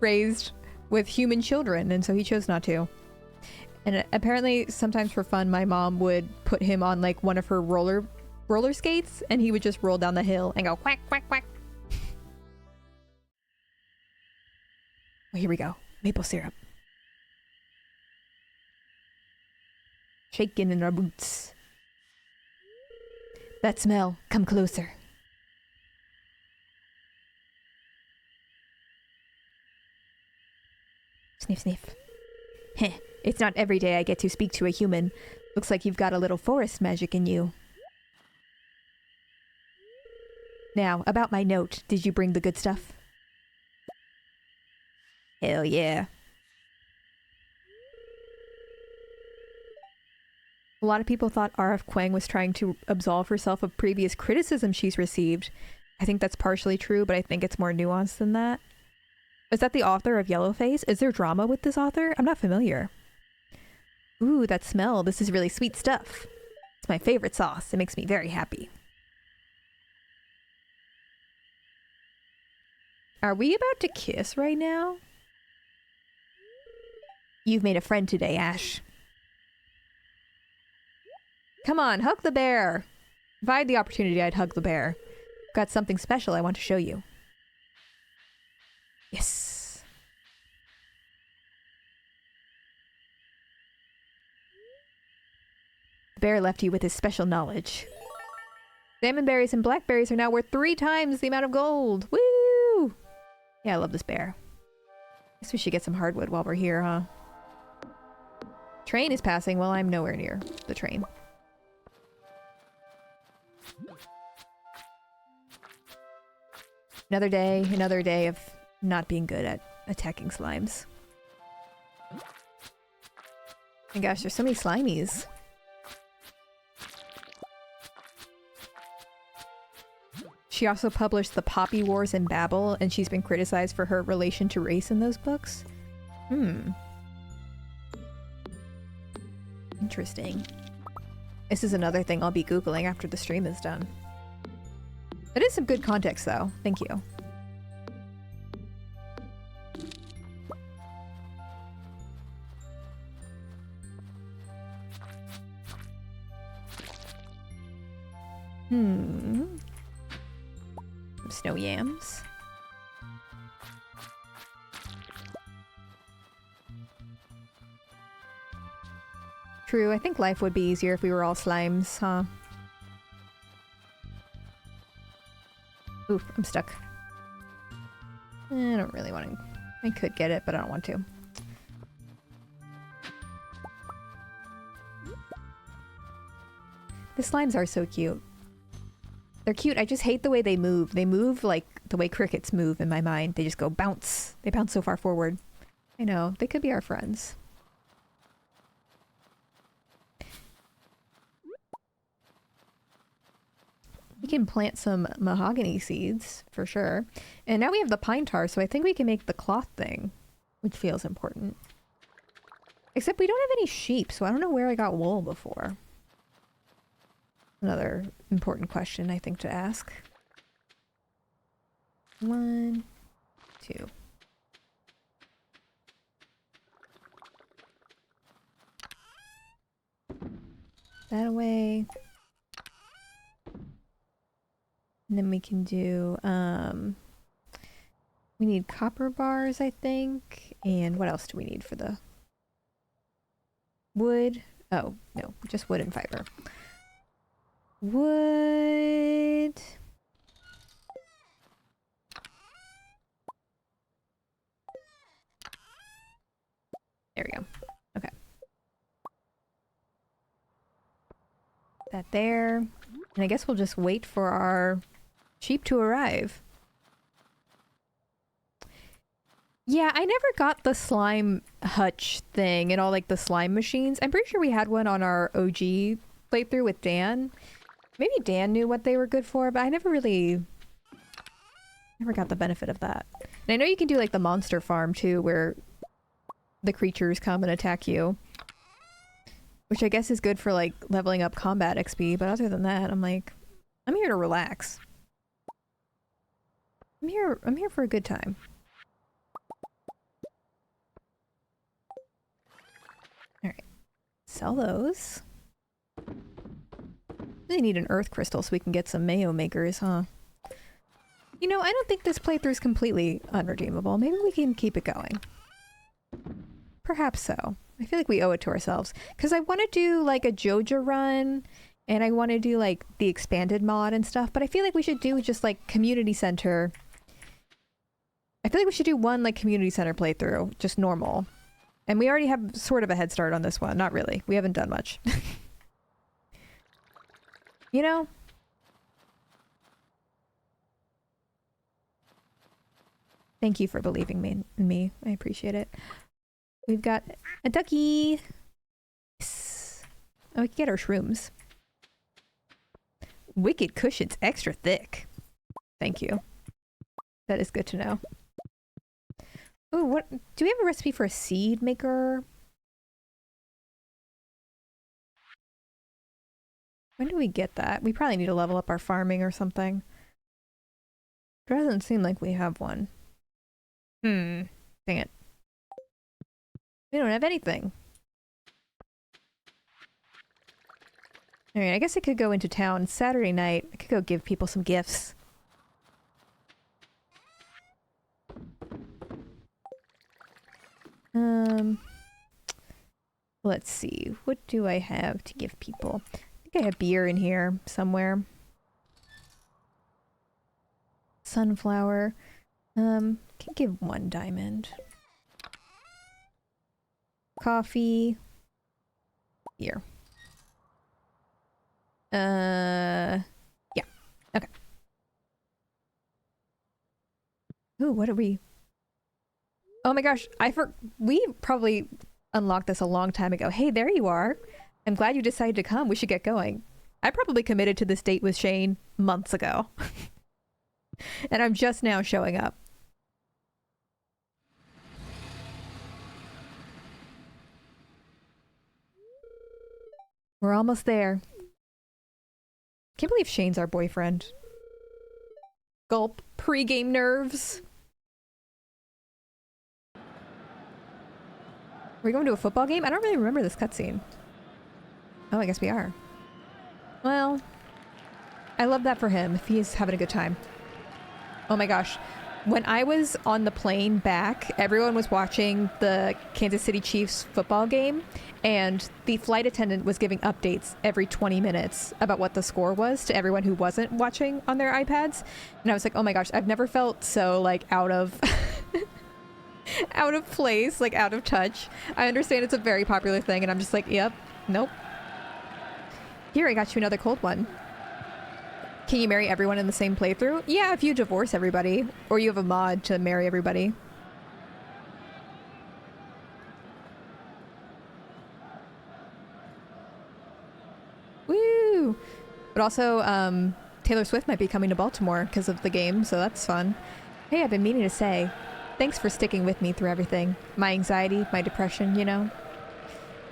raised with human children, and so he chose not to. And apparently, sometimes for fun, my mom would put him on like one of her roller skates, and he would just roll down the hill and go quack, quack, quack. Oh, here we go. Maple syrup. Shaking in our boots. That smell. Come closer. Sniff, sniff. Heh. It's not every day I get to speak to a human. Looks like you've got a little forest magic in you. Now, about my note. Did you bring the good stuff? Hell yeah. A lot of people thought R.F. Kuang was trying to absolve herself of previous criticism she's received. I think that's partially true, but I think it's more nuanced than that. Is that the author of Yellowface? Is there drama with this author? I'm not familiar. Ooh, that smell. This is really sweet stuff. It's my favorite sauce. It makes me very happy. Are we about to kiss right now? You've made a friend today, Ash. Come on, hug the bear. If I had the opportunity, I'd hug the bear. Got something special I want to show you. Yes. The bear left you with his special knowledge. Salmon berries and blackberries are now worth 3 times the amount of gold. Woo! Yeah, I love this bear. Guess we should get some hardwood while we're here, huh? Train is passing. Well, I'm nowhere near the train. Another day of not being good at attacking slimes. Oh my gosh, there's so many slimies. She also published The Poppy Wars in Babel, and she's been criticized for her relation to race in those books. Interesting. This is another thing I'll be Googling after the stream is done. That is some good context, though. Thank you. Snow yams. True, I think life would be easier if we were all slimes, huh? Oof, I'm stuck. I don't really want to... I could get it, but I don't want to. The slimes are so cute. They're cute, I just hate the way they move. They move like the way crickets move in my mind. They just go bounce. They bounce so far forward. I know, they could be our friends. We can plant some mahogany seeds, for sure. And now we have the pine tar, so I think we can make the cloth thing, which feels important. Except we don't have any sheep, so I don't know where I got wool before. Another important question, I think, to ask. 1, 2. That away. And then we can do, we need copper bars, I think. And what else do we need for the wood? Oh, no, just wood and fiber. Wood. There we go. Okay. That there. And I guess we'll just wait for our sheep to arrive. Yeah, I never got the slime hutch thing and all like the slime machines. I'm pretty sure we had one on our OG playthrough with Dan. Maybe Dan knew what they were good for, but I never got the benefit of that. And I know you can do like the monster farm too, where the creatures come and attack you. Which I guess is good for like leveling up combat XP, but other than that, I'm here to relax. I'm here for a good time. Alright. Sell those. Really need an earth crystal so we can get some mayo makers, huh? You know, I don't think this playthrough is completely unredeemable. Maybe we can keep it going. Perhaps so. I feel like we owe it to ourselves. Because I want to do like a Joja run, and I want to do like the expanded mod and stuff, but I feel like we should do just like community center. I feel like we should do one like community center playthrough, just normal. And we already have sort of a head start on this one. Not really. We haven't done much. You know? Thank you for believing in me. I appreciate it. We've got a ducky. Yes. Oh, we can get our shrooms. Wicked cushions, extra thick. Thank you. That is good to know. Oh, what? Do we have a recipe for a seed maker? When do we get that? We probably need to level up our farming or something. It doesn't seem like we have one. Dang it. We don't have anything. Alright, I guess I could go into town Saturday night. I could go give people some gifts. Let's see. What do I have to give people? I think I have beer in here somewhere. Sunflower. Can give 1 diamond. Coffee. Beer. Yeah. Okay. Ooh, what are we? Oh my gosh, we probably unlocked this a long time ago. Hey, there you are. I'm glad you decided to come. We should get going. I probably committed to this date with Shane months ago. And I'm just now showing up. We're almost there. Can't believe Shane's our boyfriend. Gulp. Pre-game nerves. Are we going to a football game? I don't really remember this cutscene. Oh, I guess we are. Well, I love that for him if he's having a good time. Oh my gosh. When I was on the plane back, everyone was watching the Kansas City Chiefs football game, and the flight attendant was giving updates every 20 minutes about what the score was to everyone who wasn't watching on their iPads. And I was like, oh my gosh, I've never felt so like out of out of place, like out of touch. I understand it's a very popular thing, and I'm just like, yep, nope. Here, I got you another cold one. Can you marry everyone in the same playthrough? Yeah, if you divorce everybody, or you have a mod to marry everybody. Woo! But also, Taylor Swift might be coming to Baltimore because of the game, so that's fun. Hey, I've been meaning to say, thanks for sticking with me through everything. My anxiety, my depression, you know?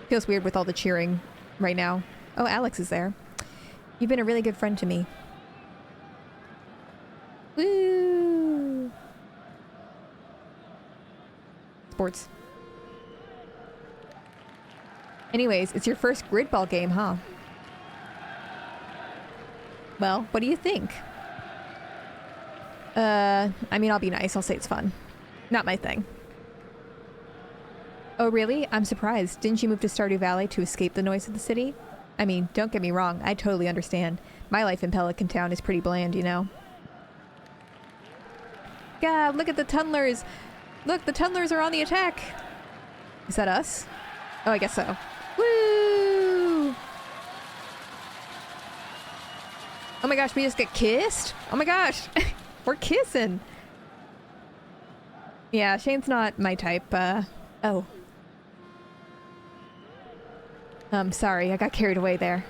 Feels weird with all the cheering right now. Oh, Alex is there. You've been a really good friend to me. Woo! Sports. Anyways, it's your first grid ball game, huh? Well, what do you think? I mean, I'll be nice. I'll say it's fun. Not my thing. Oh, really? I'm surprised. Didn't you move to Stardew Valley to escape the noise of the city? I mean, don't get me wrong. I totally understand. My life in Pelican Town is pretty bland, you know? God, look at the tunnelers! Look, the tunnelers are on the attack! Is that us? Oh, I guess so. Woo! Oh my gosh, we just get kissed? Oh my gosh, we're kissing. Yeah, Shane's not my type. Oh. Sorry, I got carried away there.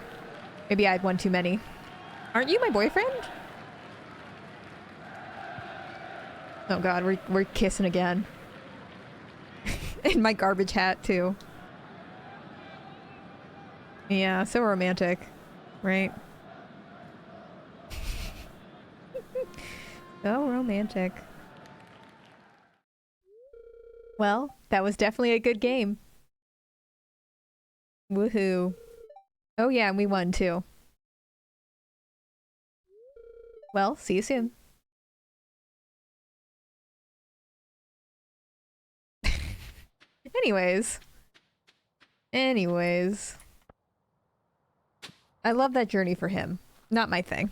Maybe I had one too many. Aren't you my boyfriend? Oh god, we're kissing again. In my garbage hat, too. Yeah, so romantic. Right? So romantic. Well, that was definitely a good game. Woohoo. Oh yeah, and we won too. Well, see you soon. Anyways. Anyways. I love that journey for him. Not my thing.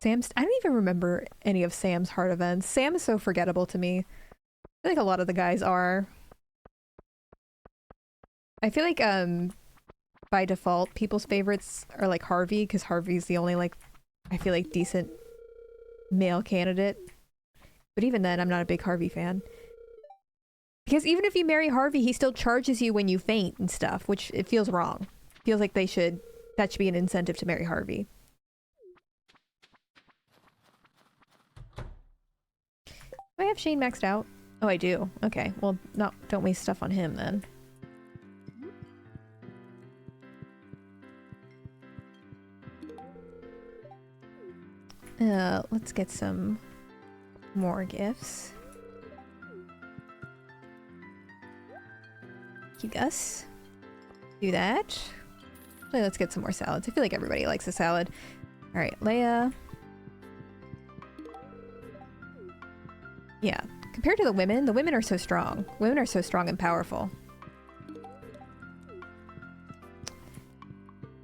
Sam's... I don't even remember any of Sam's heart events. Sam is so forgettable to me. I think a lot of the guys are. I feel like, by default, people's favorites are like Harvey, because Harvey's the only, like, I feel like decent male candidate. But even then, I'm not a big Harvey fan. Because even if you marry Harvey, he still charges you when you faint and stuff, which it feels wrong. Feels like that should be an incentive to marry Harvey. Do I have Shane maxed out? Oh, I do. Okay, well, don't waste stuff on him then. Let's get some more gifts. Thank you, Gus. Do that. Let's get some more salads. I feel like everybody likes a salad. Alright, Leia. Yeah. Compared to the women are so strong. Women are so strong and powerful.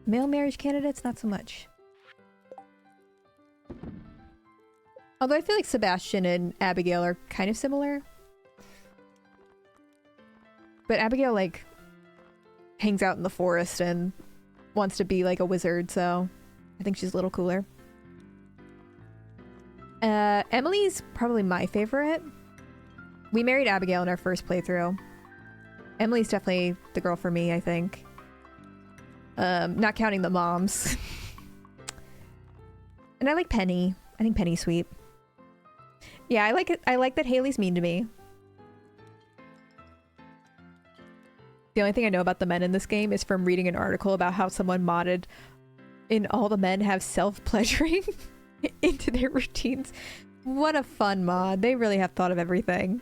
Male marriage candidates, not so much. Although I feel like Sebastian and Abigail are kind of similar. But Abigail, like, hangs out in the forest and wants to be like a wizard, so I think she's a little cooler. Emily's probably my favorite. We married Abigail in our first playthrough. Emily's definitely the girl for me, I think. Not counting the moms. And I like Penny. I think Penny's sweet. Yeah, I like it. I like that Haley's mean to me. The only thing I know about the men in this game is from reading an article about how someone modded in all the men have self-pleasuring into their routines. What a fun mod. They really have thought of everything.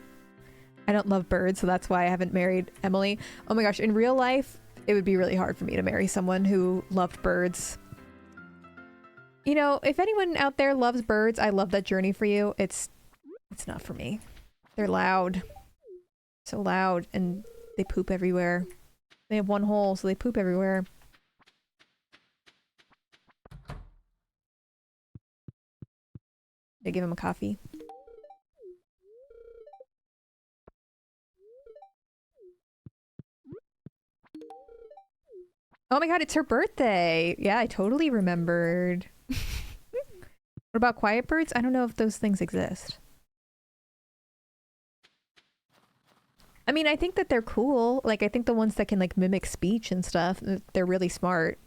I don't love birds, so that's why I haven't married Emily. Oh my gosh, in real life, it would be really hard for me to marry someone who loved birds. You know, if anyone out there loves birds, I love that journey for you. It's not for me. They're loud. So loud, and they poop everywhere. They have one hole, so they poop everywhere. They give him a coffee. Oh my god, it's her birthday! Yeah, I totally remembered. What about quiet birds? I don't know if those things exist. I mean, I think that they're cool. Like, I think the ones that can, like, mimic speech and stuff, they're really smart.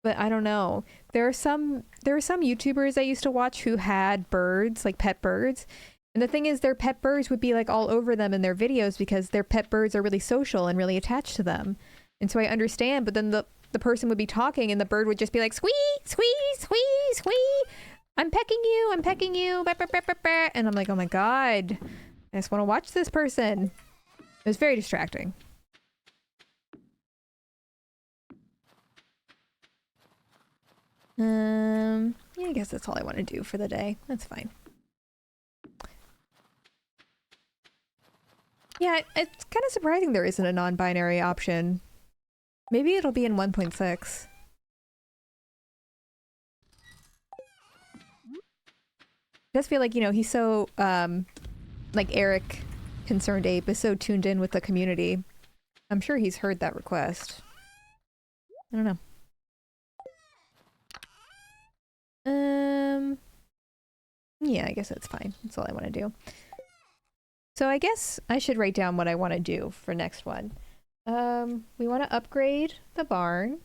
But I don't know. There are some YouTubers I used to watch who had birds, like pet birds. And the thing is, their pet birds would be, like, all over them in their videos because their pet birds are really social and really attached to them. And so I understand, but then the person would be talking and the bird would just be like, squee, squee, squee, squee. I'm pecking you, I'm pecking you. Bah, bah, bah, bah, bah. And I'm like, oh my god. I just want to watch this person. It was very distracting. Yeah, I guess that's all I want to do for the day. That's fine. Yeah, it's kind of surprising there isn't a non-binary option. Maybe it'll be in 1.6. It does feel like, you know, he's so, like Eric, Concerned Ape, is so tuned in with the community. I'm sure he's heard that request. I don't know. Yeah, I guess that's fine. That's all I want to do. So I guess I should write down what I want to do for next one. We want to upgrade the barn.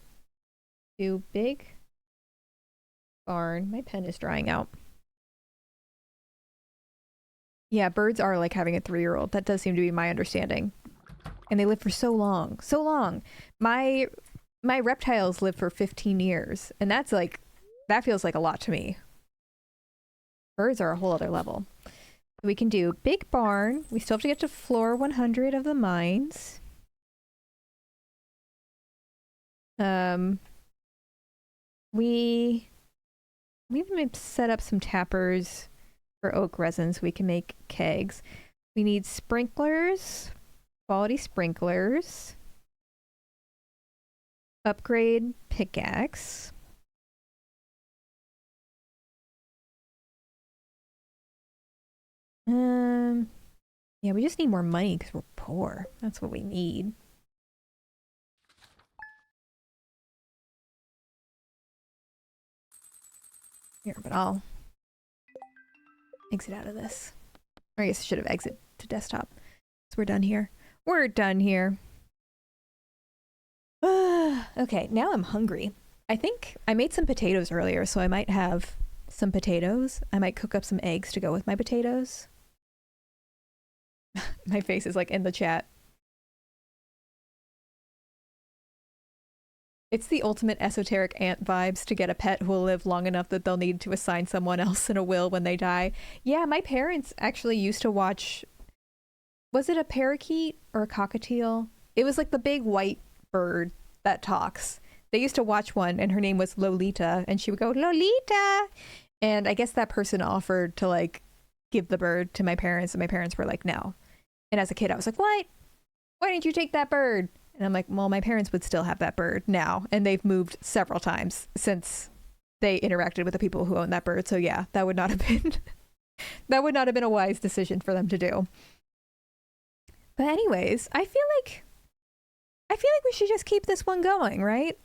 Do big barn. My pen is drying out. Yeah, birds are like having a 3-year-old. That does seem to be my understanding. And they live for so long. So long. My reptiles live for 15 years. And that's like, that feels like a lot to me. Birds are a whole other level. We can do big barn. We still have to get to floor 100 of the mines. We can set up some tappers for oak resin so we can make kegs. We need sprinklers, quality sprinklers. Upgrade pickaxe. Yeah, we just need more money because we're poor. That's what we need. Here, but I'll exit out of this. Or I guess I should have exit to desktop. So we're done here. We're done here. Okay, now I'm hungry. I think I made some potatoes earlier, so I might have some potatoes. I might cook up some eggs to go with my potatoes. My face is like in the chat. It's the ultimate esoteric ant vibes to get a pet who will live long enough that they'll need to assign someone else in a will when they die. Yeah, my parents actually used to watch. Was it a parakeet or a cockatiel? It was like the big white bird that talks. They used to watch one, and her name was Lolita, and she would go, Lolita! And I guess that person offered to, like, give the bird to my parents, and my parents were like, no. And as a kid, I was like, what? Why didn't you take that bird? And I'm like, well, my parents would still have that bird now, and they've moved several times since they interacted with the people who own that bird. So yeah, that would not have been that would not have been a wise decision for them to do. But anyways, I feel like we should just keep this one going, right?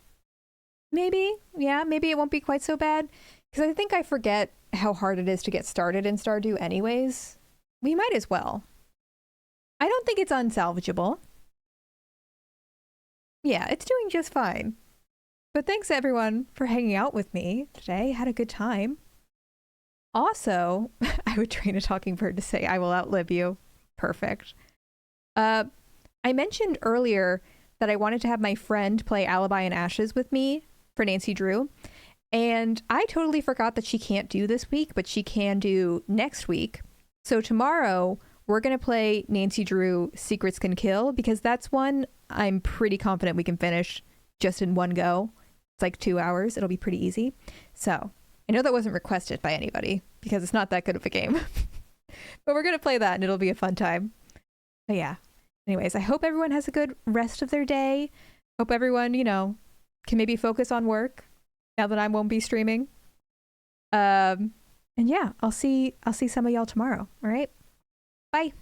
Maybe. Yeah, maybe it won't be quite so bad because I think I forget how hard it is to get started in Stardew anyways. We might as well. I don't think it's unsalvageable. Yeah, it's doing just fine. But thanks everyone for hanging out with me today. Had a good time. Also, I would train a talking bird to say, I will outlive you. Perfect. I mentioned earlier that I wanted to have my friend play Alibi and Ashes with me for Nancy Drew. And I totally forgot that she can't do this week, but she can do next week. So tomorrow, we're going to play Nancy Drew Secrets Can Kill because that's one I'm pretty confident we can finish just in one go. It's like 2 hours. It'll be pretty easy. So I know that wasn't requested by anybody because it's not that good of a game. But we're going to play that and it'll be a fun time. But yeah. Anyways, I hope everyone has a good rest of their day. Hope everyone, can maybe focus on work now that I won't be streaming. And yeah, I'll see some of y'all tomorrow. All right? Bye.